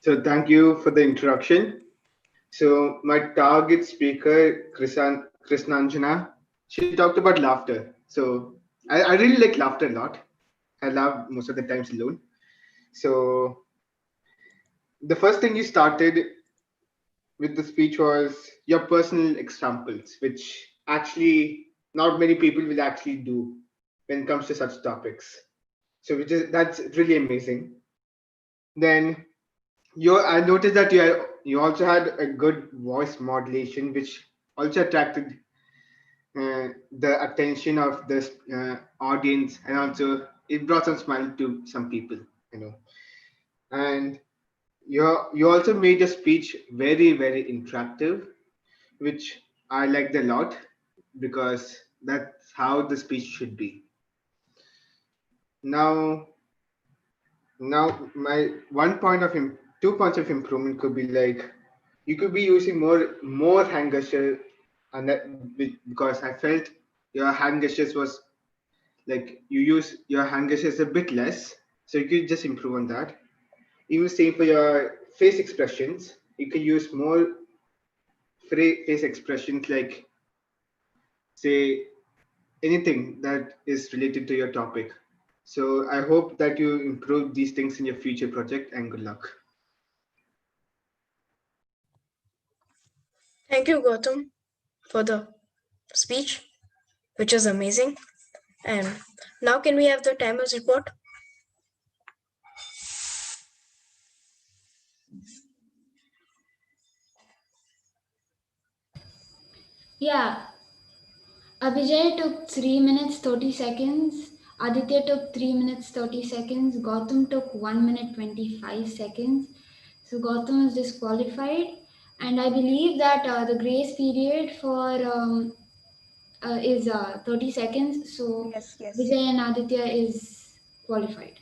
S2: So thank you for the introduction. So my target speaker, Krishnanjana, she talked about laughter. So I really like laughter a lot. I laugh most of the times alone. So the first thing you started with the speech was your personal examples, which actually not many people will actually do when it comes to such topics. So that's really amazing. Then I noticed that you also had a good voice modulation, which also attracted the attention of the audience, and also it brought some smile to some people, And you also made your speech very interactive, which I liked a lot because that's how the speech should be. Now my 2 points of improvement could be like you could be using more hand gesture, and because I felt your hand gestures was like you use your hand gestures a bit less, so you could just improve on that. Even same for your face expressions. You can use more face expressions like, say, anything that is related to your topic. So I hope that you improve these things in your future project, and good luck.
S11: Thank you, Gautam, for the speech, which is amazing. And now can we have the timer's report?
S20: Yeah, Abhijay took 3 minutes 30 seconds. Aditya took 3 minutes 30 seconds. Gautam took 1 minute 25 seconds. So Gautam is disqualified. And I believe that the grace period for is 30 seconds. So
S8: Yes, yes.
S20: Vijay and Aditya is qualified.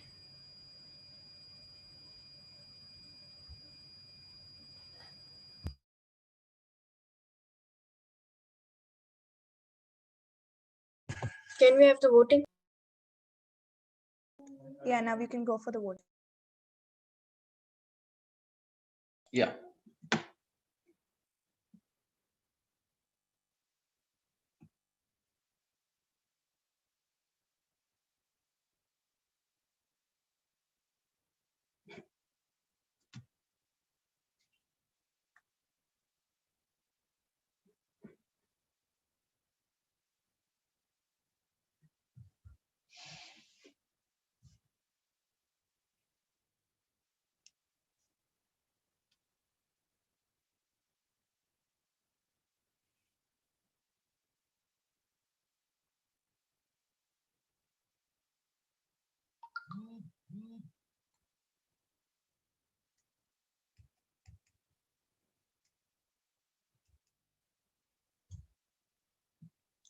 S11: Can we have the voting?
S8: Yeah, now we can go for the vote.
S1: Yeah.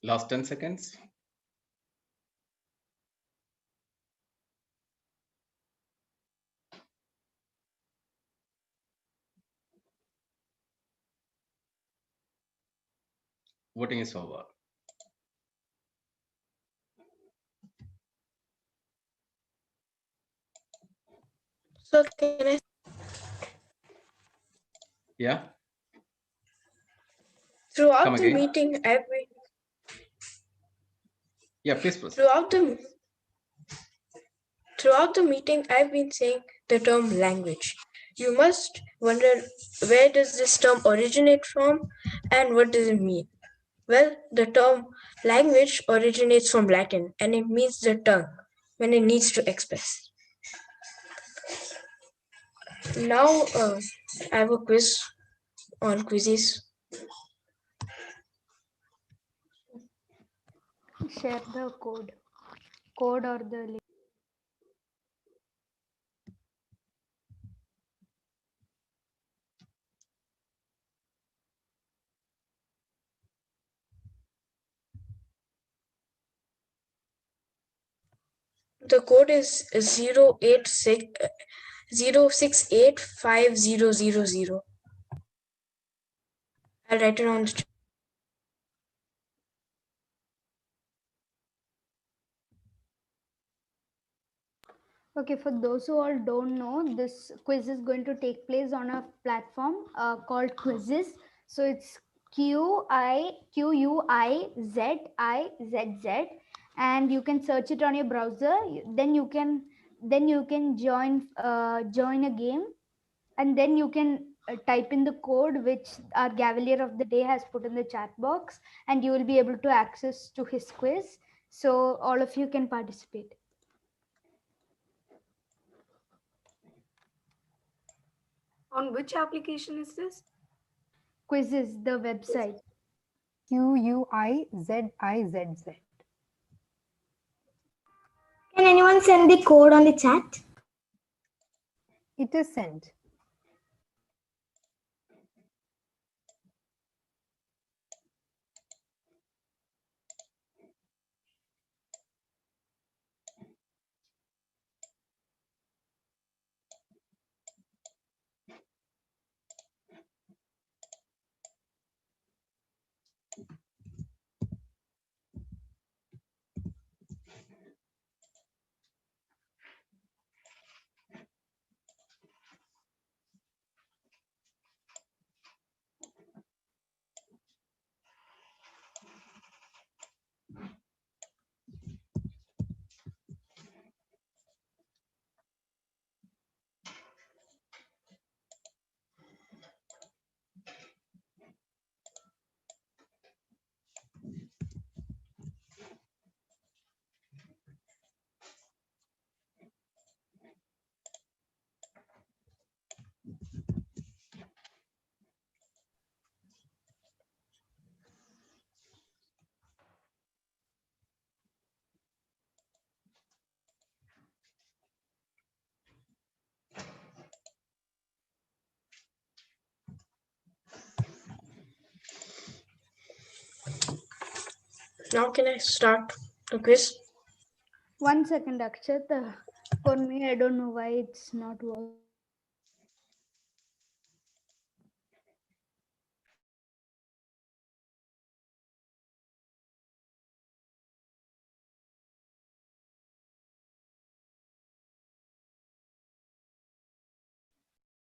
S1: Last 10 seconds. Voting is over.
S11: So can I?
S1: Yeah.
S11: Throughout
S1: Come
S11: the
S1: again.
S11: meeting,
S1: Yeah, please proceed.
S11: Throughout the meeting, I've been saying the term language. You must wonder, where does this term originate from and what does it mean? Well, the term language originates from Latin and it means the tongue when it needs to express. Now I have a quiz on quizzes.
S3: Share the code or the link.
S11: The code is 0685000. I'll write it on the chat.
S3: Okay, for those who all don't know, this quiz is going to take place on a platform called Quizzes. So it's QUIZIZZ, and you can search it on your browser. Then you can join a game, and then you can type in the code which our Gavelier of the day has put in the chat box, and you will be able to access to his quiz. So all of you can participate.
S22: On which application is this?
S3: Quizzes, the website.
S17: QUIZIZZ.
S9: Can anyone send the code on the chat?
S17: It is sent.
S11: Now can I start the quiz?
S3: 1 second, Akshat. For me, I don't know why it's not working.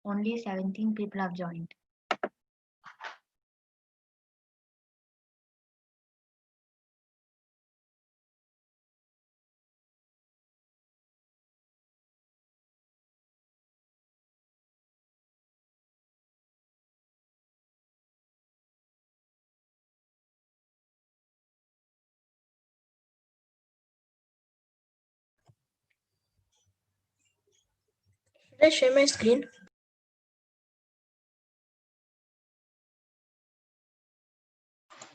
S16: Only 17 people have joined.
S11: Should I share my screen?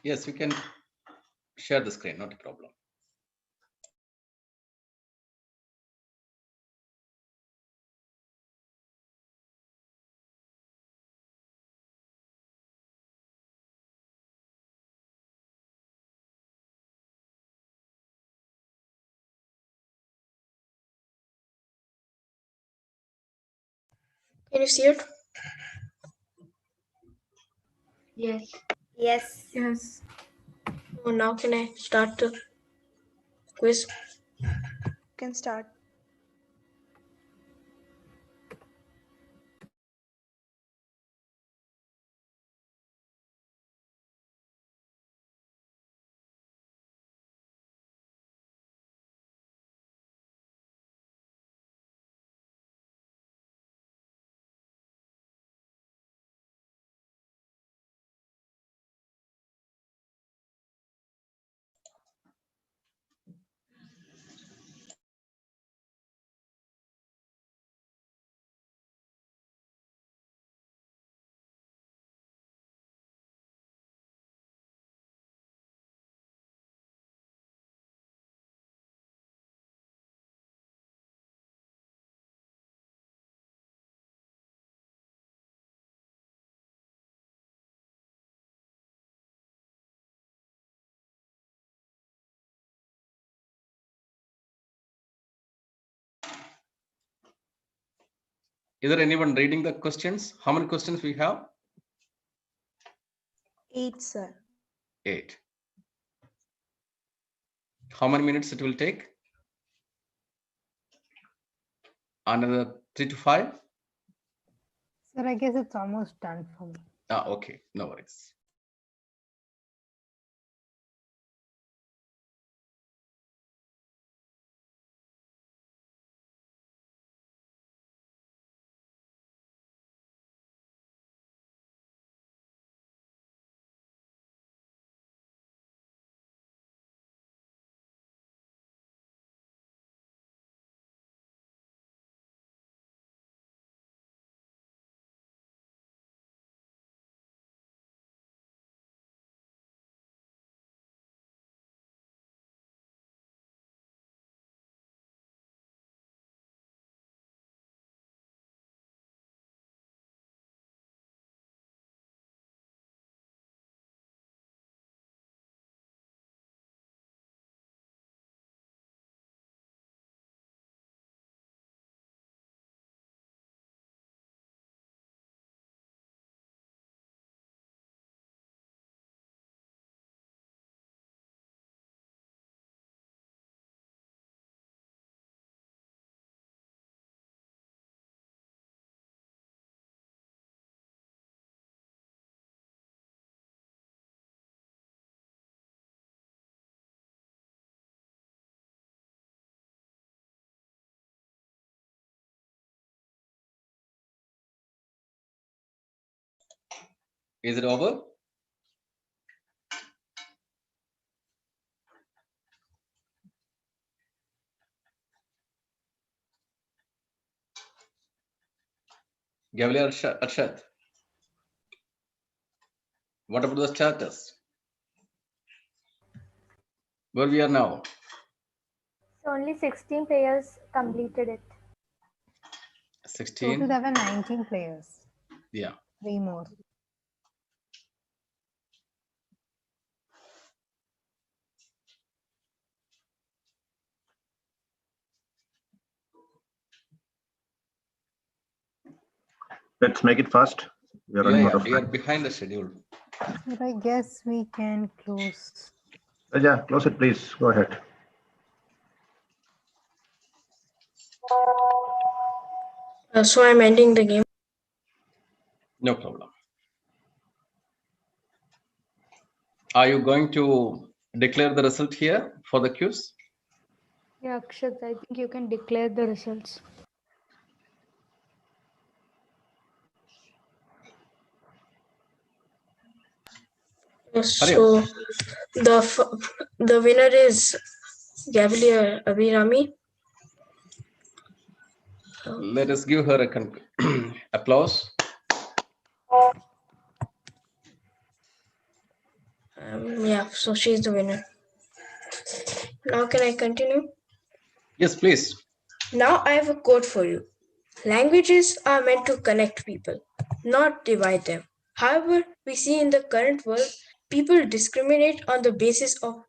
S1: Yes, you can share the screen, not a problem.
S11: Can you see it?
S16: Yes.
S14: Yes.
S21: Yes.
S11: Oh, now can I start the quiz?
S10: Can start.
S1: Is there anyone reading the questions? How many questions we have?
S10: 8, sir.
S1: 8. How many minutes it will take? Another 3 to 5?
S17: Sir, I guess it's almost done for me.
S1: Okay, no worries. Is it over? Gavel or Arshad? What about the status? Where we are now?
S14: So only 16 players completed it.
S1: 16?
S17: Total there were 19 players.
S1: Yeah.
S17: 3 more.
S18: Let's make it fast. We are
S1: Yeah,
S18: running
S1: yeah,
S18: out of
S1: we are
S18: time.
S1: behind the schedule.
S17: But I guess we can close.
S18: Yeah, close it, please. Go ahead.
S11: So I'm ending the game.
S1: No problem. Are you going to declare the result here for the quiz?
S3: Yeah, Akshat, I think you can declare the results.
S11: So the winner is Gavel Abhirami.
S1: Let us give her a applause.
S11: Yeah, so she's the winner. Now can I continue?
S1: Yes, please.
S11: Now I have a quote for you. Languages are meant to connect people, not divide them. However, we see in the current world, people discriminate on the basis of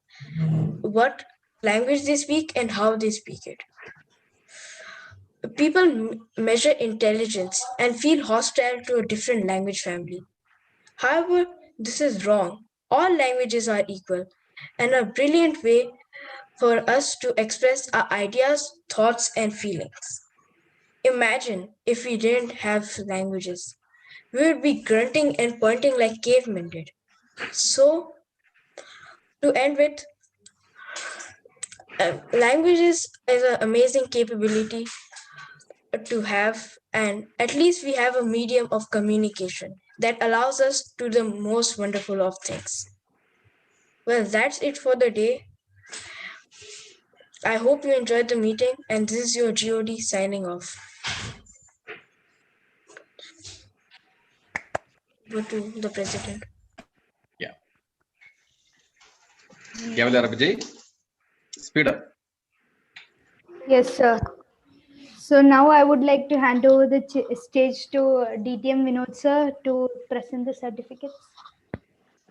S11: what language they speak and how they speak it. People measure intelligence and feel hostile to a different language family. However, this is wrong. All languages are equal and a brilliant way for us to express our ideas, thoughts, and feelings. Imagine if we didn't have languages. We would be grunting and pointing like cavemen did. So, to end with, languages is an amazing capability to have, and at least we have a medium of communication that allows us to the most wonderful of things. Well, that's it for the day. I hope you enjoyed the meeting, and this is your GOD signing off. Go to the president.
S1: Yeah. Gavel Arabji, speed up.
S3: Yes, sir. So now I would like to hand over the stage to DTM Vinod sir to present the certificates.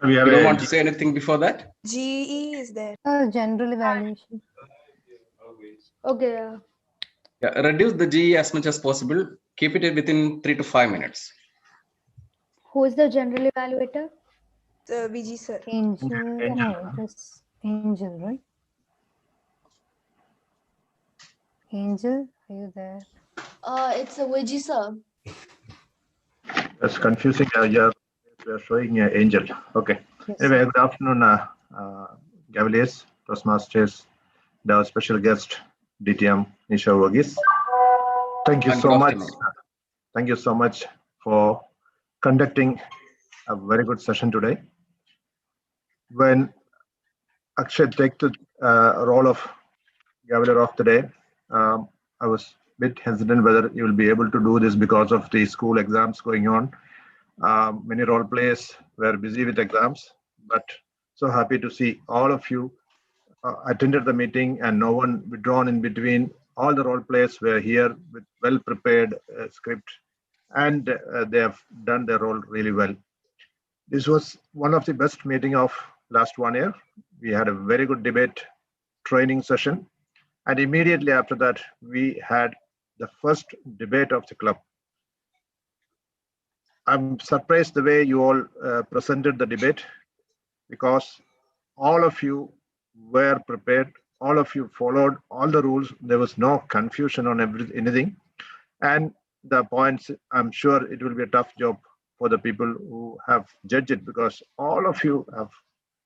S1: You don't want to say anything before that?
S8: GE is there.
S17: General evaluation.
S3: Okay.
S1: Yeah, reduce the GE as much as possible. Keep it within 3 to 5 minutes.
S3: Who is the general evaluator?
S8: VG sir.
S17: Angel. No, it is Angel, right? Angel, are you there?
S5: It's a Vijay sir.
S18: That's confusing. You're showing Angel. Okay.
S17: Yes,
S18: Anyway, good afternoon, Gaveliers, Toastmasters, the special guest, DTM Nisha Vogis. Thank you so much. Thank you so much for conducting a very good session today. When Akshay takes the role of Gaveler of the day, I was a bit hesitant whether you will be able to do this because of the school exams going on. Many role players were busy with exams, but so happy to see all of you attended the meeting and no one withdrawn in between. All the role players were here with well prepared script, and they have done their role really well. This was one of the best meeting of last 1 year. We had a very good debate training session, and immediately after that we had the first debate of the club. I'm surprised the way you all presented the debate, because all of you were prepared, all of you followed all the rules. There was no confusion on anything. And the points, I'm sure it will be a tough job for the people who have judged it, because all of you have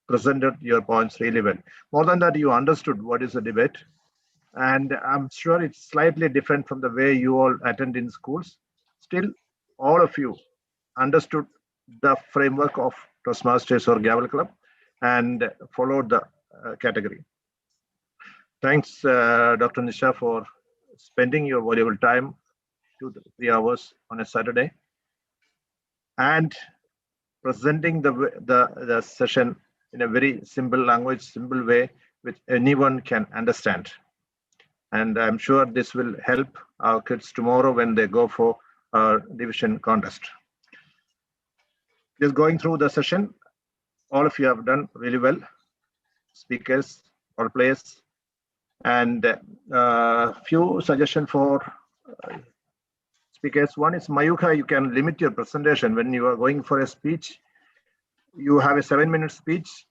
S18: presented your points really well. More than that, you understood what is a debate. And I'm sure it's slightly different from the way you all attend in schools. Still, all of you understood the framework of Toastmasters or Gavel Club and followed the category. Thanks, Dr. Nisha, for spending your valuable time, 2 to 3 hours on a Saturday, and presenting the session in a very simple language, simple way, which anyone can understand. And I'm sure this will help our kids tomorrow when they go for our division contest. Just going through the session, all of you have done really well. Speakers, all players, and few suggestions for speakers. One is Mayuka, you can limit your presentation when you are going for a speech. You have a 7-minute speech.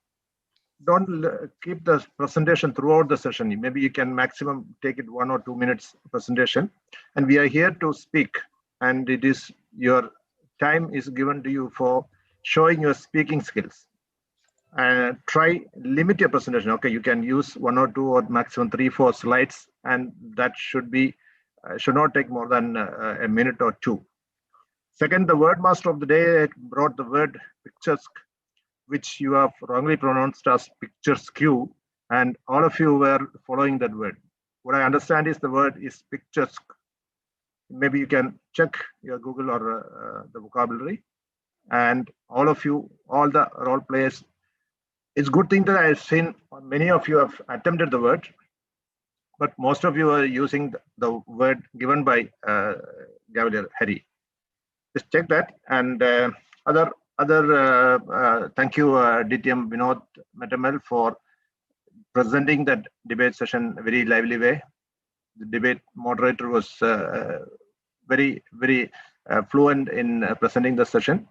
S18: Don't keep the presentation throughout the session. Maybe you can maximum take it 1 or 2 minutes presentation. And we are here to speak. And it is your time is given to you for showing your speaking skills. And try limit your presentation. Okay, you can use 1 or 2 or maximum 3-4 slides, and that should be should not take more than a minute or 2. Second, the word master of the day brought the word picturesque, which you have wrongly pronounced as picturesque, and all of you were following that word. What I understand is the word is picturesque. Maybe you can check your Google or the vocabulary, and all of you, all the role players, it's a good thing that I've seen many of you have attempted the word, but most of you are using the word given by Gavel Harry. Just check that. And thank you, DTM Vinod Metamel, for presenting that debate session very lively way. The debate moderator was very fluent in presenting the session.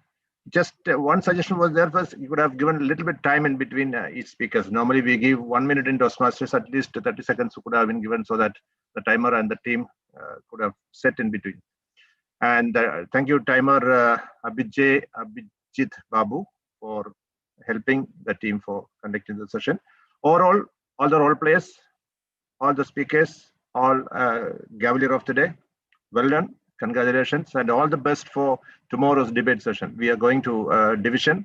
S18: Just one suggestion was there was you could have given a little bit time in between each speakers. Normally we give 1 minute in Toastmasters, at least 30 seconds could have been given so that the timer and the team could have set in between. And thank you, timer Abhijit Babu, for helping the team for conducting the session. Overall, all the role players, all the speakers, all Gavelier of today, well done. Congratulations and all the best for tomorrow's debate session. We are going to division.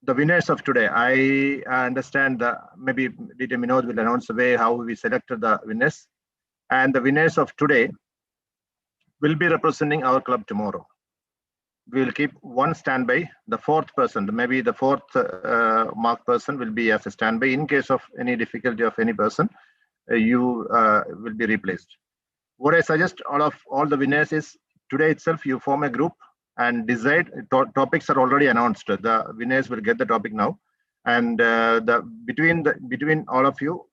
S18: The winners of today, I understand maybe DT Vinod will announce the way how we selected the winners. And the winners of today will be representing our club tomorrow. We will keep one standby. The fourth person, maybe the fourth marked person will be as a standby. In case of any difficulty of any person, you will be replaced. What I suggest all the winners is today itself you form a group and decide. Topics are already announced. The winners will get the topic now, and between all of you,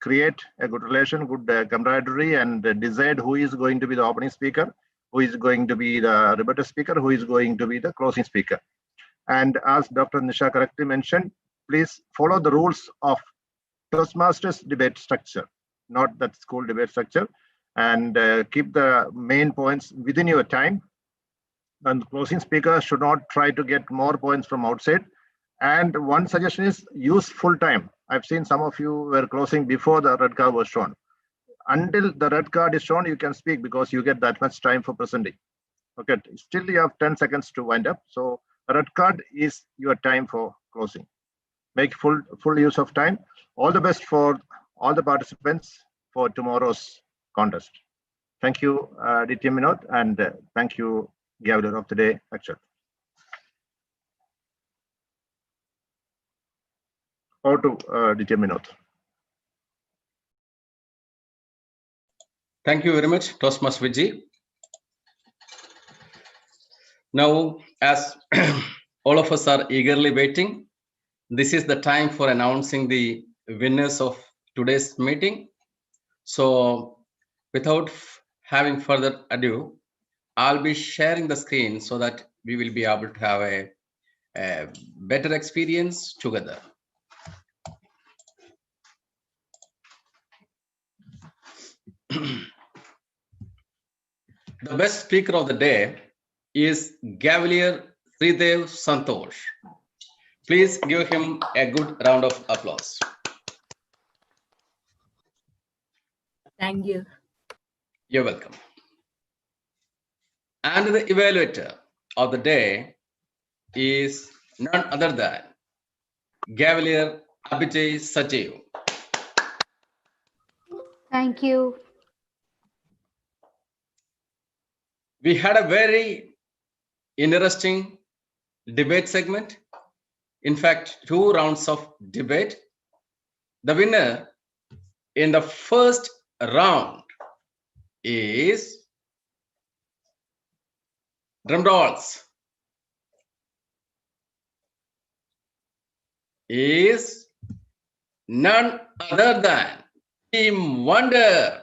S18: create a good relation, good camaraderie, and decide who is going to be the opening speaker, who is going to be the rebuttal speaker, who is going to be the closing speaker. And as Dr. Nisha correctly mentioned, please follow the rules of Toastmasters debate structure, not that school debate structure. And keep the main points within your time. And the closing speaker should not try to get more points from outside. And one suggestion is use full time. I've seen some of you were closing before the red card was shown. Until the red card is shown, you can speak because you get that much time for presenting. Okay, still you have 10 seconds to wind up. So the red card is your time for closing. Make full use of time. All the best for all the participants for tomorrow's contest. Thank you, DTM Vinod, and thank you, Gaveler of the day, Akshat. Over to DTM Vinod.
S1: Thank you very much, Toastmaster Vijay. Now, as all of us are eagerly waiting, this is the time for announcing the winners of today's meeting. So, without having further ado, I'll be sharing the screen so that we will be able to have a better experience together. The best speaker of the day is Gavelier Sridev Santosh. Please give him a good round of applause.
S13: Thank you.
S1: You're welcome. And the evaluator of the day is none other than Gavelier Abhijay Sajeev.
S3: Thank you.
S1: We had a very interesting debate segment. In fact, 2 rounds of debate. The winner in the first round is, drum rolls, is none other than Team Wonder.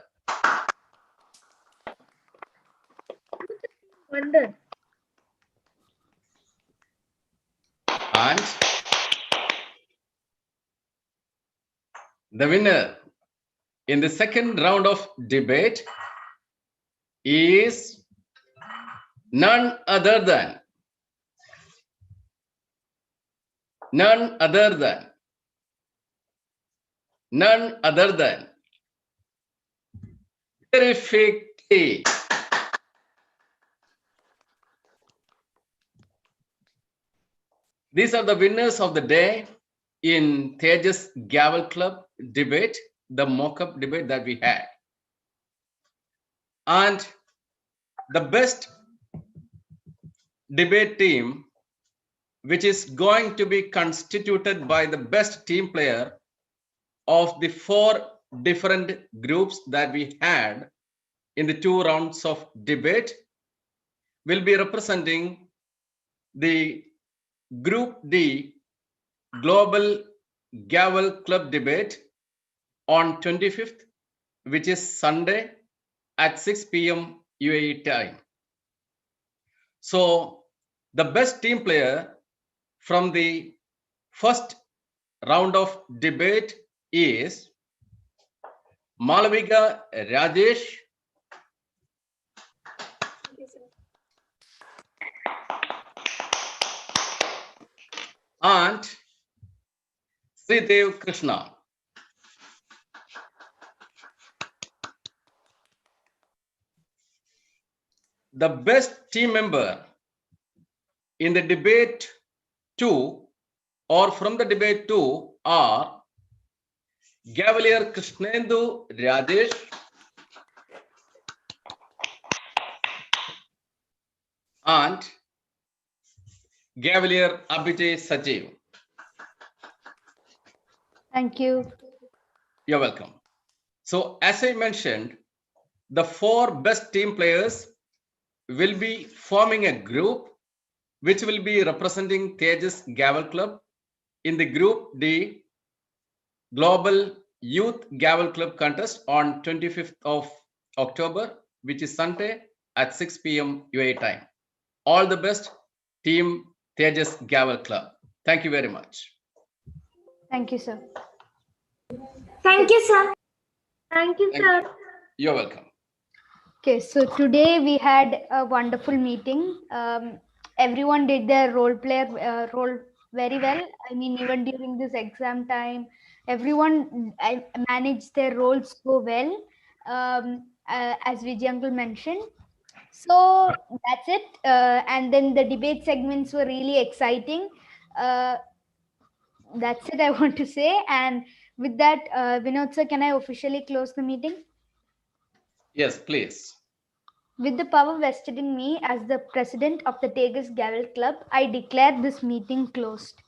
S1: And the winner in the second round of debate is none other than none other than none other than terrific tea. These are the winners of the day in Taegus Gavel Club debate, the mock-up debate that we had. And the best debate team, which is going to be constituted by the best team player of the 4 different groups that we had in the 2 rounds of debate, will be representing the Group D Global Gavel Club debate on 25th, which is Sunday at 6 p.m. UAE time. So the best team player from the first round of debate is Malavika Rajesh and Sridev Krishna. The best team member in the debate 2 or from the debate 2 are Gavalier Krishnendu Rajesh and Gavalier Abhijay Sajeev.
S3: Thank you.
S1: You're welcome. So as I mentioned, the 4 best team players will be forming a group which will be representing Taegus Gavel Club in the Group D Global Youth Gavel Club contest on 25th of October, which is Sunday at 6 p.m. UAE time. All the best, Team Taegus Gavel Club. Thank you very much.
S3: Thank you, sir.
S14: Thank you, sir. Thank you, sir.
S1: You're welcome.
S3: Okay, so today we had a wonderful meeting. Everyone did their role very well. I mean, even during this exam time, everyone managed their roles so well, as Vijay uncle mentioned. So that's it. And then the debate segments were really exciting. That's it I want to say. And with that, Vinod sir, can I officially close the meeting?
S1: Yes, please.
S3: With the power vested in me as the president of the Taegus Gavel Club, I declare this meeting closed.